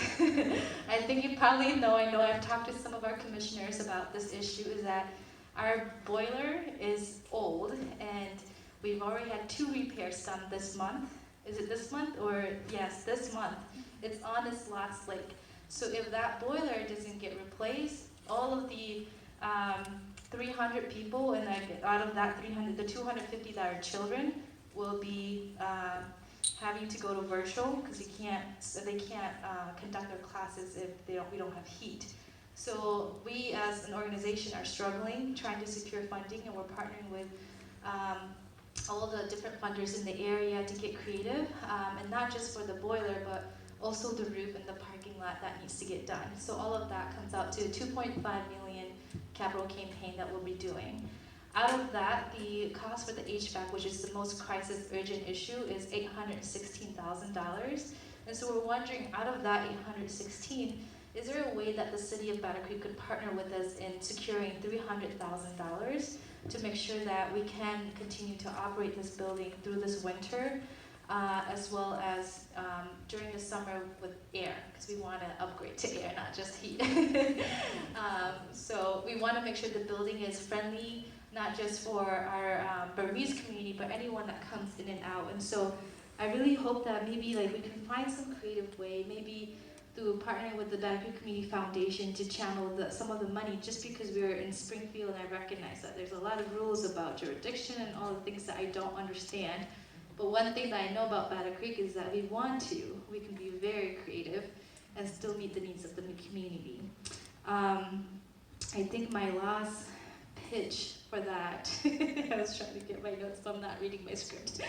I think you probably know, I know I've talked to some of our commissioners about this issue, is that our boiler is old and we've already had 2 repairs done this month. Is it this month or, yes, this month. It's on its last leg. So if that boiler doesn't get replaced, all of the 300 people, and out of that 300, the 250 that are children will be having to go to virtual because they can't conduct their classes if we don't have heat. So we as an organization are struggling, trying to secure funding, and we're partnering with all the different funders in the area to get creative, and not just for the boiler, but also the roof and the parking lot that needs to get done. So all of that comes out to 2.5 million capital campaign that we'll be doing. Out of that, the cost for the HVAC, which is the most crisis urgent issue, is $816,000. And so we're wondering, out of that $816,000, is there a way that the city of Battle Creek could partner with us in securing $300,000 to make sure that we can continue to operate this building through this winter, as well as during the summer with air, because we want to upgrade to air, not just heat. So we want to make sure the building is friendly, not just for our Burmese community, but anyone that comes in and out. And so I really hope that maybe we can find some creative way, maybe through partnering with the Battle Creek Community Foundation to channel some of the money, just because we're in Springfield and I recognize that there's a lot of rules about jurisdiction and all the things that I don't understand. But one thing that I know about Battle Creek is that we can be very creative and still meet the needs of the community. I think my last pitch for that, I was trying to get my notes, but I'm not reading my script.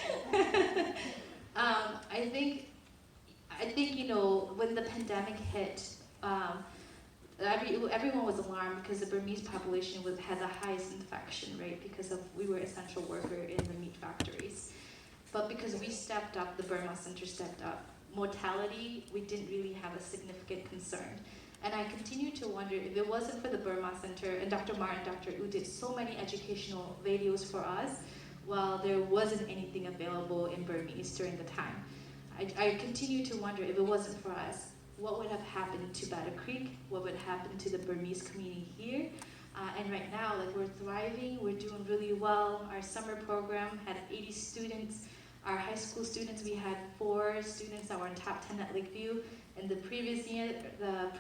I think when the pandemic hit, everyone was alarmed because the Burmese population had the highest infection rate because we were essential worker in the meat factories. But because we stepped up, the Burma Center stepped up, mortality, we didn't really have a significant concern. And I continue to wonder if it wasn't for the Burma Center, and Dr. Martin and Dr. U did so many educational videos for us, while there wasn't anything available in Burmese during the time. I continue to wonder if it wasn't for us, what would have happened to Battle Creek? What would happen to the Burmese community here? And right now, we're thriving, we're doing really well. Our summer program had 80 students. Our high school students, we had 4 students that were in top 10 at Lakeview. And the previous year, the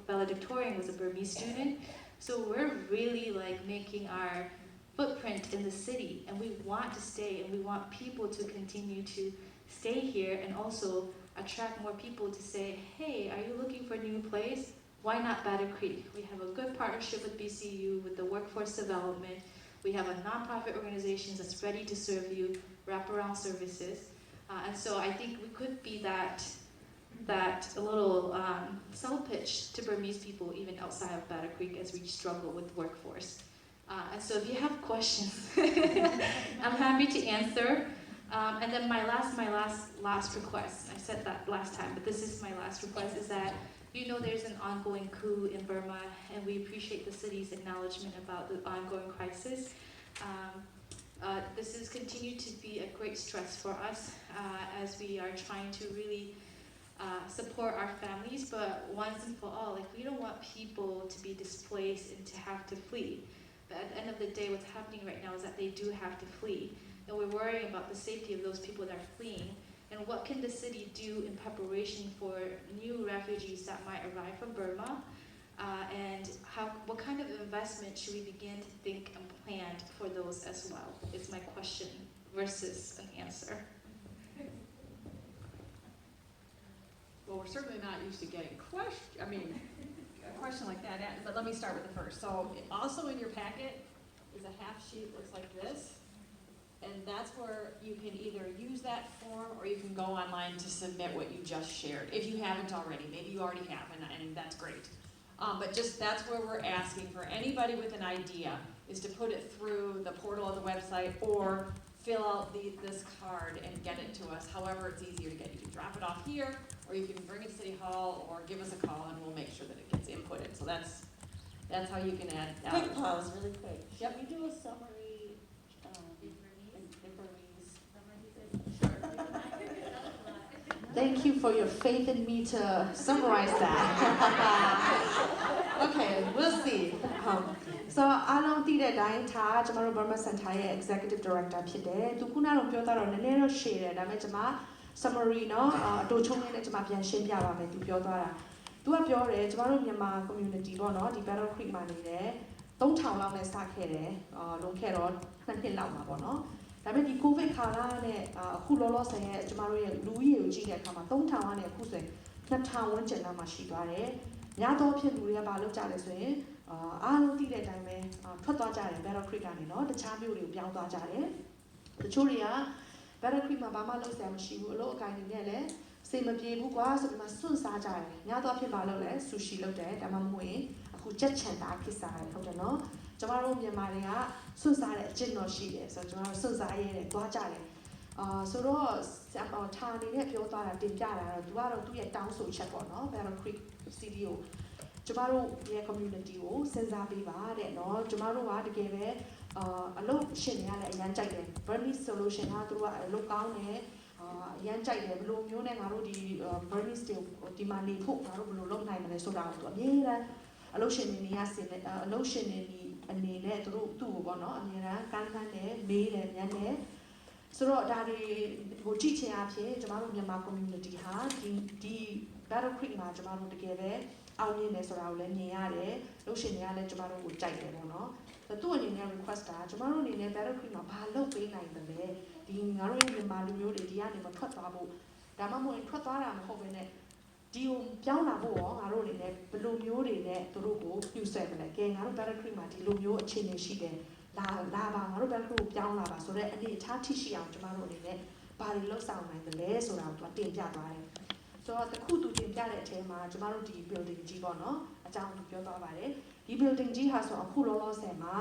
valedictorian was a Burmese student. So we're really making our footprint in the city, and we want to stay, and we want people to continue to stay here, and also attract more people to say, hey, are you looking for a new place? Why not Battle Creek? We have a good partnership with BCU, with the workforce development. We have a nonprofit organization that's ready to serve you, wraparound services. And so I think we could be that a little sell pitch to Burmese people, even outside of Battle Creek, as we struggle with workforce. And so if you have questions, I'm happy to answer. And then my last request, I said that last time, but this is my last request, is that there's an ongoing coup in Burma, and we appreciate the city's acknowledgement about the ongoing crisis. This has continued to be a great stress for us as we are trying to really support our families, but once and for all, we don't want people to be displaced and to have to flee. But at the end of the day, what's happening right now is that they do have to flee. And we're worrying about the safety of those people that are fleeing. And what can the city do in preparation for new refugees that might arrive from Burma? And what kind of investment should we begin to think and plan for those as well? Is my question versus an answer. Well, we're certainly not used to getting a question like that, but let me start with the first. So also in your packet is a half sheet, looks like this. And that's where you can either use that form or you can go online to submit what you just shared. If you haven't already, maybe you already have, and that's great. But just that's where we're asking for anybody with an idea is to put it through the portal of the website or fill out this card and get it to us. However, it's easier to get. You can drop it off here, or you can bring it to City Hall or give us a call and we'll make sure that it gets inputted. So that's That's how you can add. Quick pause, really quick. Yep. Should we do a summary, in Burmese? Thank you for your faith in me to summarize that. Okay, we'll see. So အားလုံးသိတဲ့အတိုင်းထားကျမတို့ Burma Center ရဲ့ Executive Director ဖြစ်တယ်။သူခုနကတော့ပြောတာတော့နည်းနည်းတော့ရှည်တယ်။ဒါပေမဲ့ကျမ summary เนาะအတူချုံးလေးနဲ့ကျမပြန်ရှင်းပြပါမယ်သူပြောသွားတာ။ သူကပြောတယ်ကျမတို့မြန်မာ community ပေါ့เนาะဒီ Battle Creek မှာနေတယ်3000လောက်နဲ့စခဲ့တယ်။လွန်ခဲ့တော့2နှစ်လောက်မှာပေါ့เนาะ။ဒါပေမဲ့ဒီ COVID ခါလာနဲ့အခုလောလောဆယ်ရဲ့ကျမတို့ရဲ့လူကြီးကိုကြည့်တဲ့အခါမှာ3000ကနေအခုဆိုရင်2000ဝန်းကျင်လောက်မှရှိသွားတယ်။များသောဖြင့်လူတွေကဘာလုပ်ကြလဲဆိုရင်အားလုံးသိတဲ့အတိုင်းပဲထွက်သွားကြတယ် Battle Creek ကနေเนาะတခြားမြို့တွေကိုပြောင်းသွားကြတယ်။တချို့တွေက Battle Creek မှာဘာမှလုပ်စရာမရှိဘူးအလုပ်အကိုင်တွေနဲ့လည်းစေမပြေဘူးကွာဆိုပြီးမှစွန့်စားကြတယ်။များသောအားဖြင့်ဘာလုပ်လဲဆူရှီလုပ်တယ်ဒါမှမဟုတ်ရင်အခုချက်ချန်တာဖြစ်စားတယ်ဟုတ်တယ်နော်။ကျမတို့မြန်မာတွေကစွန့်စားတဲ့အကျင့်တော်ရှိတယ်ဆိုတော့ကျမတို့စွန့်စားရဲတယ်သွားကြတယ်။ဆိုတော့ဌာနေနဲ့ပြောသွားတာတင်ပြတာတော့သူကတော့သူ့ရဲ့တောင်းဆိုချက်ပေါ့နော် Battle Creek City ကိုကျမတို့ရဲ့ community ကိုစဉ်းစားပေးပါတဲ့နော်ကျမတို့ကတကယ်ပဲအလုပ်ရှင်တွေကလည်းအရန်ကြိုက်တယ် Burmese solution ကသူတို့ကအလုပ်ကောင်းတယ်အရန်ကြိုက်တယ်ဘယ်လိုမျိုးနဲ့ငါတို့ဒီ Burmese တွေဒီမှာနေဖို့ငါတို့ဘယ်လိုလုပ်နိုင်မလဲဆိုတာကိုသူအမြဲတမ်းအလုပ်ရှင်တွေနေရစင်အလုပ်ရှင်တွေအနေနဲ့သူတို့သူ့ကိုပေါ့နော်အမြဲတမ်းကမ်းလှမ်းတယ်မေးတယ်ညံတယ်ဆိုတော့ဒါတွေကိုကြည့်ချင်အဖြစ်ကျမတို့မြန်မာ community ဟာဒီ Battle Creek မှာကျမတို့တကယ်ပဲအောင်မြင်တယ်ဆိုတာကိုလည်းမြင်ရတယ်လုပ်ရှင်တွေကလည်းကျမတို့ကိုကြိုက်တယ်ပေါ့နော်သူ့အနေနဲ့ request တာကျမတို့အနေနဲ့ Battle Creek မှာဘာလုပ်ပေးနိုင်တယ်လဲဒီငါတို့ရဲ့မြန်မာလူမျိုးတွေဒီကနေမထွက်သွားဖို့ဒါမှမဟုတ်ထွက်သွားတာမဟုတ်ဘဲနဲ့ဒီကိုပြောင်းလာဖို့ရောငါတို့အနေနဲ့ဘယ်လိုမျိုးတွေနဲ့သူတို့ကိုပြုဆွဲမလဲကဲငါတို့ Battle Creek မှာဒီလိုမျိုးအခြေအနေရှိတယ်လာပါငါတို့ Battle Creek ကိုပြောင်းလာပါဆိုတော့အနေအထားထိရှိအောင်ကျမတို့အနေနဲ့ဘာတွေလုပ်ဆောင်နိုင်တယ်လဲဆိုတာကိုသူတင်ပြသွားတယ်ဆိုတော့တခုသူတင်ပြတဲ့အထဲမှာကျမတို့ဒီ building ကြီးပေါ့နော်အကြောင်းသူပြောသွားပါတယ်ဒီ building ကြီးဟာဆိုအခုလောလောဆယ်မှာ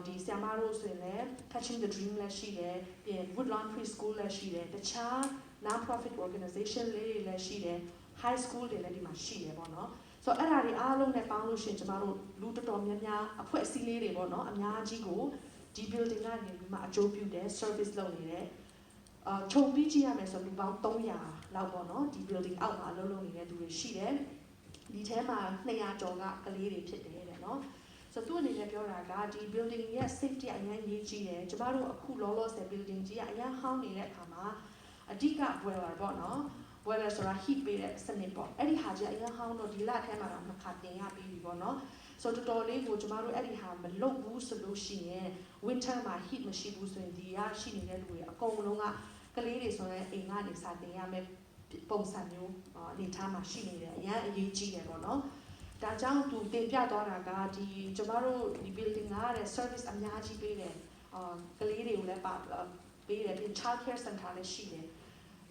ဒီဆရာမတို့ဆိုရင်လည်း Catching the Dream လည်းရှိတယ်ပြီးရင် Woodlawn Preschool လည်းရှိတယ်တခြား non-profit organization လေးတွေလည်းရှိတယ် high school တွေလည်းဒီမှာရှိတယ်ပေါ့နော်ဆိုတော့အဲ့ဒါတွေအားလုံးနဲ့ပေါင်းလို့ရှိရင်ကျမတို့လူတော်တော်များများအဖွဲ့အစည်းလေးတွေပေါ့နော်အများကြီးကိုဒီ building ကနေပြီးမှအကျိုးပြုတယ် service လုပ်နေတယ်ခြုံပြီးကြည့်ရမယ်ဆိုလူပေါင်း300လောက်ပေါ့နော်ဒီ building အောက်မှာအလုပ်လုပ်နေတဲ့သူတွေရှိတယ်ဒီထဲမှာ200ကျော်ကကလေးတွေဖြစ်တယ်တဲ့နော်ဆိုတော့သူအနေနဲ့ပြောတာကဒီ building ရဲ့ safety အရင်ရေးကြည့်တယ်ကျမတို့အခုလောလောဆယ် building ကြီးကအရင်ဟောင်းနေတဲ့အခါမှာအဓိက boiler ပေါ့နော် boiler ဆိုတာ heat ပေးတဲ့စနစ်ပေါ့အဲ့ဒီဟာကြီးအရင်ဟောင်းတော့ဒီလထဲမှာတော့နှစ်ခါတင်ရပြီးပြီပေါ့နော်ဆိုတော့တော်တော်လေးကိုကျမတို့အဲ့ဒီဟာမလုပ်ဘူးဆိုလို့ရှိရင် winter မှာ heat မရှိဘူးဆိုရင်ဒီကရှိနေတဲ့လူတွေအကုန်လုံးကကလေးတွေဆိုရင်အိမ်ကနေစာတင်ရမယ်ပုံစံမျိုးအနေထားမှာရှိနေတယ်အရင်အရေးကြီးတယ်ပေါ့နော်ဒါကြောင့်သူတင်ပြသွားတာကဒီကျမတို့ဒီ building ကတဲ့ service အများကြီးပေးတယ်ကလေးတွေကိုလည်းပေးတယ်ပြီး child care center လည်းရှိတယ်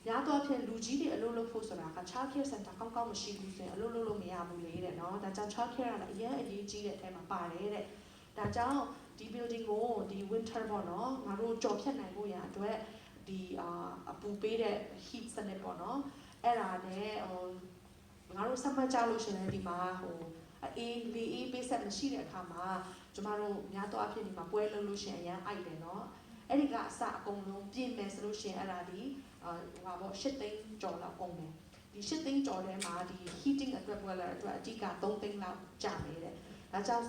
ရတော့ဖြင့်လူကြီးတွေအလုပ်လုပ်ဖို့ဆိုတာက child care center ကောင်းကောင်းမရှိဘူးဆိုရင်အလုပ်လုပ်လို့မရဘူးလေတဲ့နော်ဒါကြောင့် child care ကလည်းအရင်အရေးကြီးတဲ့အထဲမှာပါတယ်တဲ့ဒါကြောင့်ဒီ building ကိုဒီ winter ပေါ့နော်ငါတို့ကြော်ဖြတ်နိုင်ဖို့ရအတွက်ဒီအပူပေးတဲ့ heat စနစ်ပေါ့နော်အဲ့ဒါနဲ့ငါတို့စမ်းကြလို့ရှင်လည်းဒီမှာအေးပေးဆက်မရှိတဲ့အခါမှာကျမတို့များတော့အဖြစ်ဒီမှာပွဲလုပ်လို့ရှင်အရန်အိုက်တယ်နော်အဲ့ဒီကအစအကုန်လုံးပြင်မယ်ဆိုလို့ရှင်အဲ့ဒါဒီဟာပေါ့8သိန်းကျော်လောက်ကုန်တယ်ဒီ8သိန်းကျော်ထဲမှာဒီ heating အတွက် boiler အတွက်အဓိက3သိန်းလောက်ကျနေတဲ့ဒါကြောင့်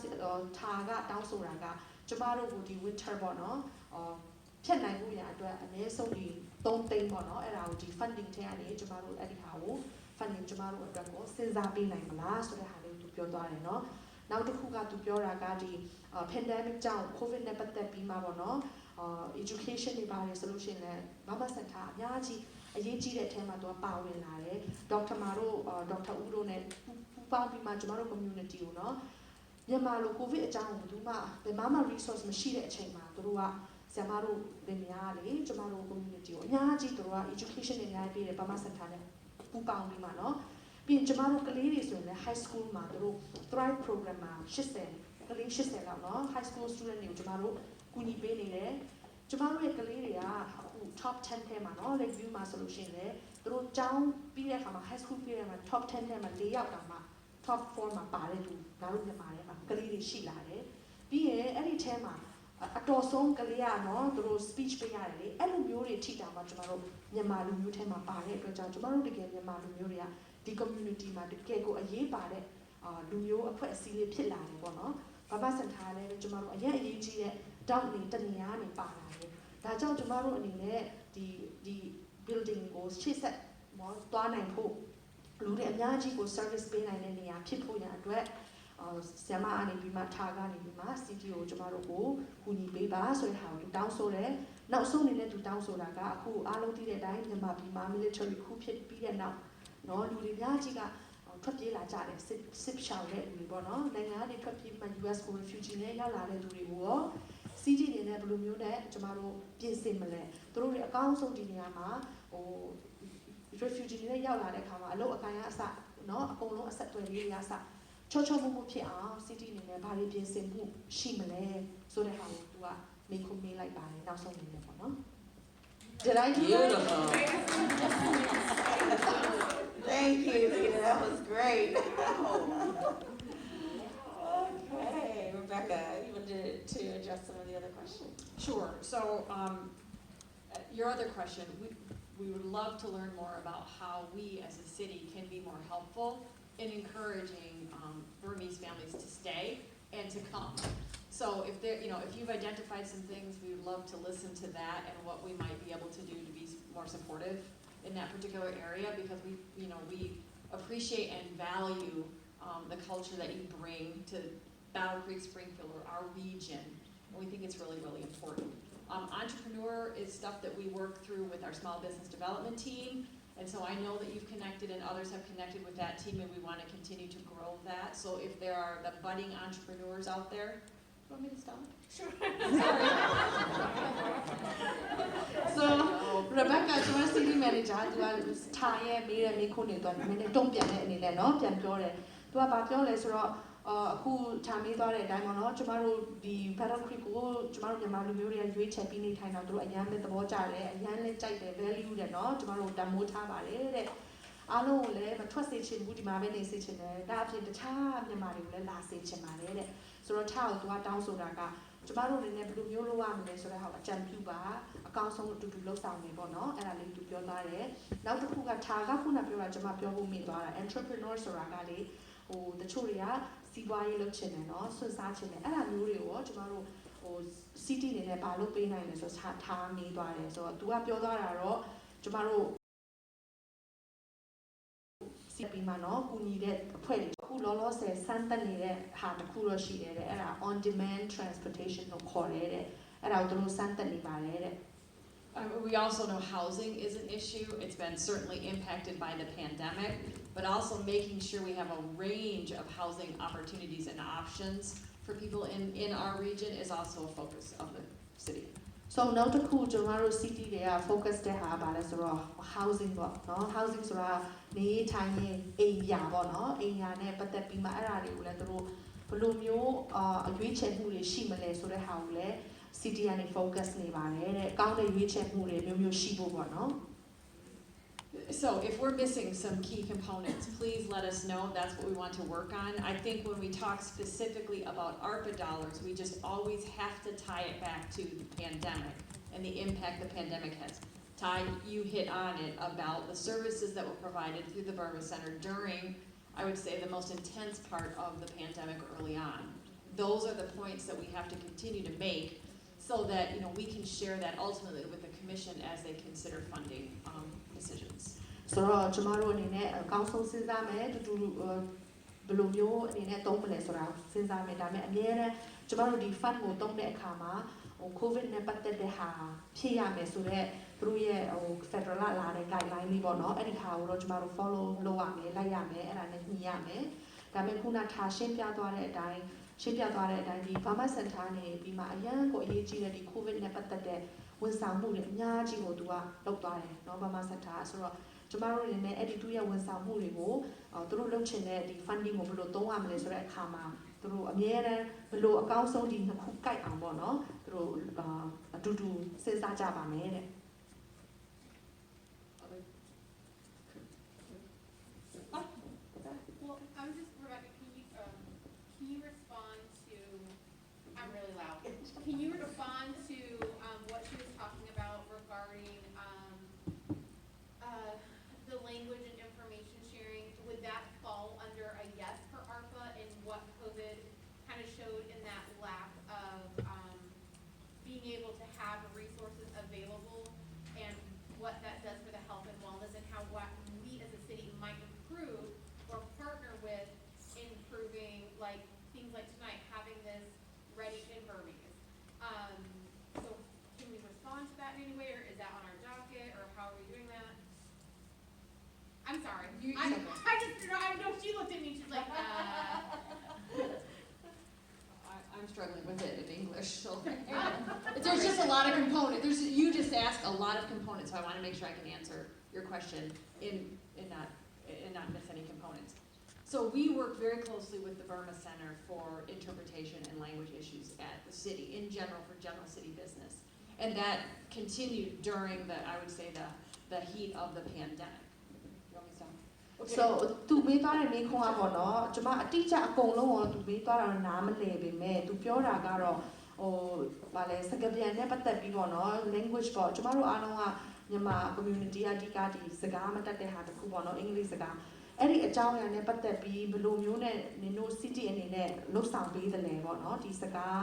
ထာကတောင်းဆိုတာကကျမတို့ကိုဒီ winter ပေါ့နော်ဖြတ်နိုင်ဖို့ရအတွက်အနည်းဆုံးဒီ3သိန်းပေါ့နော်အဲ့ဒါကိုဒီ funding ထဲကနေကျမတို့အဲ့ဒီဟာကို funding ကျမတို့အတွက်ကိုစဉ်းစားပေးနိုင်မလားဆိုတဲ့ဟာလေးကိုသူပြောသွားတယ်နော်နောက်တစ်ခုကသူပြောတာကဒီ pandemic ကြောင့် covid နဲ့ပတ်သက်ပြီးမှပေါ့နော်education တွေပါတယ်ဆိုလို့ရှိရင်လည်း Burma Center အများကြီးအရေးကြီးတဲ့အထက်မှာသူကပါဝင်လာတယ်ဒေါက်တာမာတို့ဒေါက်တာဦးတို့နဲ့ပူးပေါင်းပြီးမှကျမတို့ community ကိုနော်မြန်မာလို covid အကြောင်းကိုဘယ်မှ resource မရှိတဲ့အချိန်မှာသူတို့ကဆရာမတို့လင်မယားလေကျမတို့ community ကိုအများကြီးသူတို့က education တွေအများကြီးပေးတယ် Burma Center နဲ့ပူးပေါင်းပြီးမှနော်ပြီးရင်ကျမတို့ကလေးတွေဆိုရင်လည်း high school မှာသူတို့ Thrive program မှာ80ကလေး80လောက်နော် high school student တွေကိုကျမတို့ကူညီပေးနေတယ်ကျမတို့ရဲ့ကလေးတွေကအခု top 10ထဲမှာနော် review မှာဆိုလို့ရှိရင်လည်းသူတို့ကျောင်းပြီးတဲ့အခါမှာ high school ပြီးတဲ့အခါမှာ top 10ထဲမှာ4ယောက်တောင်မှ top 4 မှာပါတယ်သူငါတို့မြန်မာထဲမှာကလေးတွေရှိလာတယ်ပြီးရင်အဲ့ဒီထဲမှာအတော်ဆုံးကလေးကနော်သူတို့ speech ပေးရတယ်လေအဲ့လိုမျိုးတွေထိတာမှာကျွန်တော်တို့မြန်မာလူမျိုးထဲမှာပါတဲ့အတွက်ကြောင့်ကျွန်တော်တို့တကယ်မြန်မာလူမျိုးတွေကဒီ community မှာတကယ်ကိုအရေးပါတဲ့လူမျိုးအဖွဲ့အစည်းလေးဖြစ်လာတယ်ပေါ့နော်ဘာမှစံထားလဲကျွန်တော်တို့အရင်အရေးကြီးတဲ့တောက်နေတနေရာနေပါလာတယ်ဒါကြောင့်ကျွန်တော်တို့အနေနဲ့ဒီ building ကိုရှေ့ဆက်သွားနိုင်ဖို့လူတွေအများကြီးကို service ပေးနိုင်တဲ့နေရာဖြစ်ဖို့ရအတွက်ဆရာမအနေပြီးမှထားကနေပြီးမှ CTO ကိုကျမတို့ကိုကူညီပေးပါဆိုတဲ့ဟာကိုတောင်းဆိုတယ်။နောက်ဆုံးအနေနဲ့သူတောင်းဆိုတာကအခုအားလုံးသိတဲ့အတိုင်းမြန်မာပြည်မှာ military ခုဖြစ်ပြီးတဲ့နောက်နော်လူတွေအများကြီးကထွက်ပြေးလာကြတယ်စစ်ရှောင်တဲ့လူတွေပေါ့နော်နိုင်ငံကနေထွက်ပြေးမှ US ကို refugee နဲ့ရောက်လာတဲ့လူတွေကိုရော CT အနေနဲ့ဘယ်လိုမျိုးနဲ့ကျမတို့ပြင်ဆင်မလဲသူတို့တွေအကောင်းဆုံးဒီနေရာမှာrefugee တွေရောက်လာတဲ့အခါမှာအလုပ်အကိုင်ကအစနော်အကုန်လုံးအဆက်အသွယ်လေးတွေအစချောချောမွမဖြစ်အောင် city အနေနဲ့ဘာတွေပြင်ဆင်မှုရှိမလဲဆိုတဲ့ဟာကိုသူကမေးခွန်းမေးလိုက်ပါတယ်နောက်ဆုံးအနေနဲ့ပေါ့နော် Did I do Beautiful. Thank you, Lita. That was great. Okay, Rebecca, you wanted to address some of the other questions? Sure. So, your other question, we would love to learn more about how we as a city can be more helpful in encouraging Burmese families to stay and to come. So if there, if you've identified some things, we would love to listen to that and what we might be able to do to be more supportive in that particular area, because we appreciate and value the culture that you bring to Battle Creek, Springfield, or our region. And we think it's really, really important. Entrepreneur is stuff that we work through with our small business development team. And so I know that you've connected and others have connected with that team, and we want to continue to grow that. So if there are the budding entrepreneurs out there, do you want me to stop? Sure. Sorry. So Rebecca ကျွန်မ city manager သူကထားရဲ့မေးတဲ့မေးခွန်းတွေတော့နည်းနည်းတုံ့ပြန်တဲ့အနေနဲ့เนาะပြန်ပြောတယ်သူကဘာပြောလဲဆိုတော့အခုထားမေးသွားတဲ့အတိုင်းပေါ့နော်ကျမတို့ဒီ Battle Creek ကိုကျမတို့မြန်မာလူမျိုးတွေကရွေးချယ်ပြီးနေထိုင်တော့သူတို့အများနဲ့သဘောကျတယ်အများနဲ့ကြိုက်တယ် value တယ်နော်ကျမတို့တန်ဖိုးထားပါတယ်တဲ့အားလုံးကိုလည်းမထွက်စေချင်ဘူးဒီမှာပဲနေစေချင်တယ်ဒါအပြင်တခြားမြန်မာတွေကိုလည်းလာစေချင်ပါတယ်တဲ့ဆိုတော့ထားကိုသူကတောင်းဆိုတာကကျမတို့လည်းဘယ်လိုမျိုးလုပ်ရမလဲဆိုတဲ့ဟာကိုအကြံပြုပါအကောင်းဆုံးအတူတူလုပ်ဆောင်နေပေါ့နော်အဲ့ဒါလေးသူပြောသွားတယ်နောက်တစ်ခုကထားကခုနပြောတာကျမပြောဖို့မိသွားတာ entrepreneur ဆိုတာကလေတချို့တွေကစီးပွားရေးလုပ်ချင်တယ်နော်ဆွစားချင်တယ်အဲ့ဒါမျိုးတွေကိုရောကျမတို့city အနေနဲ့ဘာလုပ်ပေးနိုင်လဲဆိုတော့ထားမေးသွားတယ်ဆိုတော့သူကပြောသွားတာတော့ကျမတို့စီပီမှာနော်ကူညီတဲ့အဖွဲ့တွေအခုလောလောဆယ်စမ်းသပ်နေတဲ့ဟာတစ်ခုတော့ရှိတယ်တဲ့အဲ့ဒါ on demand transportation လို့ခေါ်တယ်တဲ့အဲ့ဒါကိုသူတို့စမ်းသပ်နေပါတယ်တဲ့We also know housing is an issue. It's been certainly impacted by the pandemic, but also making sure we have a range of housing opportunities and options for people in our region is also a focus of the city. So နောက်တစ်ခုကျွန်တော်တို့ city တွေက focus တဲ့ဟာပါလဲဆိုတော့ housing ပေါ့နော် housing ဆိုတာနေထိုင်ရင်အိမ်ယာပေါ့နော်အိမ်ယာနဲ့ပတ်သက်ပြီးမှအဲ့ဒါတွေကိုလည်းသူတို့ဘယ်လိုမျိုးအရွေးချယ်မှုတွေရှိမလဲဆိုတဲ့ဟာကိုလည်း city ကနေ focus နေပါတယ်တဲ့ကောင်းတဲ့ရွေးချယ်မှုတွေမျိုးမျိုးရှိဖို့ပေါ့နော် So if we're missing some key components, please let us know. That's what we want to work on. I think when we talk specifically about ARPA dollars, we just always have to tie it back to the pandemic and the impact the pandemic has. Ty, you hit on it about the services that were provided through the Burma Center during, I would say, the most intense part of the pandemic early on. Those are the points that we have to continue to make so that we can share that ultimately with the Commission as they consider funding decisions. ဆိုတော့ကျမတို့အနေနဲ့အကောင်းဆုံးစဉ်းစားမယ်တူတူဘယ်လိုမျိုးအနေနဲ့သုံးမလဲဆိုတာစဉ်းစားမယ်ဒါပေမဲ့အများနဲ့ကျမတို့ဒီ fund ကိုသုံးတဲ့အခါမှာCOVID နဲ့ပတ်သက်တဲ့ဟာဖြစ်ရမယ်ဆိုတော့သူတို့ရဲ့federal လာတဲ့ guideline လေးပေါ့နော်အဲ့ဒီဟာကိုတော့ကျမတို့ follow လုပ်ရမယ်လိုက်ရမယ်အဲ့ဒါနဲ့ညီရမယ်ဒါပေမဲ့ခုနထားရှင်းပြသွားတဲ့အတိုင်းဒီ Burma Center နေပြီးမှအရန်ကိုအရေးကြီးတဲ့ဒီ COVID နဲ့ပတ်သက်တဲ့ဝန်ဆောင်မှုတွေအများကြီးကိုသူကလုပ်သွားတယ်เนาะ Burma Center ဆိုတော့ကျမတို့အနေနဲ့အဲ့ဒီသူရဲ့ဝန်ဆောင်မှုတွေကိုသူတို့လုပ်ချင်တဲ့ဒီ funding ကိုဘယ်လိုသုံးရမလဲဆိုတဲ့အခါမှာသူတို့အများနဲ့ဘယ်လိုအကောင်းဆုံးဒီနှစ်ခုကိုက်အောင်ပေါ့နော်သူတို့အတူတူစဉ်းစားကြပါမယ်တဲ့ Well, I was just, Rebecca, I just, I know she looked at me, she's like, I'm struggling with it in English, so. There's just a lot of components, you just asked a lot of components, so I wanna make sure I can answer your question and not miss any components. So we work very closely with the Burma Center for interpretation and language issues at the city, in general, for general city business. And that continued during I would say the heat of the pandemic. You want me to stop? Okay. So သူမေးသွားတဲ့မေးခွန်းကပေါ့နော်ကျွန်မအတိအကျအကုန်လုံးကိုသူမေးသွားတာတော့နားမလည်ပေမဲ့သူပြောတာကတော့ဗာလဲစကားပြန်နဲ့ပတ်သက်ပြီးပေါ့နော် language ပေါ့ကျွန်မတို့အားလုံးကမြန်မာ community အဓိကဒီစကားမတတ်တဲ့ဟာတခုပေါ့နော်အင်္ဂလိပ်စကားအဲ့ဒီအကြောင်းအရာနဲ့ပတ်သက်ပြီးဘယ်လိုမျိုးနဲ့နင်တို့ city အနေနဲ့လှုပ်ဆောင်ပေးတယ်လဲပေါ့နော်ဒီစကား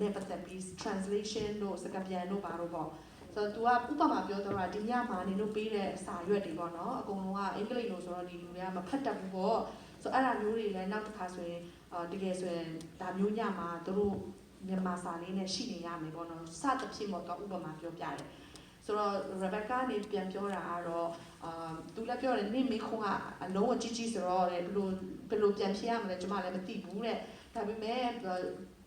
နဲ့ပတ်သက်ပြီး translation တို့စကားပြန်တို့ဘာလို့ပေါ့ဆိုတော့ तू ကဥပမာပြောတော့ဒီညမှာနင်တို့ပေးတဲ့စာရွက်တွေပေါ့နော်အကုန်လုံးကအင်္ဂလိပ်လို့ဆိုတော့ဒီလူတွေကမဖတ်တတ်ဘူးပေါ့ဆိုတော့အဲ့ဒါမျိုးတွေလည်းနောက်တစ်ခါဆိုရင်တကယ်ဆိုရင်ဒါမျိုးညမှာတို့မြန်မာစာလေးနဲ့ရှိနေရမယ်ပေါ့နော်စသဖြင့်ပေါ့ तू ဥပမာပြောပြတယ်ဆိုတော့ Rebecca နေပြန်ပြောတာကတော့သူလည်းပြောတယ်နင့်မိခုံကအလုံးအကြီးကြီးဆိုတော့လေဘယ်လိုပြန်ဖြေရမလဲကျွန်မလည်းမသိဘူးတဲ့ဒါပေမဲ့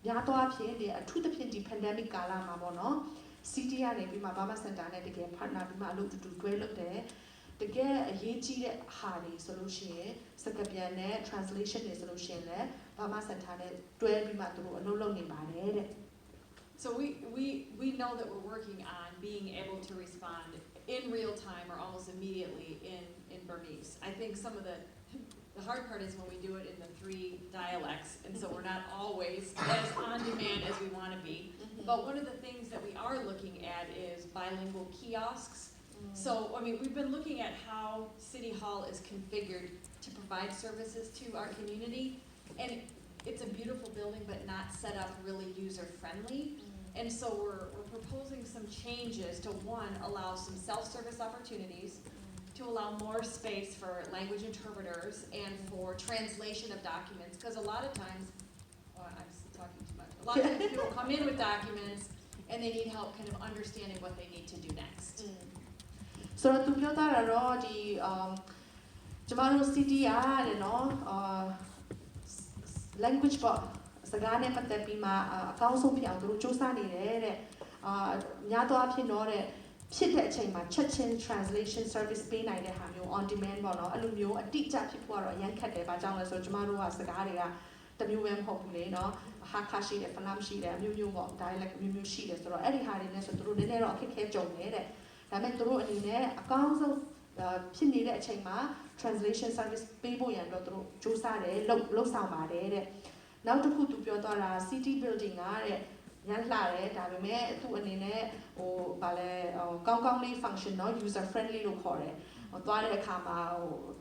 များတော့အဖြစ်ဒီအထူးသဖြင့်ဒီ pandemic ကာလမှာပေါ့နော် city ကနေပြီးမှ Burma Center နဲ့တကယ် partner ပြီးမှအလုပ်တူတူတွဲလုပ်တယ်တကယ်အရေးကြီးတဲ့ဟာတွေဆိုလို့ရှိရင်စကားပြန်နဲ့ translation တွေဆိုလို့ရှိရင်လည်း Burma Center နဲ့တွဲပြီးမှသူတို့အလုပ်လုပ်နေပါတယ်တဲ့ So we know that we're working on being able to respond in real time or almost immediately in Burmese. I think some of the hard part is when we do it in the 3 dialects, and so we're not always as on demand as we want to be. But one of the things that we are looking at is bilingual kiosks. So, I mean, we've been looking at how City Hall is configured to provide services to our community, and it's a beautiful building, but not set up really user-friendly. And so we're proposing some changes to, one, allow some self-service opportunities, to allow more space for language interpreters and for translation of documents, because a lot of times, I'm talking too much, a lot of times people come in with documents and they need help kind of understanding what they need to do next. So သူပြောတာတော့ဒီကျမတို့ city ရတယ်နော် language ပေါ့စကားနဲ့ပတ်သက်ပြီးမှအကောင်းဆုံးဖြစ်အောင်သူတို့စူးစမ်းနေတယ်တဲ့များသောအားဖြင့်တော့တဲ့ဖြစ်တဲ့အချိန်မှာချက်ချင်း translation service ပေးနိုင်တဲ့ဟာမျိုး on demand ပေါ့နော်အဲ့လိုမျိုးအတိအကျဖြစ်ဖို့ကတော့အရင်ခက်တယ်ဘာကြောင့်လဲဆိုတော့ကျမတို့ကစကားတွေကတမျိုးပဲမဟုတ်ဘူးလေနော်ဟာခါရှိတယ်ဖလမ်ရှိတယ်အမျိုးမျိုးပေါ့ dialect မျိုးမျိုးရှိတယ်ဆိုတော့အဲ့ဒီဟာတွေနဲ့ဆိုသူတို့နည်းနည်းတော့အခက်ခဲကြုံနေတဲ့ဒါပေမဲ့သူတို့အနေနဲ့အကောင်းဆုံးဖြစ်နေတဲ့အချိန်မှာ translation service ပေးဖို့ရန်တော့သူတို့စူးစမ်းတယ်လှုပ်ဆောင်ပါတယ်တဲ့နောက်တစ်ခုသူပြောသွားတာ city building ကတဲ့ညှလှတယ်ဒါပေမဲ့သူ့အနေနဲ့ဗာလဲကောင်းကောင်းလေး function နော် user friendly လို့ခေါ်တယ်သွားတဲ့အခါမှာ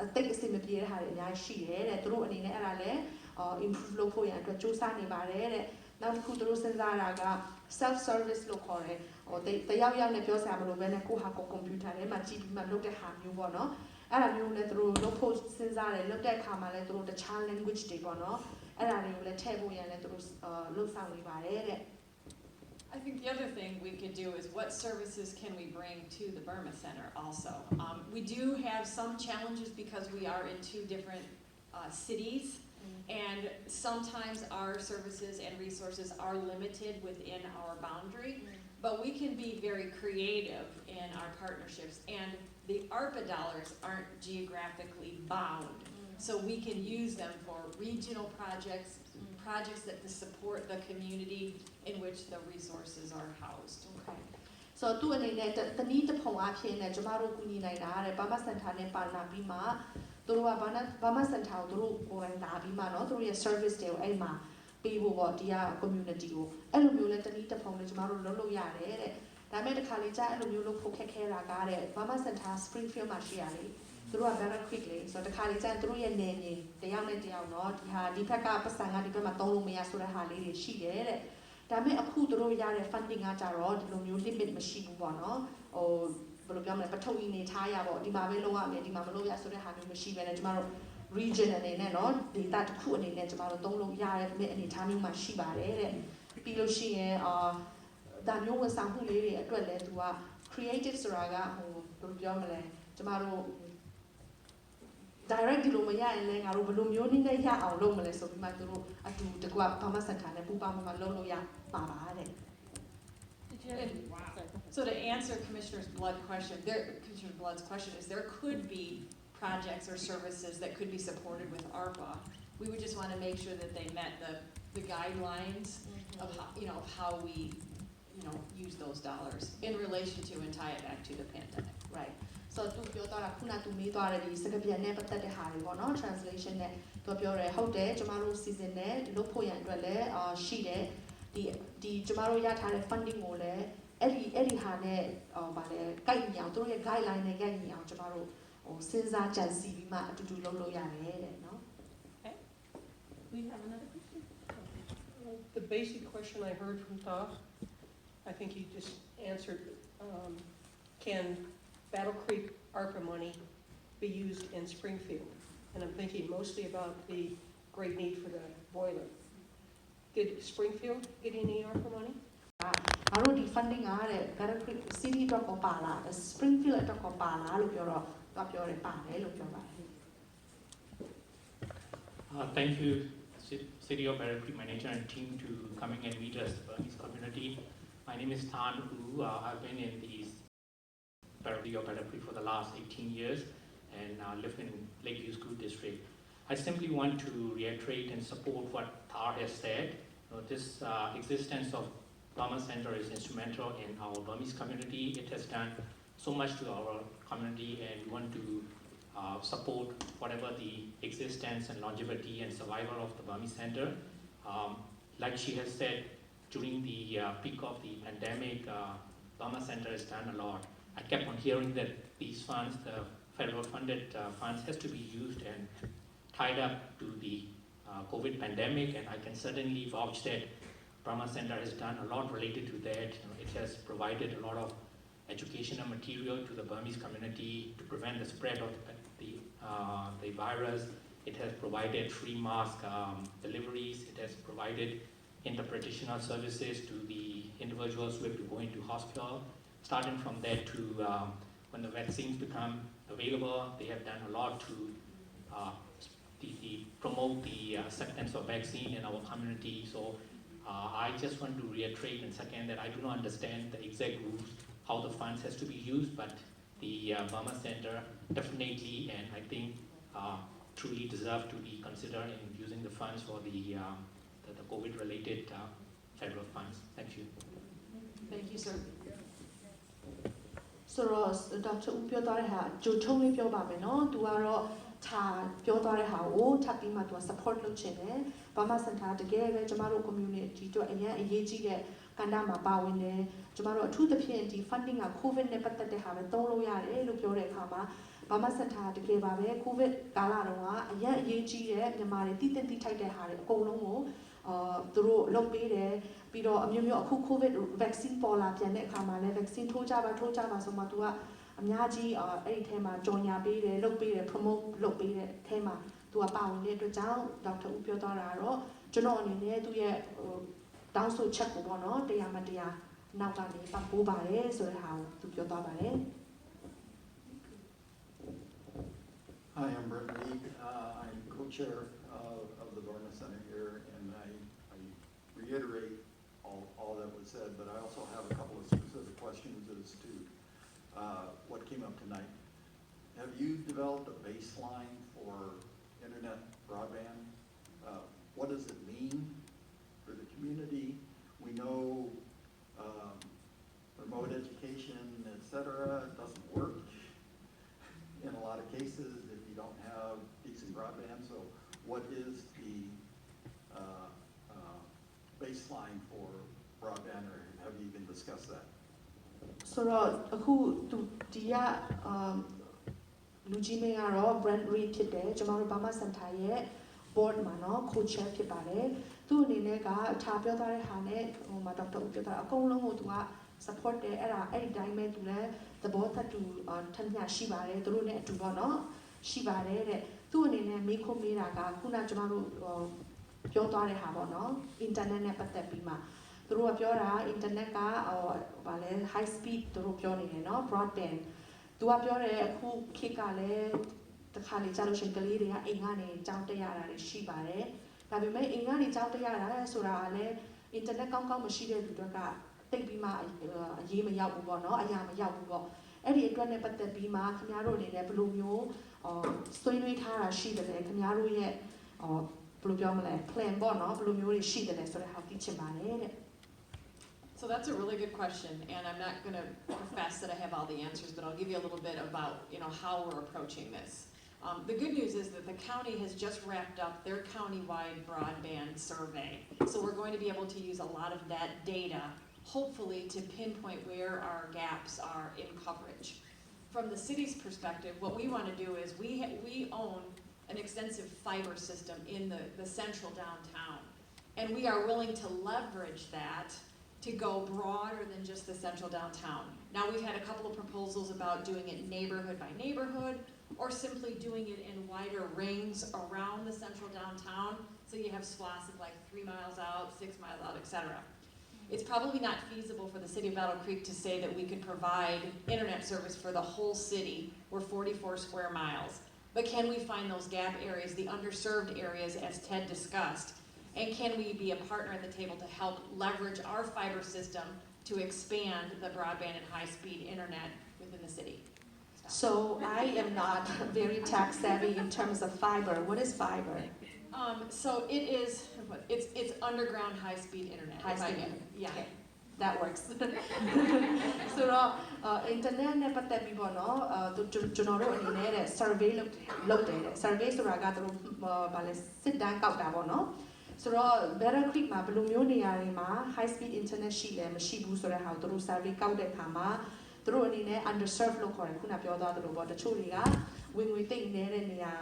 အသိအဆင်မပြေတဲ့ဟာတွေအများကြီးရှိတယ်တဲ့သူတို့အနေနဲ့အဲ့ဒါလည်း improve လုပ်ဖို့ရန်အတွက်စူးစမ်းနေပါတယ်တဲ့နောက်တစ်ခုသူတို့စဉ်းစားတာက self service လို့ခေါ်တယ်တယောက်ယောက်နဲ့ပြောစရာမလိုဘဲနဲ့ကိုယ့်ဟာကိုယ် computer ထဲမှာကြည့်ပြီးမှလုပ်တဲ့ဟာမျိုးပေါ့နော်အဲ့ဒါမျိုးလည်းသူတို့လုပ်ဖို့စဉ်းစားတယ်လုပ်တဲ့အခါမှာလည်းသူတို့တခြား language တွေပေါ့နော်အဲ့ဒါတွေကိုလည်းထည့်ဖို့ရန်လည်းသူတို့လှုပ်ဆောင်နေပါတယ်တဲ့ I think the other thing we could do is what services can we bring to the Burma Center also. We do have some challenges because we are in 2 different cities, and sometimes our services and resources are limited within our boundary, but we can be very creative in our partnerships, and the ARPA dollars aren't geographically bound, so we can use them for regional projects that support the community in which the resources are housed. Okay. So သူအနေနဲ့တနည်းတစ်ပုံအဖြစ်နဲ့ကျမတို့ကူညီနိုင်တာတဲ့ Burma Center နဲ့ပါလာပြီးမှသူတို့က Burma Center ကိုသူတို့ကိုယ်တိုင်လာပြီးမှเนาะသူတို့ရဲ့ service တွေကိုအဲ့မှာပေးဖို့ပေါ့ဒီက community ကိုအဲ့လိုမျိုးလဲတနည်းတစ်ပုံနဲ့ကျမတို့လုပ်လို့ရတယ်တဲ့ဒါပေမဲ့တစ်ခါလေကြာအဲ့လိုမျိုးလုပ်ဖို့ခက်ခဲတာကားတဲ့ Burma Center Springfield မှာရှိရလေသူတို့က very quick လေဆိုတော့တစ်ခါလေကြာသူတို့ရဲ့နယ်မြေတယောက်နဲ့တယောက်เนาะဒီဘက်ကပတ်စံကဒီဘက်မှာသုံးလို့မရဆိုတဲ့ဟာလေးတွေရှိတယ်တဲ့ဒါပေမဲ့အခုသူတို့ရတဲ့ funding ကကြတော့ဒီလိုမျိုး limit မရှိဘူးပေါ့เนาะဘယ်လိုပြောမလဲပထုံကြီးနေထားရပေါ့ဒီမှာပဲလုပ်ရမယ်ဒီမှာမလုပ်ရဆိုတဲ့ဟာမျိုးမရှိဘဲနဲ့ကျမတို့ region အနေနဲ့เนาะ data တစ်ခုအနေနဲ့ကျမတို့သုံးလို့ရတဲ့အနေအထားမျိုးမှာရှိပါတယ်တဲ့ပြီးလို့ရှိရင်ဒါမျိုးဝန်ဆောင်မှုလေးတွေအတွက်လည်းသူက creative ဆိုတာကဘယ်လိုပြောမလဲကျမတို့ direct ဒီလိုမရရင်လည်းငါတို့ဘယ်လိုမျိုးနည်းနဲ့ရအောင်လုပ်မလဲဆိုပြီးမှသူတို့အတူတကွ Burma Center နဲ့ပူးပေါင်းမှလုပ်လို့ရပါပါတဲ့ So to answer Commissioner Blood's question is there could be projects or services that could be supported with ARPA. We would just want to make sure that they met the guidelines of how we use those dollars in relation to and tie it back to the pandemic. Right. So သူပြောတော့ခုနသူမေးသွားတဲ့ဒီစကားပြန်နဲ့ပတ်သက်တဲ့ဟာတွေပေါ့နော် translation နဲ့သူပြောတယ်ဟုတ်တယ်ကျမတို့ season နဲ့လုပ်ဖို့ရန်အတွက်လည်းရှိတယ်ဒီကျမတို့ရထားတဲ့ funding ကိုလည်းအဲ့ဒီဟာနဲ့ဗာလဲကိုက်ညီအောင်သူတို့ရဲ့ guideline နဲ့ကိုက်ညီအောင်ကျမတို့စဉ်းစားကြံစည်ပြီးမှအတူတူလုပ်လို့ရတယ်တဲ့နော် We have another question? The basic question I heard from Todd, I think he just answered, can Battle Creek ARPA money be used in Springfield? And I'm thinking mostly about the great need for the boiler. Did Springfield get any ARPA money? ငါတို့ဒီ funding ကတဲ့ Battle Creek City အတွက်ကိုပါလား Springfield အတွက်ကိုပါလားလို့ပြောတော့သူပြောတယ်ပါတယ်လို့ပြောပါတယ် Thank you, City of Battle Creek Manager and team to coming and meet us, the Burmese community. My name is Tan Hu. I've been in the City of Battle Creek for the last 18 years and live in Lakeview School District. I simply want to reiterate and support what Tar has said. This existence of Burma Center is instrumental in our Burmese community. It has done so much to our community and we want to support whatever the existence and longevity and survival of the Burmese Center. Like she has said, during the peak of the pandemic, Burma Center has done a lot. I kept on hearing that these funds, the federal funded funds, has to be used and tied up to the COVID pandemic, and I can certainly vouch that Burma Center has done a lot related to that. It has provided a lot of educational material to the Burmese community to prevent the spread of the virus. It has provided free mask deliveries. It has provided interpretational services to the individuals who have to go into hospital. Starting from that to when the vaccines become available, they have done a lot to promote the acceptance of vaccine in our community. So I just want to reiterate and second that I do not understand the exact rules, how the funds has to be used, but the Burma Center definitely, and I think truly deserve to be considered in using the funds for the COVID-related federal funds. Thank you. Thank you, sir. ဆိုတော့ဒေါက်တာဦးပြောသွားတဲ့ဟာဂျိုထုံးလေးပြောပါမယ်နော်သူကတော့ထာပြောသွားတဲ့ဟာကိုထပ်ပြီးမှသူက support လုပ်ချင်တယ် Burma Center တကယ်ပဲကျမတို့ community အတွက်အရင်အရေးကြီးတဲ့ကဏ္ဍမှာပါဝင်တယ်ကျမတို့အထူးသဖြင့်ဒီ funding က COVID နဲ့ပတ်သက်တဲ့ဟာပဲသုံးလို့ရတယ်လို့ပြောတဲ့အခါမှာ Burma Center တကယ်ပါပဲ COVID ကာလတုန်းကအရင်အရေးကြီးတဲ့မြန်မာတွေတည်တည်ထိုက်တဲ့ဟာတွေအကုန်လုံးကိုသူတို့လုပ်ပေးတယ်ပြီးတော့အမျိုးမျိုးအခု COVID vaccine ပေါ်လာပြန်တဲ့အခါမှာလည်း vaccine ထိုးကြပါဆိုမှသူကအများကြီးအဲ့ဒီထဲမှာကြော်ညာပေးတယ်လုပ်ပေးတယ် promote လုပ်ပေးတဲ့အထဲမှာသူကပါဝင်တဲ့အတွက်ကြောင့်ဒေါက်တာဦးပြောသွားတာတော့ကျွန်တော်အနေနဲ့သူရဲ့တောင်းဆိုချက်ကိုပေါ့နော်တရားမတရားနောက်ကနေပတ်ပိုးပါတယ်ဆိုတဲ့ဟာကိုသူပြောသွားပါတယ် Hi, I'm Brett Meek. I'm co-chair of the Burma Center here, and I reiterate all that was said, but I also have a couple of specific questions as to what came up tonight. Have you developed a baseline for internet broadband? What does it mean for the community? We know remote education, et cetera, doesn't work in a lot of cases if you don't have decent broadband. So what is the baseline for broadband, or have you even discussed that? ဆိုတော့အခုဒီကလူကြီးမင်းကတော့ brand read ဖြစ်တယ်ကျွန်တော်တို့ Burma Center ရဲ့ board မှာเนาะ co-chair ဖြစ်ပါတယ်သူ့အနေနဲ့ကထားပြောထားတဲ့ဟာနဲ့ဟိုမှာဒေါက်တာဦးပြောတာအကုန်လုံးကိုသူက support တယ်အဲ့ဒီတိုင်းပဲသူလည်းသဘောသက်တူထပ်မျှရှိပါတယ်သူတို့နဲ့အတူပေါ့เนาะရှိပါတယ်တဲ့သူ့အနေနဲ့မေးခွန်းမေးတာကခုနကျွန်တော်တို့ပြောသွားတဲ့ဟာပေါ့เนาะ internet နဲ့ပတ်သက်ပြီးမှသူတို့ကပြောတာ internet ကဗာလဲ high speed သူတို့ပြောနေတယ်เนาะ broadband သူကပြောတယ်အခုခေတ်ကလည်း တခါလေကြားလို့ရှိရင်ကလေးတွေကအိမ်ကနေကြောင်းတက်ရတာတွေရှိပါတယ်ဒါပေမဲ့အိမ်ကနေကြောင်းတက်ရတာဆိုတာကလည်းအင်တာနက်ကောင်းကောင်းမရှိတဲ့လူတွေကတိတ်ပြီးမှအရေးမရောက်ဘူးပေါ့နော်အရာမရောက်ဘူးပေါ့အဲ့ဒီအတွက်နဲ့ပတ်သက်ပြီးမှခင်ဗျားတို့အနေနဲ့ဘယ်လိုမျိုးဆွေးနွေးထားတာရှိတယ်လဲခင်ဗျားတို့ရဲ့ဘယ်လိုပြောမလဲ plan ပေါ့နော်ဘယ်လိုမျိုးတွေရှိတယ်လဲဆိုတဲ့ဟာသိချင်ပါတယ်တဲ့ So that's a really good question, and I'm not going to profess that I have all the answers, but I'll give you a little bit about how we're approaching this. The good news is that the county has just wrapped up their countywide broadband survey, so we're going to be able to use a lot of that data, hopefully, to pinpoint where our gaps are in coverage. From the city's perspective, what we want to do is we own an extensive fiber system in the central downtown, and we are willing to leverage that to go broader than just the central downtown. Now we've had a couple of proposals about doing it neighborhood by neighborhood or simply doing it in wider rings around the central downtown so you have swaths of like 3 miles out, 6 miles out, etc. It's probably not feasible for the city of Battle Creek to say that we could provide internet service for the whole city. We're 44 square miles. But can we find those gap areas, the underserved areas as Ted discussed? And can we be a partner at the table to help leverage our fiber system to expand the broadband and high-speed internet within the city? So I am not very tech savvy in terms of fiber. What is fiber? So it's underground high-speed internet. High-speed internet. Yeah. Okay. That works. So internet နဲ့ပတ်သက်ပြီးပေါ့နော်ကျွန်တော်တို့အနေနဲ့ survey လုပ်တယ် survey ဆိုတာကသူတို့ဗာလဲစစ်တမ်းကောက်တာပေါ့နော်ဆိုတော့ Battle Creek မှာဘယ်လိုမျိုးနေရာတွေမှာ high speed internet ရှိလဲမရှိဘူးဆိုတဲ့ဟာကိုသူတို့ survey ကောက်တဲ့အခါမှာသူတို့အနေနဲ့ underserved လို့ခေါ်တယ်ခုနပြောသွားသလိုပေါ့တချို့တွေကဝင်ငွေသိမ့်နေတဲ့နေရာ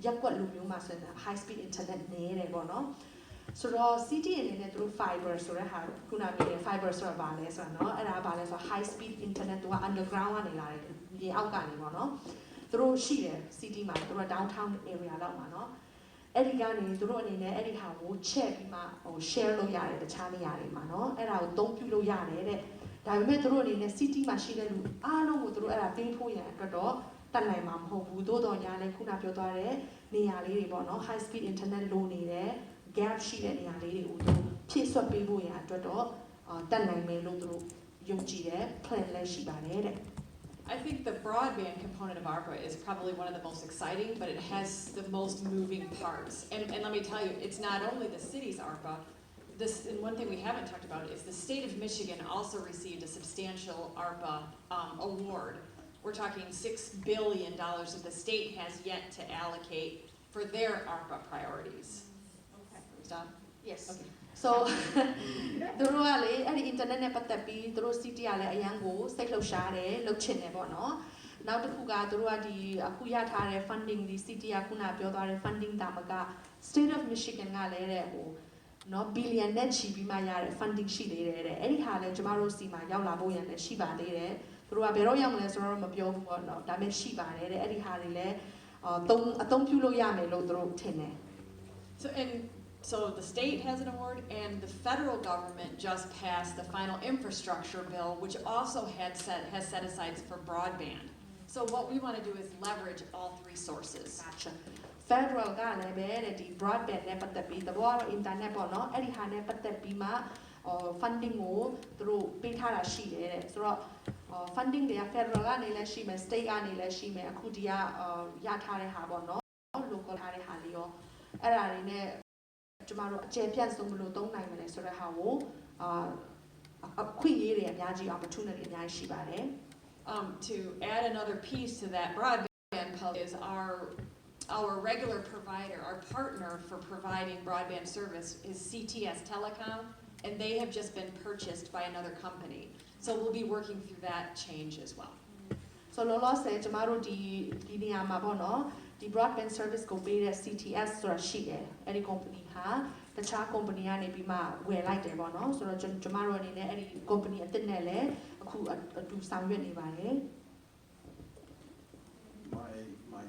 ရက်ကွက်လူမျိုးမှာဆိုရင် high speed internet နည်းတယ်ပေါ့နော်ဆိုတော့ CD အနေနဲ့သူတို့ fiber ဆိုတဲ့ဟာခုနပြောတဲ့ fiber ဆိုတာဘာလဲဆိုတော့เนาะအဲ့ဒါဘာလဲဆိုတော့ high speed internet သူက underground ကနေလာတယ်မြေအောက်ကနေပေါ့နော်သူတို့ရှိတယ် CD မှာသူတို့ downtown area လောက်မှာเนาะအဲ့ဒီကနေသူတို့အနေနဲ့အဲ့ဒီဟာကိုချက်ပြီးမှshare လုပ်ရတယ်တခြားနေရာတွေမှာเนาะအဲ့ဒါကိုသုံးပြုလို့ရတယ်တဲ့ဒါပေမဲ့သူတို့အနေနဲ့ city မှာရှိတဲ့လူအားလုံးကိုသူတို့အဲ့ဒါပေးဖို့ရန်အတွက်တော့တတ်နိုင်မှာမဟုတ်ဘူးသို့တော်ညာလည်းခုနပြောသွားတဲ့နေရာလေးတွေပေါ့เนาะ high speed internet လိုနေတယ် gap ရှိတဲ့နေရာလေးတွေကိုသူဖြည့်ဆွတ်ပေးဖို့ရန်အတွက်တော့တတ်နိုင်မယ်လို့သူတို့ယုံကြည်တယ် plan လည်းရှိပါတယ်တဲ့ I think the broadband component of ARPA is probably one of the most exciting, but it has the most moving parts. And let me tell you, it's not only the city's ARPA. And one thing we haven't talked about is the state of Michigan also received a substantial ARPA award. We're talking $6 billion that the state has yet to allocate for their ARPA priorities. Okay. Stop? Yes. Okay. So သူတို့ကလေအဲ့ဒီ internet နဲ့ပတ်သက်ပြီးသူတို့ city ကလည်းအရန်ကိုစိတ်လှုပ်ရှားတယ်လှုပ်ချင်တယ်ပေါ့နော်နောက်တစ်ခုကသူတို့ကဒီအခုရထားတဲ့ funding ဒီ city ကခုနပြောသွားတဲ့ funding တာမက state of Michigan ကလည်းတဲ့ဟိုနော် billion နဲ့ချီပြီးမှရတဲ့ funding ရှိသေးတယ်တဲ့အဲ့ဒီဟာလည်းကျမတို့စီမှာရောက်လာဖို့ရန်လည်းရှိပါသေးတယ်သူတို့ကဘယ်တော့ရောက်မလဲဆိုတော့မပြောဘူးပေါ့နော်ဒါပေမဲ့ရှိပါတယ်တဲ့အဲ့ဒီဟာတွေလည်းအသုံးပြုလို့ရမယ်လို့သူတို့ထင်တယ် So the state has an award, and the federal government just passed the final infrastructure bill, which also has set aside for broadband. So what we want to do is leverage all three sources. Gotcha. Federal ကလည်းပဲဒီ broadband နဲ့ပတ်သက်ပြီးသဘောကတော့ internet ပေါ့နော်အဲ့ဒီဟာနဲ့ပတ်သက်ပြီးမှfunding ကိုသူတို့ပေးထားတာရှိတယ်တဲ့ဆိုတော့ funding တွေက federal ကနေလည်းရှိမယ် state ကနေလည်းရှိမယ်အခုဒီကရထားတဲ့ဟာပေါ့နော် local ထားတဲ့ဟာလေးရောအဲ့ဒါတွေနဲ့ကျမတို့အကျယ်ပြန့်ဆုံးဘယ်လိုသုံးနိုင်မလဲဆိုတဲ့ဟာကိုအခွင့်အရေးတွေအများကြီး opportunity အများကြီးရှိပါတယ် To add another piece to that broadband is our regular provider, our partner for providing broadband service is CTS Telecom, and they have just been purchased by another company. So we'll be working through that change as well. So လောလောဆယ်ကျမတို့ဒီနေရာမှာပေါ့နော်ဒီ broadband service ကိုပေးတဲ့ CTS ဆိုတာရှိတယ်အဲ့ဒီ company ဟာတခြား company ကနေပြီးမှဝယ်လိုက်တယ်ပေါ့နော်ဆိုတော့ကျမတို့အနေနဲ့အဲ့ဒီ company အသစ်နဲ့လည်းအခုအတူဆောင်ရွက်နေပါတယ် My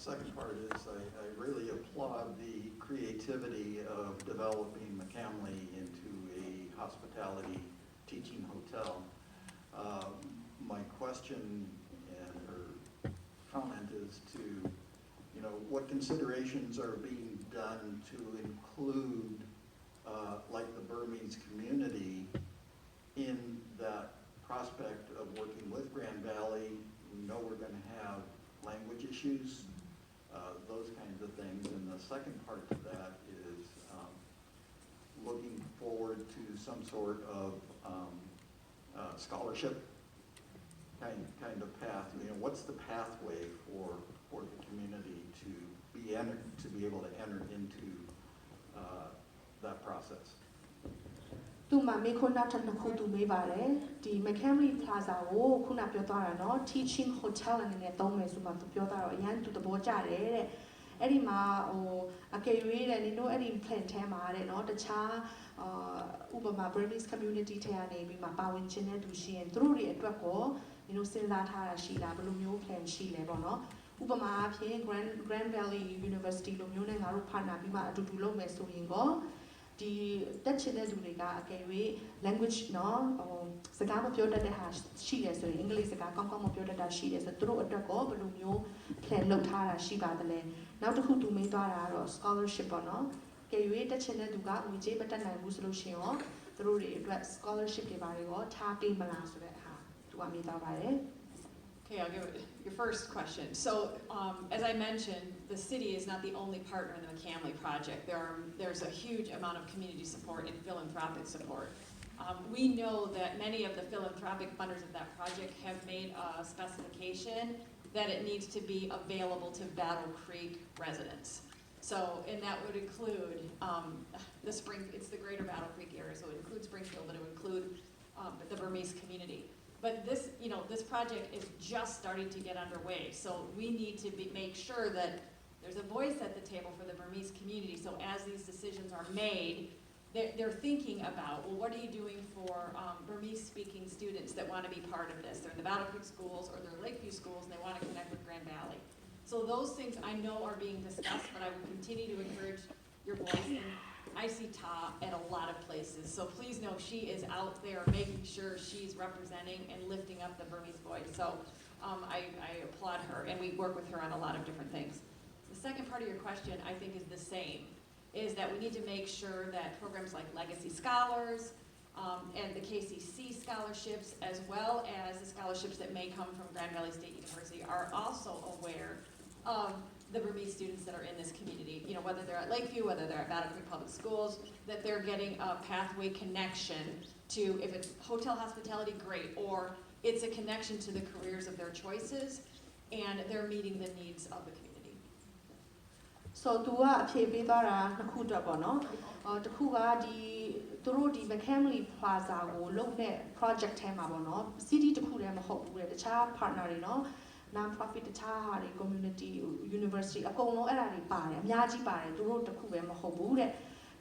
second part is I really applaud the creativity of developing McCamley into a hospitality teaching hotel. My question and her comment is to what considerations are being done to include, like the Burmese community in that prospect of working with Grand Valley. We know we're going to have language issues, those kinds of things. And the second part to that is looking forward to some sort of scholarship kind of path. What's the pathway for the community to be able to enter into that process? သူမှာမေခွန်းနောက်ထပ်နှစ်ခုသူမေးပါတယ်ဒီ McDonald's Plaza ကိုခုနပြောသွားတာเนาะ teaching hotel အနေနဲ့သုံးမယ်ဆိုမှသူပြောတာတော့အရင်သူသဘောကျတယ်တဲ့အဲ့ဒီမှာအကယ်၍တဲ့နင်တို့အဲ့ဒီ plan ထဲမှာတဲ့เนาะတခြားဥပမာ Burmese Community ထဲကနေပြီးမှပါဝင်ခြင်းတဲ့သူရှိရင်သူတို့တွေအတွက်ကိုနင်တို့စဉ်းစားထားတာရှိလားဘယ်လိုမျိုး plan ရှိလဲပေါ့เนาะဥပမာအဖြစ် Grand Valley University လိုမျိုးနဲ့ငါတို့ partner ပြီးမှအတူတူလုပ်မယ်ဆိုရင်ကိုဒီတက်ချင်တဲ့လူတွေကအကယ်၍ language เนาะစကားမပြောတတ်တဲ့ဟာရှိတယ်ဆိုရင်အင်္ဂလိပ်စကားကောင်းကောင်းမပြောတတ်တာရှိတယ်ဆိုတော့သူတို့အတွက်ကိုဘယ်လိုမျိုး plan လုပ်ထားတာရှိပါသလဲနောက်တစ်ခုသူမေးသွားတာကတော့ scholarship ပေါ့เนาะကယ်၍တက်ချင်တဲ့သူကငွေကြေးမတက်နိုင်ဘူးဆိုလို့ရှိရင်ရောသူတို့တွေအတွက် scholarship တွေပါတွေကိုထားပေးမလားဆိုတဲ့ဟာသူကမေးသွားပါတယ် Okay, I'll give it your first question. So, as I mentioned, the city is not the only partner in the McCamley project. There's a huge amount of community support and philanthropic support. We know that many of the philanthropic funders of that project have made a specification that it needs to be available to Battle Creek residents. So, and that would include it's the greater Battle Creek area, so it includes Springfield, but it would include the Burmese community. But this project is just starting to get underway, so we need to make sure that there's a voice at the table for the Burmese community. So as these decisions are made, they're thinking about, well, what are you doing for Burmese-speaking students that want to be part of this? They're in the Battle Creek schools or they're Lakeview schools, and they want to connect with Grand Valley. So those things I know are being discussed, but I will continue to encourage your voice. And I see Ta at a lot of places, so please know she is out there making sure she's representing and lifting up the Burmese voice. So I applaud her, and we work with her on a lot of different things. The second part of your question, I think, is the same, is that we need to make sure that programs like Legacy Scholars and the KCC scholarships, as well as the scholarships that may come from Grand Valley State University, are also aware of the Burmese students that are in this community, whether they're at Lakeview, whether they're at Battle Creek Public Schools, that they're getting a pathway connection to, if it's hotel hospitality, great, or it's a connection to the careers of their choices, and they're meeting the needs of the community. So သူကအဖြေပေးသွားတာနှစ်ခုတော့ပေါ့နော်တစ်ခုကသူတို့ဒီ McCamley Plaza ကိုလုပ်တဲ့ project ထဲမှာပေါ့နော် city တစ်ခုတည်းမဟုတ်ဘူးတဲ့တခြား partner တွေနော် non-profit တခြားဟာတွေ community university အကုန်လုံးအဲ့ဒါတွေပါတယ်အများကြီးပါတယ်သူတို့တစ်ခုပဲမဟုတ်ဘူးတဲ့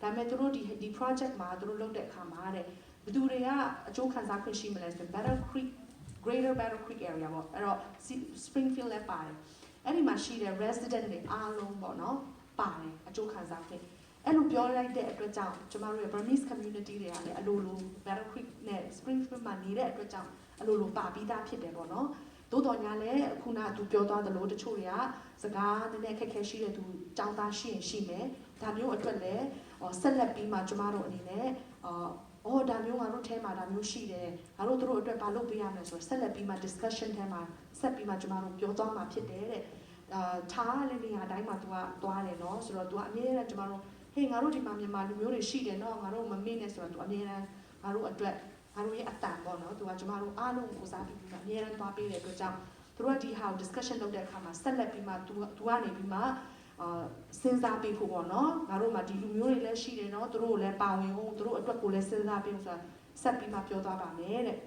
ဒါပေမဲ့သူတို့ဒီ project မှာသူတို့လုပ်တဲ့အခါမှာတဲ့ဘယ်သူတွေကအကျိုးခံစားခွင့်ရှိမလဲဆိုရင် Battle Creek Greater Battle Creek area ပေါ့အဲ့တော့ Springfield လည်းပါတယ်အဲ့ဒီမှာရှိတဲ့ resident တွေအားလုံးပေါ့နော်ပါတယ်အကျိုးခံစားခွင့်အဲ့လိုပြောလိုက်တဲ့အတွက်ကြောင့်ကျမတို့ရဲ့ Burmese community တွေကလည်းအလိုလို Battle Creek နဲ့ Springfield မှာနေတဲ့အတွက်ကြောင့်အလိုလိုပါပြီးသားဖြစ်တယ်ပေါ့နော်သို့တော်ညာလည်းခုနကသူပြောသွားသလိုတချို့တွေကစကားနည်းနည်းခက်ခဲရှိတဲ့သူចောင်းသားရှိရင်ရှိမယ်ဒါမျိုးအတွက်လည်းဆက်လက်ပြီးမှကျမတို့အနေနဲ့ဒါမျိုးငါတို့ထဲမှာဒါမျိုးရှိတယ်ငါတို့တို့အတွက်ဘာလုပ်ပေးရမလဲဆိုတော့ဆက်လက်ပြီးမှ discussion ထဲမှာဆက်ပြီးမှကျမတို့ပြောသွားမှာဖြစ်တယ်တဲ့ထားလည်းနေရာတိုင်းမှာသူကသွားတယ်နော်ဆိုတော့သူကအမြဲတမ်းကျမတို့ဟေးငါတို့ဒီမှာမြန်မာလူမျိုးတွေရှိတယ်နော်ငါတို့မမေ့နဲ့ဆိုတော့သူအမြဲတမ်းငါတို့အတွက်ငါတို့ရဲ့အတန်ပေါ့နော်သူကကျမတို့အားလုံးကိုစားပြီးမှအမြဲတမ်းသွားပေးတဲ့အတွက်ကြောင့်သူတို့ကဒီဟာ discussion လုပ်တဲ့အခါမှာဆက်လက်ပြီးမှသူကနေပြီးမှစဉ်းစားပေးဖို့ပေါ့နော်ငါတို့မှာဒီလူမျိုးတွေလည်းရှိတယ်နော်သူတို့ကိုလည်းပါဝင်အောင်သူတို့အတွက်ကိုလည်းစဉ်းစားပေးဖို့ဆိုတာဆက်ပြီးမှပြောသွားပါမယ်တဲ့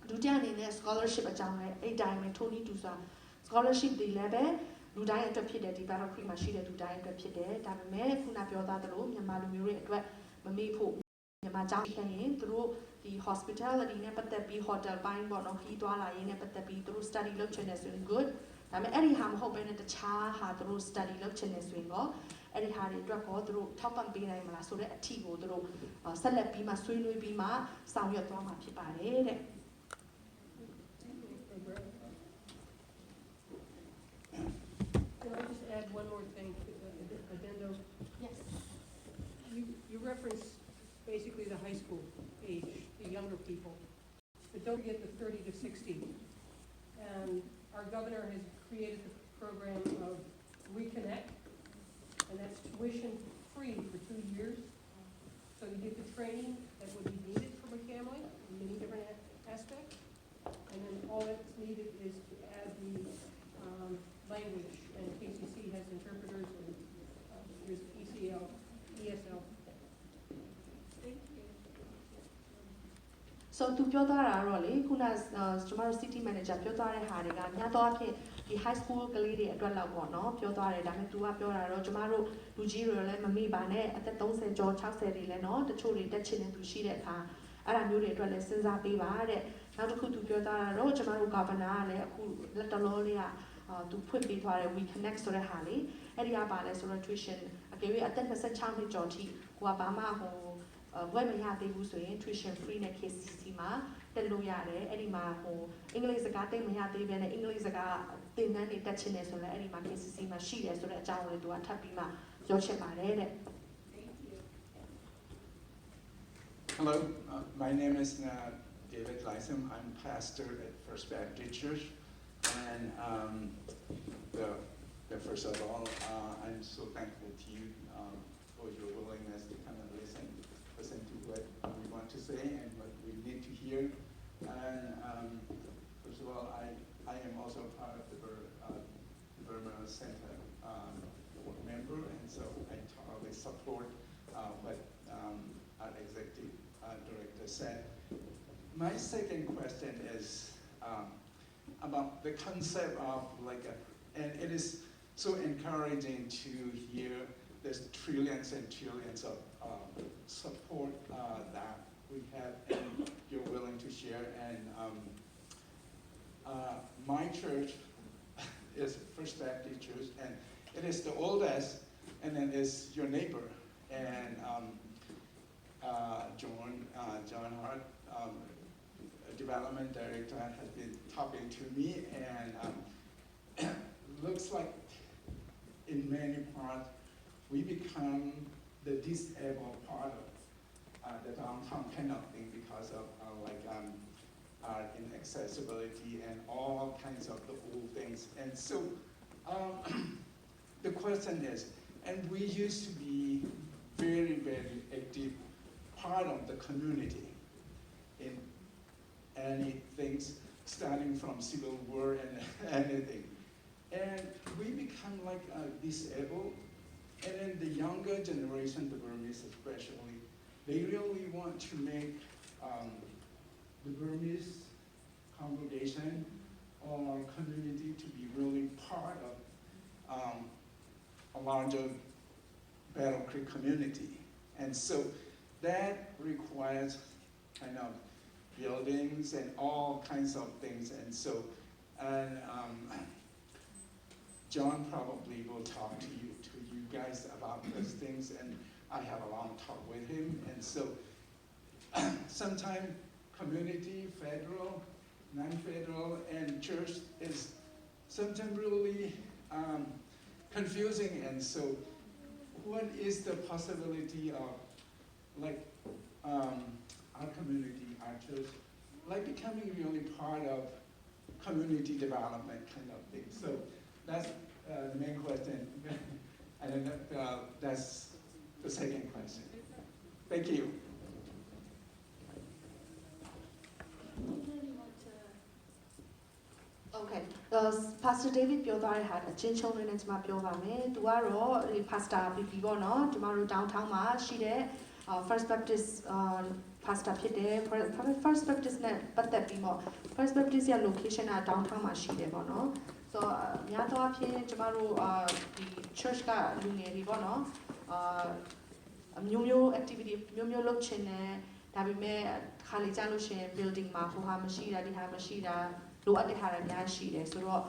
ဒုတိယအနေနဲ့ scholarship အကြောင်းလည်းအဲ့တိုင်းပဲထိုးနည်းတူစွာ scholarship တွေလည်းပဲလူတိုင်းအတွက်ဖြစ်တယ်ဒီ Battle Creek မှာရှိတဲ့လူတိုင်းအတွက်ဖြစ်တယ်ဒါပေမဲ့ခုနပြောသားသလိုမြန်မာလူမျိုးတွေအတွက်မမေ့ဖို့မြန်မာကျောင်းဖြစ်ရင်သူတို့ဒီ hospitality နဲ့ပတ်သက်ပြီး hotel ပိုင်းပေါ့နော်ခီးသွားလာရေးနဲ့ပတ်သက်ပြီးသူတို့ study လုပ်ချင်တယ်ဆိုရင် good ဒါပေမဲ့အဲ့ဒီဟာမဟုတ်ဘဲနဲ့တခြားဟာသူတို့ study လုပ်ချင်တယ်ဆိုရင်တော့အဲ့ဒီဟာတွေအတွက်ကိုသူတို့ထောက်ပံ့ပေးနိုင်မလားဆိုတဲ့အထီကိုသူတို့ဆက်လက်ပြီးမှဆွေးနွေးပြီးမှဆောင်ရွက်သွားမှာဖြစ်ပါတယ်တဲ့ Can I just add one more reference basically the high school age, the younger people, but don't forget the 30 to 60. And our governor has created the program of Reconnect, and that's tuition free for 2 years. So you get the training that would be needed from a family in many different aspects. And then all that's needed is to add the language, and KCC has interpreters, and there's ECL, ESL. So သူပြောသွားတာတော့လေခုနကျွန်တော်တို့ city manager ပြောသွားတဲ့ဟာတွေကညတော့အဖြစ်ဒီ high school ကလေးတွေအတွက်လောက်ပေါ့နော်ပြောသွားတယ်ဒါပေမဲ့ तू ကပြောတာတော့ကျွန်တော်တို့လူကြီးတွေလည်းမမေ့ပါနဲ့အသက်30ကျော်60တွေလည်းနော်တချို့တွေတက်ချင်တဲ့သူရှိတဲ့အခါအဲ့ဒါမျိုးတွေအတွက်လည်းစဉ်းစားပေးပါတဲ့နောက်တစ်ခု तू ပြောသွားတာတော့ကျွန်တော်တို့ governor ကလည်းအခုလက်တလောလေးကသူဖွင့်ပေးသွားတယ် we connect ဆိုတဲ့ဟာလေအဲ့ဒီကပါလဲဆိုတော့ tuition အကယ်၍အသက်26နှစ်ကျော်ထိကိုကဘာမှဟိုဝယ်မရသေးဘူးဆိုရင် tuition free နဲ့ KCC မှာတက်လို့ရတယ်အဲ့ဒီမှာဟိုအင်္ဂလိပ်စကားတိတ်မရသေးဘဲနဲ့အင်္ဂလိပ်စကားသင်တန်းတွေတက်ချင်တယ်ဆိုလည်းအဲ့ဒီမှာ KCC မှာရှိတယ်ဆိုတဲ့အကြောင်းကိုလည်းသူကထပ်ပြီးမှပြောချင်ပါတယ်တဲ့ Hello, my name is David Lysam. I'm pastor at First Baptist Church, and first of all, I'm so thankful to you for your willingness to come and listen to what we want to say and what we need to hear. And first of all, I am also part of the Burma Center board member, and so I totally support what our executive director said. My second question is about the concept of and it is so encouraging to hear there's trillions and trillions of support that we have and you're willing to share. And my church is First Baptist Church, and it is the oldest, and then is your neighbor. And John Hart, development director, has been talking to me, and looks like in many parts we become the disabled part of the downtown kind of thing because of our inaccessibility and all kinds of the old things. And so the question is, and we used to be very, very active part of the community in anything starting from Civil War and anything. And we become like disabled, and then the younger generation, the Burmese especially, they really want to make the Burmese congregation or community to be really part of a larger Battle Creek community. And so that requires kind of buildings and all kinds of things. And so, John probably will talk to you guys about those things, and I have a long talk with him. And so, sometimes community, federal, non-federal, and church is sometimes really confusing. And so, what is the possibility of our community, our church, becoming really part of community development kind of thing? So that's the main question, and then that's the second question. Thank you. Okay, Pastor David ပြောသွားတဲ့ဟာအချင်းချင်းလေးနဲ့ကျွန်မပြောပါမယ်။ तू ကတော့ဒီ Pastor PP ပေါ့နော်။ကျွန်တော်တို့ downtown မှာရှိတဲ့ First Baptist Pastor ဖြစ်တယ်။ First Baptist နဲ့ပတ်သက်ပြီးတော့ First Baptist ရဲ့ location က downtown မှာရှိတယ်ပေါ့နော်။ So များသောအားဖြင့်ကျွန်တော်တို့ဒီ church ကလူငယ်တွေပေါ့နော်။မျိုးမျိုး activity မျိုးမျိုးလုပ်ချင်တယ်။ဒါပေမဲ့ခါလေးကြားလို့ရှိရင် building မှာဟိုဟာမရှိတာဒီဟာမရှိတာလိုအပ်တဲ့ဟာတွေအများကြီးရှိတယ်ဆိုတော့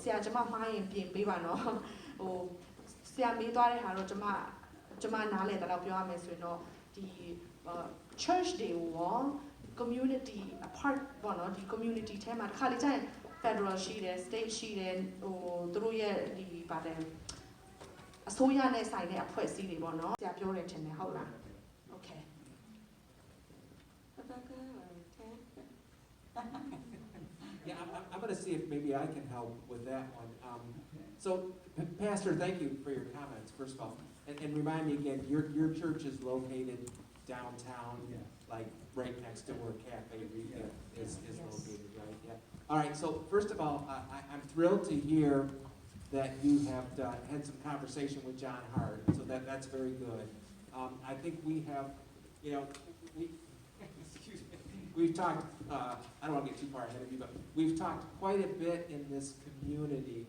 ဆရာကျမမှားရင်ပြင်ပေးပါနော်ဟိုဆရာမေးသွားတဲ့ဟာတော့ကျမနားလည်တယ်လို့ပြောရမယ်ဆိုရင်တော့ဒီ church တွေရော community apart ပေါ့နော်ဒီ community ထဲမှာတစ်ခါလေကျရင် federal ရှိတယ် state ရှိတယ်ဟိုသူတို့ရဲ့ဒီပါတယ် အစိုးရနဲ့ဆိုင်တဲ့အဖွဲ့အစည်းတွေပေါ့နော်ဆရာပြောတယ်ထင်တယ်ဟုတ်လား Okay Rebecca or Ted? Yeah, I'm going to see if maybe I can help with that one. So, Pastor, thank you for your comments, first of all. And remind me again, your church is located downtown, like right next to where Cafe Rica is located, right? Yeah. All right, so first of all, I'm thrilled to hear that you have had some conversation with John Hart, so that's very good. I think we have, you know, excuse me, we've talked, I don't want to get too far ahead of you, but we've talked quite a bit in this community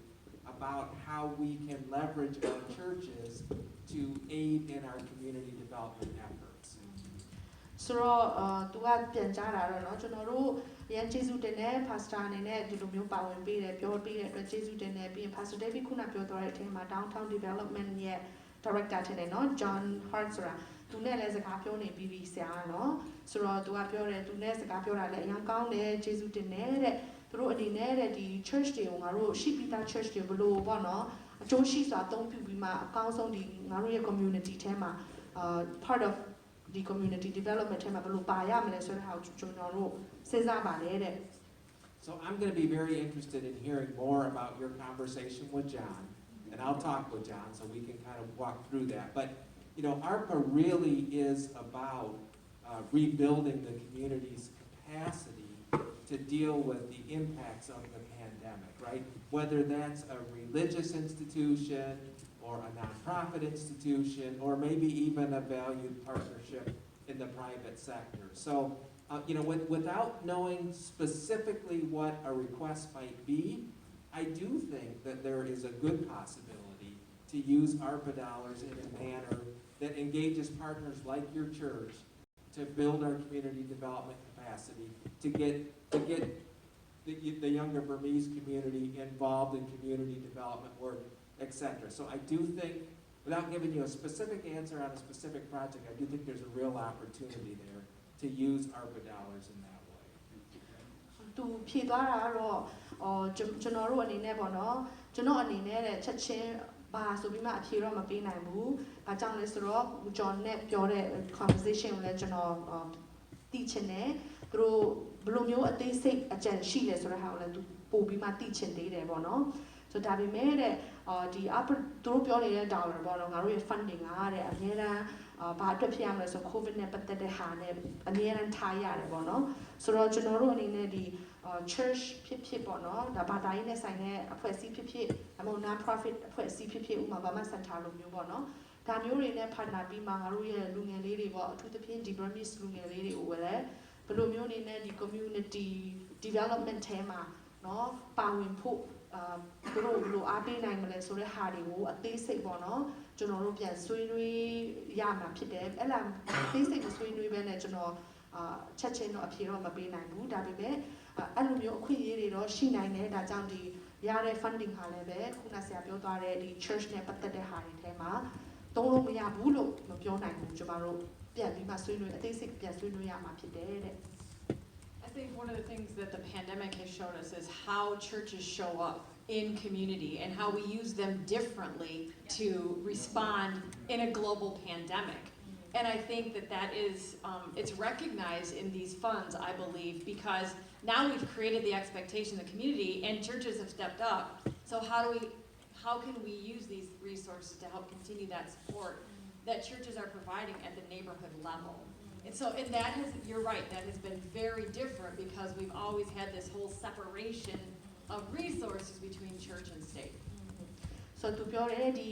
about how we can leverage our churches to aid in our community development efforts. ဆိုတော့သူကပြန်ကြားတာတော့เนาะကျွန်တော်တို့ရန်ကျေးဇူးတင်တဲ့ pastor အနေနဲ့ဒီလိုမျိုးပါဝင်ပေးတယ်ပြောပေးတဲ့အတွက်ကျေးဇူးတင်တယ်ပြီးရင် pastor David ခုနပြောသွားတဲ့အထက်မှာ downtown development ရဲ့ director ထင်တယ်เนาะ John Hart ဆိုတာသူနဲ့လည်းစကားပြောနေပြီးဆရာเนาะဆိုတော့သူကပြောတယ်သူနဲ့စကားပြောတာလည်းအရင်ကောင်းတယ်ကျေးဇူးတင်တယ်တဲ့သူတို့အနေနဲ့တဲ့ဒီ church တွေကိုငါတို့ရှိပြီးသား church တွေဘလို့ပေါ့เนาะအကျိုးရှိစွာအသုံးပြုပြီးမှအကောင်းဆုံးဒီငါတို့ရဲ့ community ထဲမှာpart of the community development ထဲမှာဘယ်လိုပါရမလဲဆိုတဲ့ဟာကိုကျွန်တော်တို့စဉ်းစားပါတယ်တဲ့ So I'm going to be very interested in hearing more about your conversation with John, and I'll talk with John so we can kind of walk through that. But you know, ARPA really is about rebuilding the community's capacity to deal with the impacts of the pandemic, right? Whether that's a religious institution or a nonprofit institution, or maybe even a valued partnership in the private sector. So, you know, without knowing specifically what a request might be, I do think that there is a good possibility to use ARPA dollars in a manner that engages partners like your church to build our community development capacity, to get the younger Burmese community involved in community development work, etc. So I do think, without giving you a specific answer on a specific project, I do think there's a real opportunity there to use ARPA dollars in that way. သူဖြေသွားတာကတော့ကျွန်တော်တို့အနေနဲ့ပေါ့နော်ကျွန်တော်အနေနဲ့တဲ့ချက်ချင်းဘာဆိုပြီးမှအဖြေတော့မပေးနိုင်ဘူး။ဘာကြောင့်လဲဆိုတော့ကျွန်တော်နဲ့ပြောတဲ့ conversation ကိုလည်းကျွန်တော်သိချင်တယ်။သူတို့ဘယ်လိုမျိုးအသေးစိတ်အကြံရှိလဲဆိုတဲ့ဟာကိုလည်းသူပို့ပြီးမှသိချင်သေးတယ်ပေါ့နော်။ ဆိုဒါပေမဲ့တဲ့ဒီ ARPA သူတို့ပြောနေတဲ့ dollar ပေါ့နော်ငါတို့ရဲ့ funding ကတဲ့အများအားဘာအတွက်ဖြစ်ရမလဲဆို COVID နဲ့ပတ်သက်တဲ့ဟာနဲ့အများအားထားရတယ်ပေါ့နော်ဆိုတော့ကျွန်တော်တို့အနေနဲ့ဒီ church ဖြစ်ပေါ့နော်ဒါဘာသာရေးနဲ့ဆိုင်တဲ့အဖွဲ့အစည်းဖြစ်အမ non-profit အဖွဲ့အစည်းဖြစ်ဥပမာ Burma Center လိုမျိုးပေါ့နော်ဒါမျိုးတွေနဲ့ partner ပြီးမှငါတို့ရဲ့လူငယ်လေးတွေပေါ့အထူးသဖြင့်ဒီ Burmese လူငယ်လေးတွေကိုလည်းဘယ်လိုမျိုးအနေနဲ့ဒီ community development ထဲမှာနော်ပါဝင်ဖို့သူတို့ဘယ်လိုအားပေးနိုင်မလဲဆိုတဲ့ဟာတွေကိုအသေးစိတ်ပေါ့နော်ကျွန်တော်တို့ပြန်ဆွေးနွေးရမှာဖြစ်တယ်အဲ့လားအသေးစိတ်ဆွေးနွေးပဲနဲ့ကျွန်တော်ချက်ချင်းတော့အဖြေတော့မပေးနိုင်ဘူးဒါပေမဲ့အဲ့လိုမျိုးအခွင့်အရေးတွေတော့ရှိနိုင်တယ်ဒါကြောင့်ဒီရတဲ့ funding ဟာလည်းပဲခုနဆရာပြောသွားတဲ့ဒီ church နဲ့ပတ်သက်တဲ့ဟာတွေထဲမှာသုံးလို့မရဘူးလို့မပြောနိုင်ဘူးကျွန်တော်တို့ပြန်ပြီးမှဆွေးနွေးအသေးစိတ်ပြန်ဆွေးနွေးရမှာဖြစ်တယ်တဲ့ I think one of the things that the pandemic has shown us is how churches show up in community and how we use them differently to respond in a global pandemic. And I think that is, it's recognized in these funds, I believe, because now we've created the expectation in the community and churches have stepped up. So how can we use these resources to help continue that support that churches are providing at the neighborhood level? And so, and that has, you're right, that has been very different because we've always had this whole separation of resources between church and state. So သူပြောတယ်ဒီ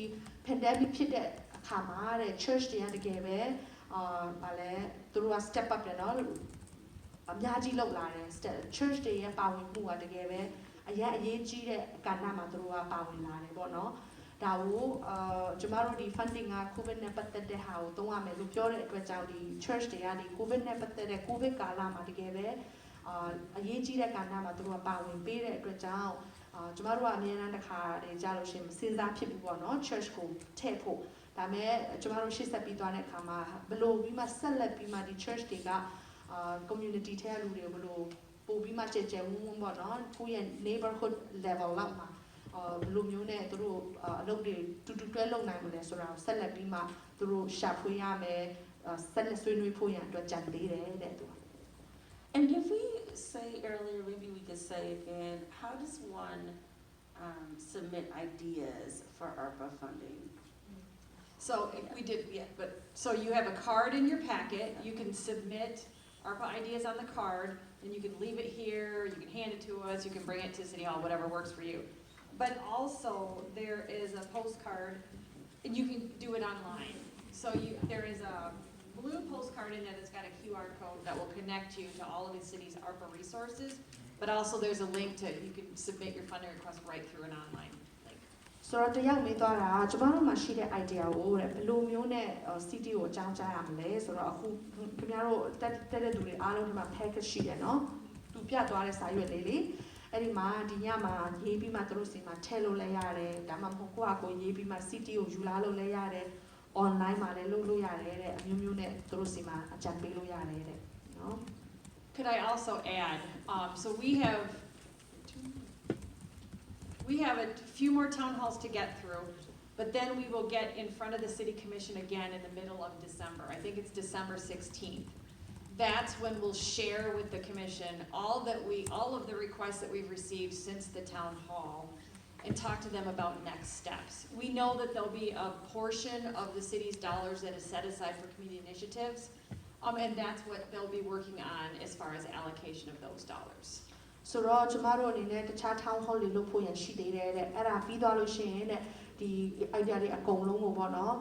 pandemic ဖြစ်တဲ့အခါမှာတဲ့ church တွေကတကယ်ပဲဗာလဲသူတို့က step up တယ်နော်အများကြီးလုပ်လာတယ် church တွေရဲ့ပါဝင်မှုကတကယ်ပဲအရေးကြီးတဲ့ကဏ္ဍမှာသူတို့ကပါဝင်လာတယ်ပေါ့နော်ဒါကိုကျမတို့ဒီ funding က COVID နဲ့ပတ်သက်တဲ့ဟာကိုသုံးရမယ်လို့ပြောတဲ့အတွက်ကြောင့်ဒီ church တွေကဒီ COVID နဲ့ပတ်သက်တဲ့ COVID ကာလမှာတကယ်ပဲအရေးကြီးတဲ့ကဏ္ဍမှာသူတို့ကပါဝင်ပေးတဲ့အတွက်ကြောင့်ကျမတို့ကအများအားတစ်ခါတည်းကြားလို့ရှိရင်စဉ်းစားဖြစ်ပြီးပေါ့နော် church ကိုထည့်ဖို့ဒါပေမဲ့ကျမတို့ရှေ့ဆက်ပြီးသွားတဲ့အခါမှာဘယ်လိုပြီးမှဆက်လက်ပြီးမှဒီ church တွေက community ထဲလူတွေကိုဘယ်လိုပို့ပြီးမှကြည်ကြဲဝန်းဝန်းပေါ့နော်ကိုယ့်ရဲ့ neighborhood level လောက်မှာ ဘယ်လိုမျိုးနဲ့သူတို့အလုပ်တွေတူတူတွဲလုပ်နိုင်မလဲဆိုတာကိုဆက်လက်ပြီးမှသူတို့ရှာဖွေရမယ်ဆက်လက်ဆွေးနွေးဖို့ရန်အတွက်ကြံသေးတယ်တဲ့သူ And if we say earlier, maybe we could say again, how does one submit ideas for ARPA funding? So if we did, yeah, but, so you have a card in your packet, you can submit ARPA ideas on the card, and you can leave it here, you can hand it to us, you can bring it to City Hall, whatever works for you. But also, there is a postcard, and you can do it online. So there is a blue postcard in it that's got a QR code that will connect you to all of the city's ARPA resources, but also there's a link to, you can submit your funding request right through an online link. ဆိုတော့တယောက်မေးသွားတာကျမတို့မှာရှိတဲ့ idea ကိုတဲ့ဘယ်လိုမျိုးနဲ့ CD ကိုအကြောင်းကြားရမလဲဆိုတော့အခုခင်ဗျားတို့တက်တဲ့သူတွေအားလုံးဒီမှာ package ရှိတယ်နော်သူပြသွားတဲ့စာရွက်လေးလေအဲ့ဒီမှာဒီညမှာရေးပြီးမှသူတို့စီမှာထည့်လို့လည်းရတယ်ဒါမှမဟုတ်ကိုရေးပြီးမှ CD ကိုယူလာလို့လည်းရတယ် online မှာလည်းလုပ်လို့ရတယ်တဲ့အမျိုးမျိုးနဲ့သူတို့စီမှာအကြံပေးလို့ရတယ်တဲ့နော် Could I also add, so we have a few more town halls to get through, but then we will get in front of the City Commission again in the middle of December. I think it's December 16th. That's when we'll share with the commission all of the requests that we've received since the town hall and talk to them about next steps. We know that there'll be a portion of the city's dollars that is set aside for community initiatives, and that's what they'll be working on as far as allocation of those dollars. ဆိုတော့ကျမတို့အနေနဲ့တခြား town hall တွေလုပ်ဖို့ရရှိသေးတယ်တဲ့အဲ့ဒါပြီးသွားလို့ရှိရင်တဲ့ဒီ idea တွေအကုန်လုံးကိုပေါ့နော်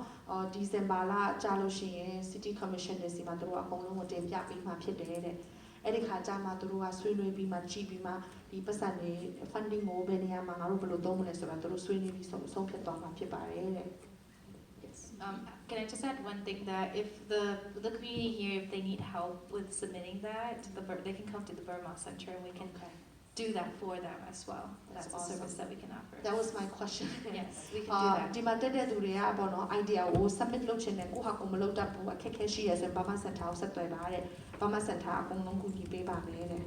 ဒီဇင်ဘာလကြာလို့ရှိရင် City Commission တွေစီမှာတို့အကုန်လုံးကိုတင်ပြပေးမှဖြစ်တယ်တဲ့အဲ့ဒီခါကျမှတို့ကဆွေးနွေးပြီးမှကြည့်ပြီးမှဒီပတ်စံတွေ funding ကိုဘယ်နေရာမှာငါတို့ဘယ်လိုသုံးမလဲဆိုတာတို့ဆွေးနွေးပြီးဆုံးဖြတ်သွားမှာဖြစ်ပါတယ်တဲ့ Can I just add one thing that if the community here, if they need help with submitting that, they can come to the Burma Center and we can do that for them as well. That's a service that we can offer. That was my question. Yes, we can do that. ဒီမှာတက်တဲ့သူတွေကပေါ့နော် idea ကို submit လုပ်ချင်တယ်ကိုဟာကိုမလုပ်တတ်ဘူးအခက်အခဲရှိရဆိုရင် Burma Center ကိုဆက်သွယ်ပါတဲ့ Burma Center အကုန်လုံးကူညီပေးပါမယ်တဲ့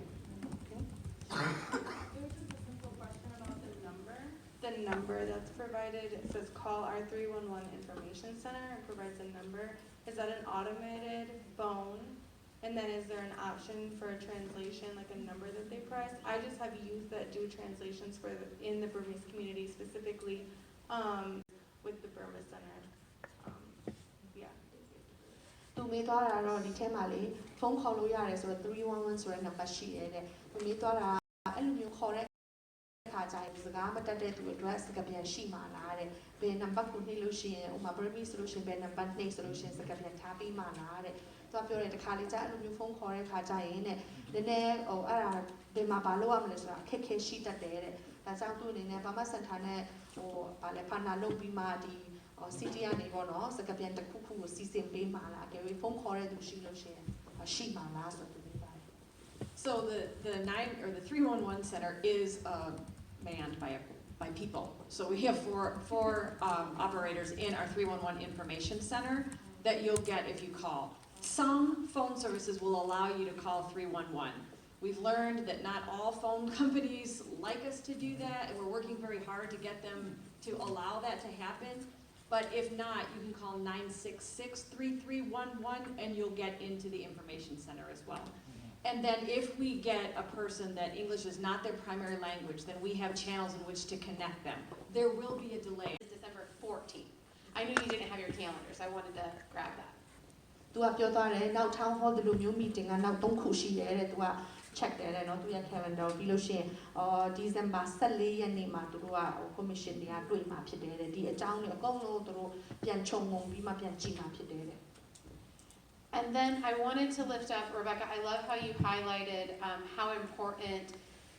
The number that's provided, it says call our 311 information center and provides a number. Is that an automated phone? And then is there an option for a translation, like a number that they press? I just have youth that do translations in the Burmese community specifically with the Burma Center. Yeah. သူမေးသွားတာတော့ဒီထဲမှာလေဖုန်းခေါ်လို့ရတယ်ဆိုတော့311ဆိုတဲ့ number ရှိတယ်တဲ့သူမေးသွားတာအဲ့လိုမျိုးခေါ်တဲ့ခါကျရင်စကားမတတ်တဲ့သူအတွက်စကားပြန်ရှိမှာလားတဲ့ဘယ် number ကိုနှိပ်လို့ရှိရင်ဥပမာ Burmese ဆိုလို့ရှိရင်ဘယ် number နှိပ်ဆိုလို့ရှိရင်စကားပြန်ထားပေးမှာလားတဲ့သူကပြောတယ်တခါလေကျအဲ့လိုမျိုးဖုန်းခေါ်တဲ့ခါကျရင်တဲ့နည်းနည်းဟိုအဲ့ဒါဘယ်မှာဘာလုပ်ရမလဲဆိုတာအခက်ခဲရှိတတ်တယ်တဲ့ဒါကြောင့်သူအနေနဲ့ Burma Center နဲ့ဟိုဗာလဲ partner လုပ်ပြီးမှဒီcity ကနေပေါ့နော်စကားပြန်တစ်ခုခုကိုစီစဉ်ပေးမှာလားအကယ်၍ဖုန်းခေါ်တဲ့သူရှိလို့ရှိရင်ရှိမှာလားဆိုတော့ပြောပါတယ် So the 311 center is manned by people. So we have four operators in our 311 information center that you'll get if you call. Some phone services will allow you to call 311. We've learned that not all phone companies like us to do that, and we're working very hard to get them to allow that to happen. But if not, you can call 966-3311 and you'll get into the information center as well. And then if we get a person that English is not their primary language, then we have channels in which to connect them. There will be a delay. It's December 14th. I knew you didn't have your calendar, so I wanted to grab that. သူကပြောသွားတယ်နောက် town hall ဒီလိုမျိုး meeting ကနောက်3ခုရှိတယ်တဲ့သူက check တယ်တဲ့နော်သူရဲ့ calendar ကိုပြီးလို့ရှိရင်December 14ရက်နေ့မှာသူတို့က commission တွေကတွေ့မှာဖြစ်တယ်တဲ့ဒီအကြောင်းတွေအကုန်လုံးသူတို့ပြန်ခြုံငုံပြီးမှပြန်ကြည့်မှာဖြစ်တယ်တဲ့ And then I wanted to lift up, Rebecca, I love how you highlighted how important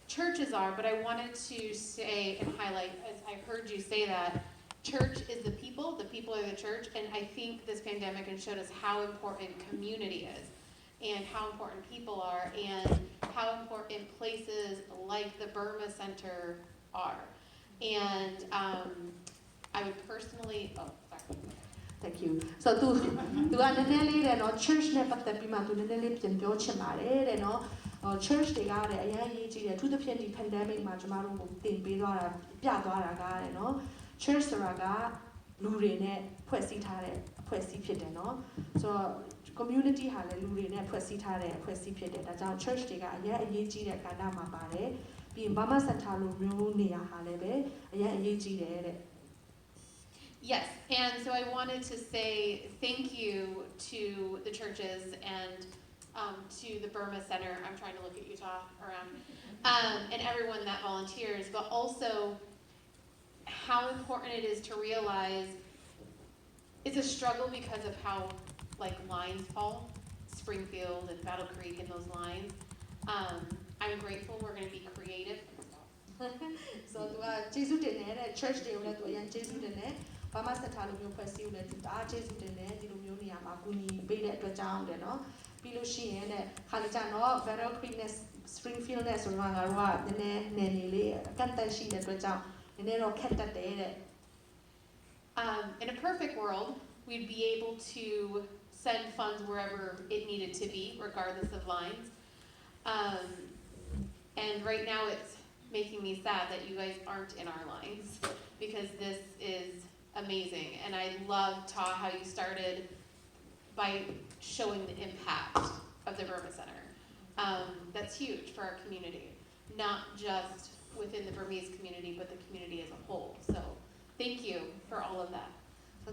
churches are, but I wanted to say and highlight, as I heard you say that, church is the people are the church, and I think this pandemic has showed us how important community is, and how important people are, and how important places like the Burma Center are. And I would personally, Thank you. So သူကနည်းနည်းလေးတဲ့နော် church နဲ့ပတ်သက်ပြီးမှသူနည်းနည်းလေးပြန်ပြောချင်ပါတယ်တဲ့နော် church တွေကလည်းအရင်အရေးကြီးတယ်သူတစ်ဖြစ်ဒီ pandemic မှာကျမတို့ကိုတင်ပေးသွားတာပြသွားတာကတဲ့နော် church ဆိုတာကလူတွေနဲ့ဖွဲ့စည်းထားတဲ့အဖွဲ့အစည်းဖြစ်တယ်နော်ဆိုတော့ community ဟာလည်းလူတွေနဲ့ဖွဲ့စည်းထားတဲ့အဖွဲ့အစည်းဖြစ်တယ်ဒါကြောင့် church တွေကအရင်အရေးကြီးတဲ့ကဏ္ဍမှာပါတယ်ပြီးရင် Burma Center လိုမျိုးနေရာဟာလည်းပဲအရင်အရေးကြီးတယ်တဲ့ Yes, and so I wanted to say thank you to the churches and to the Burma Center. I'm trying to look at Utah around, and everyone that volunteers, but also how important it is to realize it's a struggle because of how like lines fall, Springfield and Battle Creek and those lines. I'm grateful we're going to be creative. so သူကကျေးဇူးတင်တယ်တဲ့ church တွေကိုလည်းသူအရင်ကျေးဇူးတင်တယ် Burma Center လိုမျိုးဖွဲ့စည်းဦးလည်းသူအားကျေးဇူးတင်တယ်ဒီလိုမျိုးနေရာမှာကူညီပေးတဲ့အတွက်ကြောင့်တယ်နော်ပြီးလို့ရှိရင်တဲ့ခါလေးကျတော့ Battle Creek နဲ့ Springfield နဲ့ဆိုတော့ငါတို့ကနည်းနည်းနေနေလေးအကန့်အသတ်ရှိတဲ့အတွက်ကြောင့်နည်းနည်းတော့ခက်တတ်တယ်တဲ့ In a perfect world, we'd be able to send funds wherever it needed to be, regardless of lines. And right now it's making me sad that you guys aren't in our lines because this is amazing. And I love, Ta, how you started by showing the impact of the Burma Center. That's huge for our community, not just within the Burmese community, but the community as a whole. So thank you for all of that.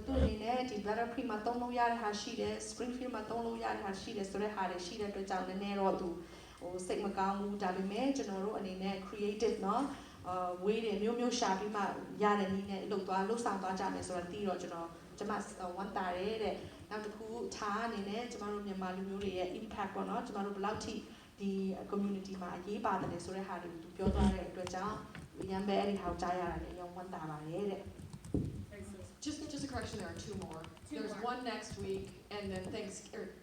သူအနေနဲ့ဒီ Battle Creek မှာတုံးလို့ရတဲ့ဟာရှိတယ် Springfield မှာတုံးလို့ရတဲ့ဟာရှိတယ်ဆိုတဲ့ဟာတွေရှိတဲ့အတွက်ကြောင့်နည်းနည်းတော့သူဟိုစိတ်မကောင်းဘူးဒါပေမဲ့ကျွန်တော်တို့အနေနဲ့ creative เนาะဝေးတယ်မျိုးမျိုးရှာပြီးမှရတဲ့နည်းနဲ့လှုပ်ဆောင်သွားကြမယ်ဆိုတော့တီးတော့ကျွန်မဝမ်းသာတယ်တဲ့နောက်တစ်ခုထားအနေနဲ့ကျွန်တော်တို့မြန်မာလူမျိုးတွေရဲ့ impact ပေါ့เนาะကျွန်တော်တို့ဘယ်လောက်ထိဒီ community မှာအရေးပါတယ်ဆိုတဲ့ဟာတွေကိုသူပြောသွားတဲ့အတွက်ကြောင့်ရမ်းပဲအဲ့ဒီဟာကိုကြားရတာလည်းရောဝမ်းသာပါတယ်တဲ့ Just a correction, there are two more. There's one next week, and then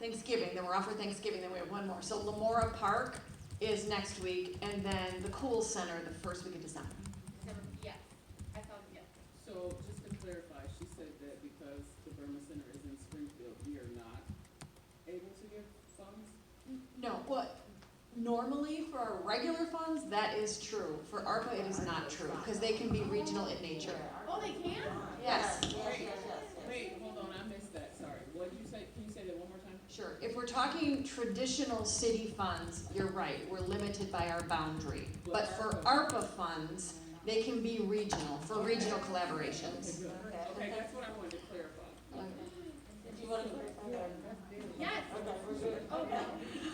Thanksgiving, then we're off for Thanksgiving, then we have one more. So Lamora Park is next week, and then the Cool Center the first week of December. Yes, I thought, yes. So just to clarify, she said that because the Burma Center is in Springfield, we are not able to give funds? No, what, normally for our regular funds, that is true. For ARPA, it is not true, because they can be regional in nature. Oh, they can? Yes. Wait, hold on, I missed that, sorry. What did you say? Can you say that one more time? Sure. If we're talking traditional city funds, you're right, we're limited by our boundary. But for ARPA funds, they can be regional, for regional collaborations. Okay, good. Okay, that's what I wanted to clarify. Did you want to clarify that? Yes. Okay, we're good. Okay.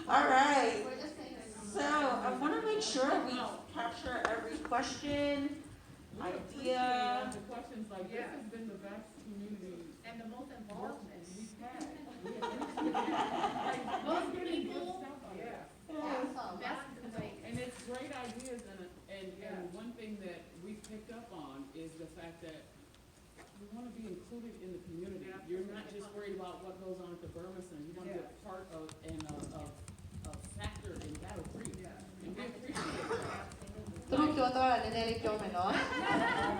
All right. So I want to make sure we capture every question, idea. The questions like this has been the best community And the most involvement. we've had. Most people. Yeah. That's like. And it's great ideas and one thing that we've picked up on is the fact that you want to be included in the community. You're not just worried about what goes on at the Burma Center. You want to be a part of and a factor in Battle Creek. And we appreciate that. သူတို့ပြောတော့နည်းနည်းလေးပြောမယ်နော်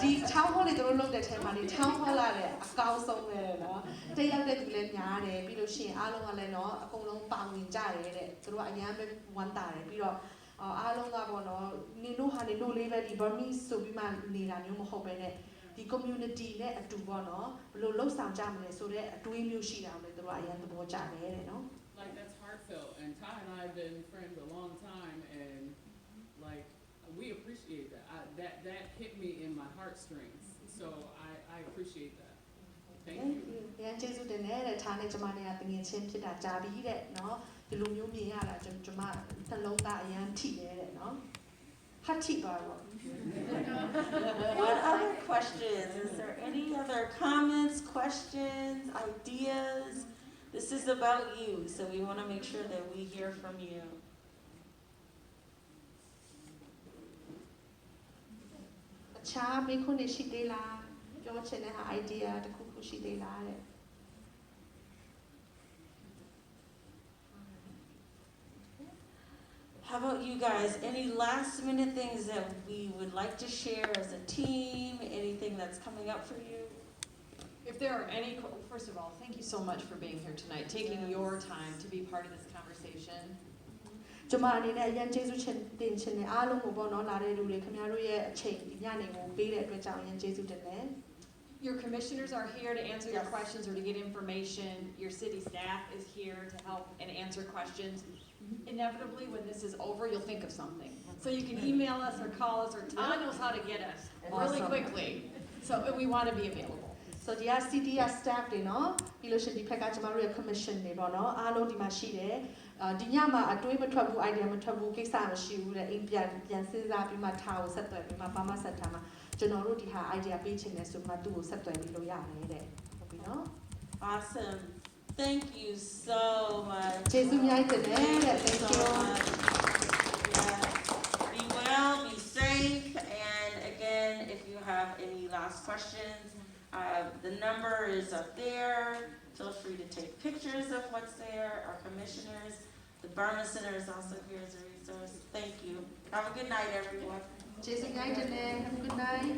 ဒီ town hall တွေသူတို့လုပ်တဲ့ထဲမှာဒီ town hall လာတဲ့အကောင်းဆုံးပဲနော်တက်ရောက်တဲ့သူလည်းများတယ်ပြီးလို့ရှိရင်အားလုံးကလည်းနော်အကုန်လုံးပါဝင်ကြတယ်တဲ့သူတို့ကအများပဲဝမ်းသာတယ်ပြီးတော့အားလုံးကပေါ့နော်နေလို့ဟာနေလို့လေးပဲဒီ Burmese ဆိုပြီးမှနေတာမျိုးမဟုတ်ပဲနဲ့ဒီ community နဲ့အတူပေါ့နော်ဘယ်လိုလှုပ်ဆောင်ကြမလဲဆိုတဲ့အတွေးမျိုးရှိတာကိုလည်းသူတို့အရင်သဘောကျတယ်တဲ့နော် Like that's heartfelt and Ty and I have been friends a long time and like we appreciate that. That hit me in my heartstrings. So I appreciate that. Thank you. ရန်ကျေးဇူးတင်တဲ့ထားနဲ့ကျမနဲ့ကတငယ်ချင်းဖြစ်တာကြာပြီတဲ့နော်ဒီလိုမျိုးမြင်ရတာကျမနှလုံးသားအရန်ထိတယ်တဲ့နော်ဟာထိပါတော့ What other questions? Is there any other comments, questions, ideas? This is about you, so we want to make sure that we hear from you. Cha, me kone shi de la. Yo chene ha idea de kuku shi de la. How about you guys? Any last minute things that we would like to share as a team? Anything that's coming up for you? If there are any, first of all, thank you so much for being here tonight, taking your time to be part of this conversation. ကျွန်မအနေနဲ့အရင်ကျေးဇူးတင်ချင်တယ်အားလုံးကိုပေါ့နော်လာတဲ့လူတွေခင်ဗျားတို့ရဲ့အချိန်ဒီညနေကိုပေးတဲ့အတွက်ကြောင့်အရင်ကျေးဇူးတင်တယ် Your commissioners are here to answer your Yes. questions or to get information. Your city staff is here to help and answer questions. Inevitably, when this is over, you'll think of something. So you can email us or call us, or Todd knows how to get us really Awesome. quickly. So we want to be available. so ဒီက city staff တွေနော်ပြီးလို့ရှိရင်ဒီဖက်ကကျွန်မတို့ရဲ့ commission တွေပေါ့နော်အားလုံးဒီမှာရှိတယ်ဒီညမှာအတွေးမထွက်ဘူး idea မထွက်ဘူးကိစ္စမရှိဘူးတဲ့အိမ်ပြန်စဉ်းစားပြီးမှထားကိုဆက်သွယ်ပြီးမှ Burma Center မှာကျွန်တော်တို့ဒီဟာ idea ပေးချင်တယ်ဆိုမှသူ့ကိုဆက်သွယ်ပြီးလို့ရတယ်တဲ့ဟုတ်ပြီနော် Awesome. Thank you so much. ကျေးဇူးများတင်တယ်တဲ့ thank you Yeah. Be well, be safe, and again, if you have any last questions, the number is up there. Feel free to take pictures of what's there. Our commissioners, the Burma Center is also here as a resource. Thank you. Have a good night, everyone. ကျေးဇူးများတင်တယ် have a good night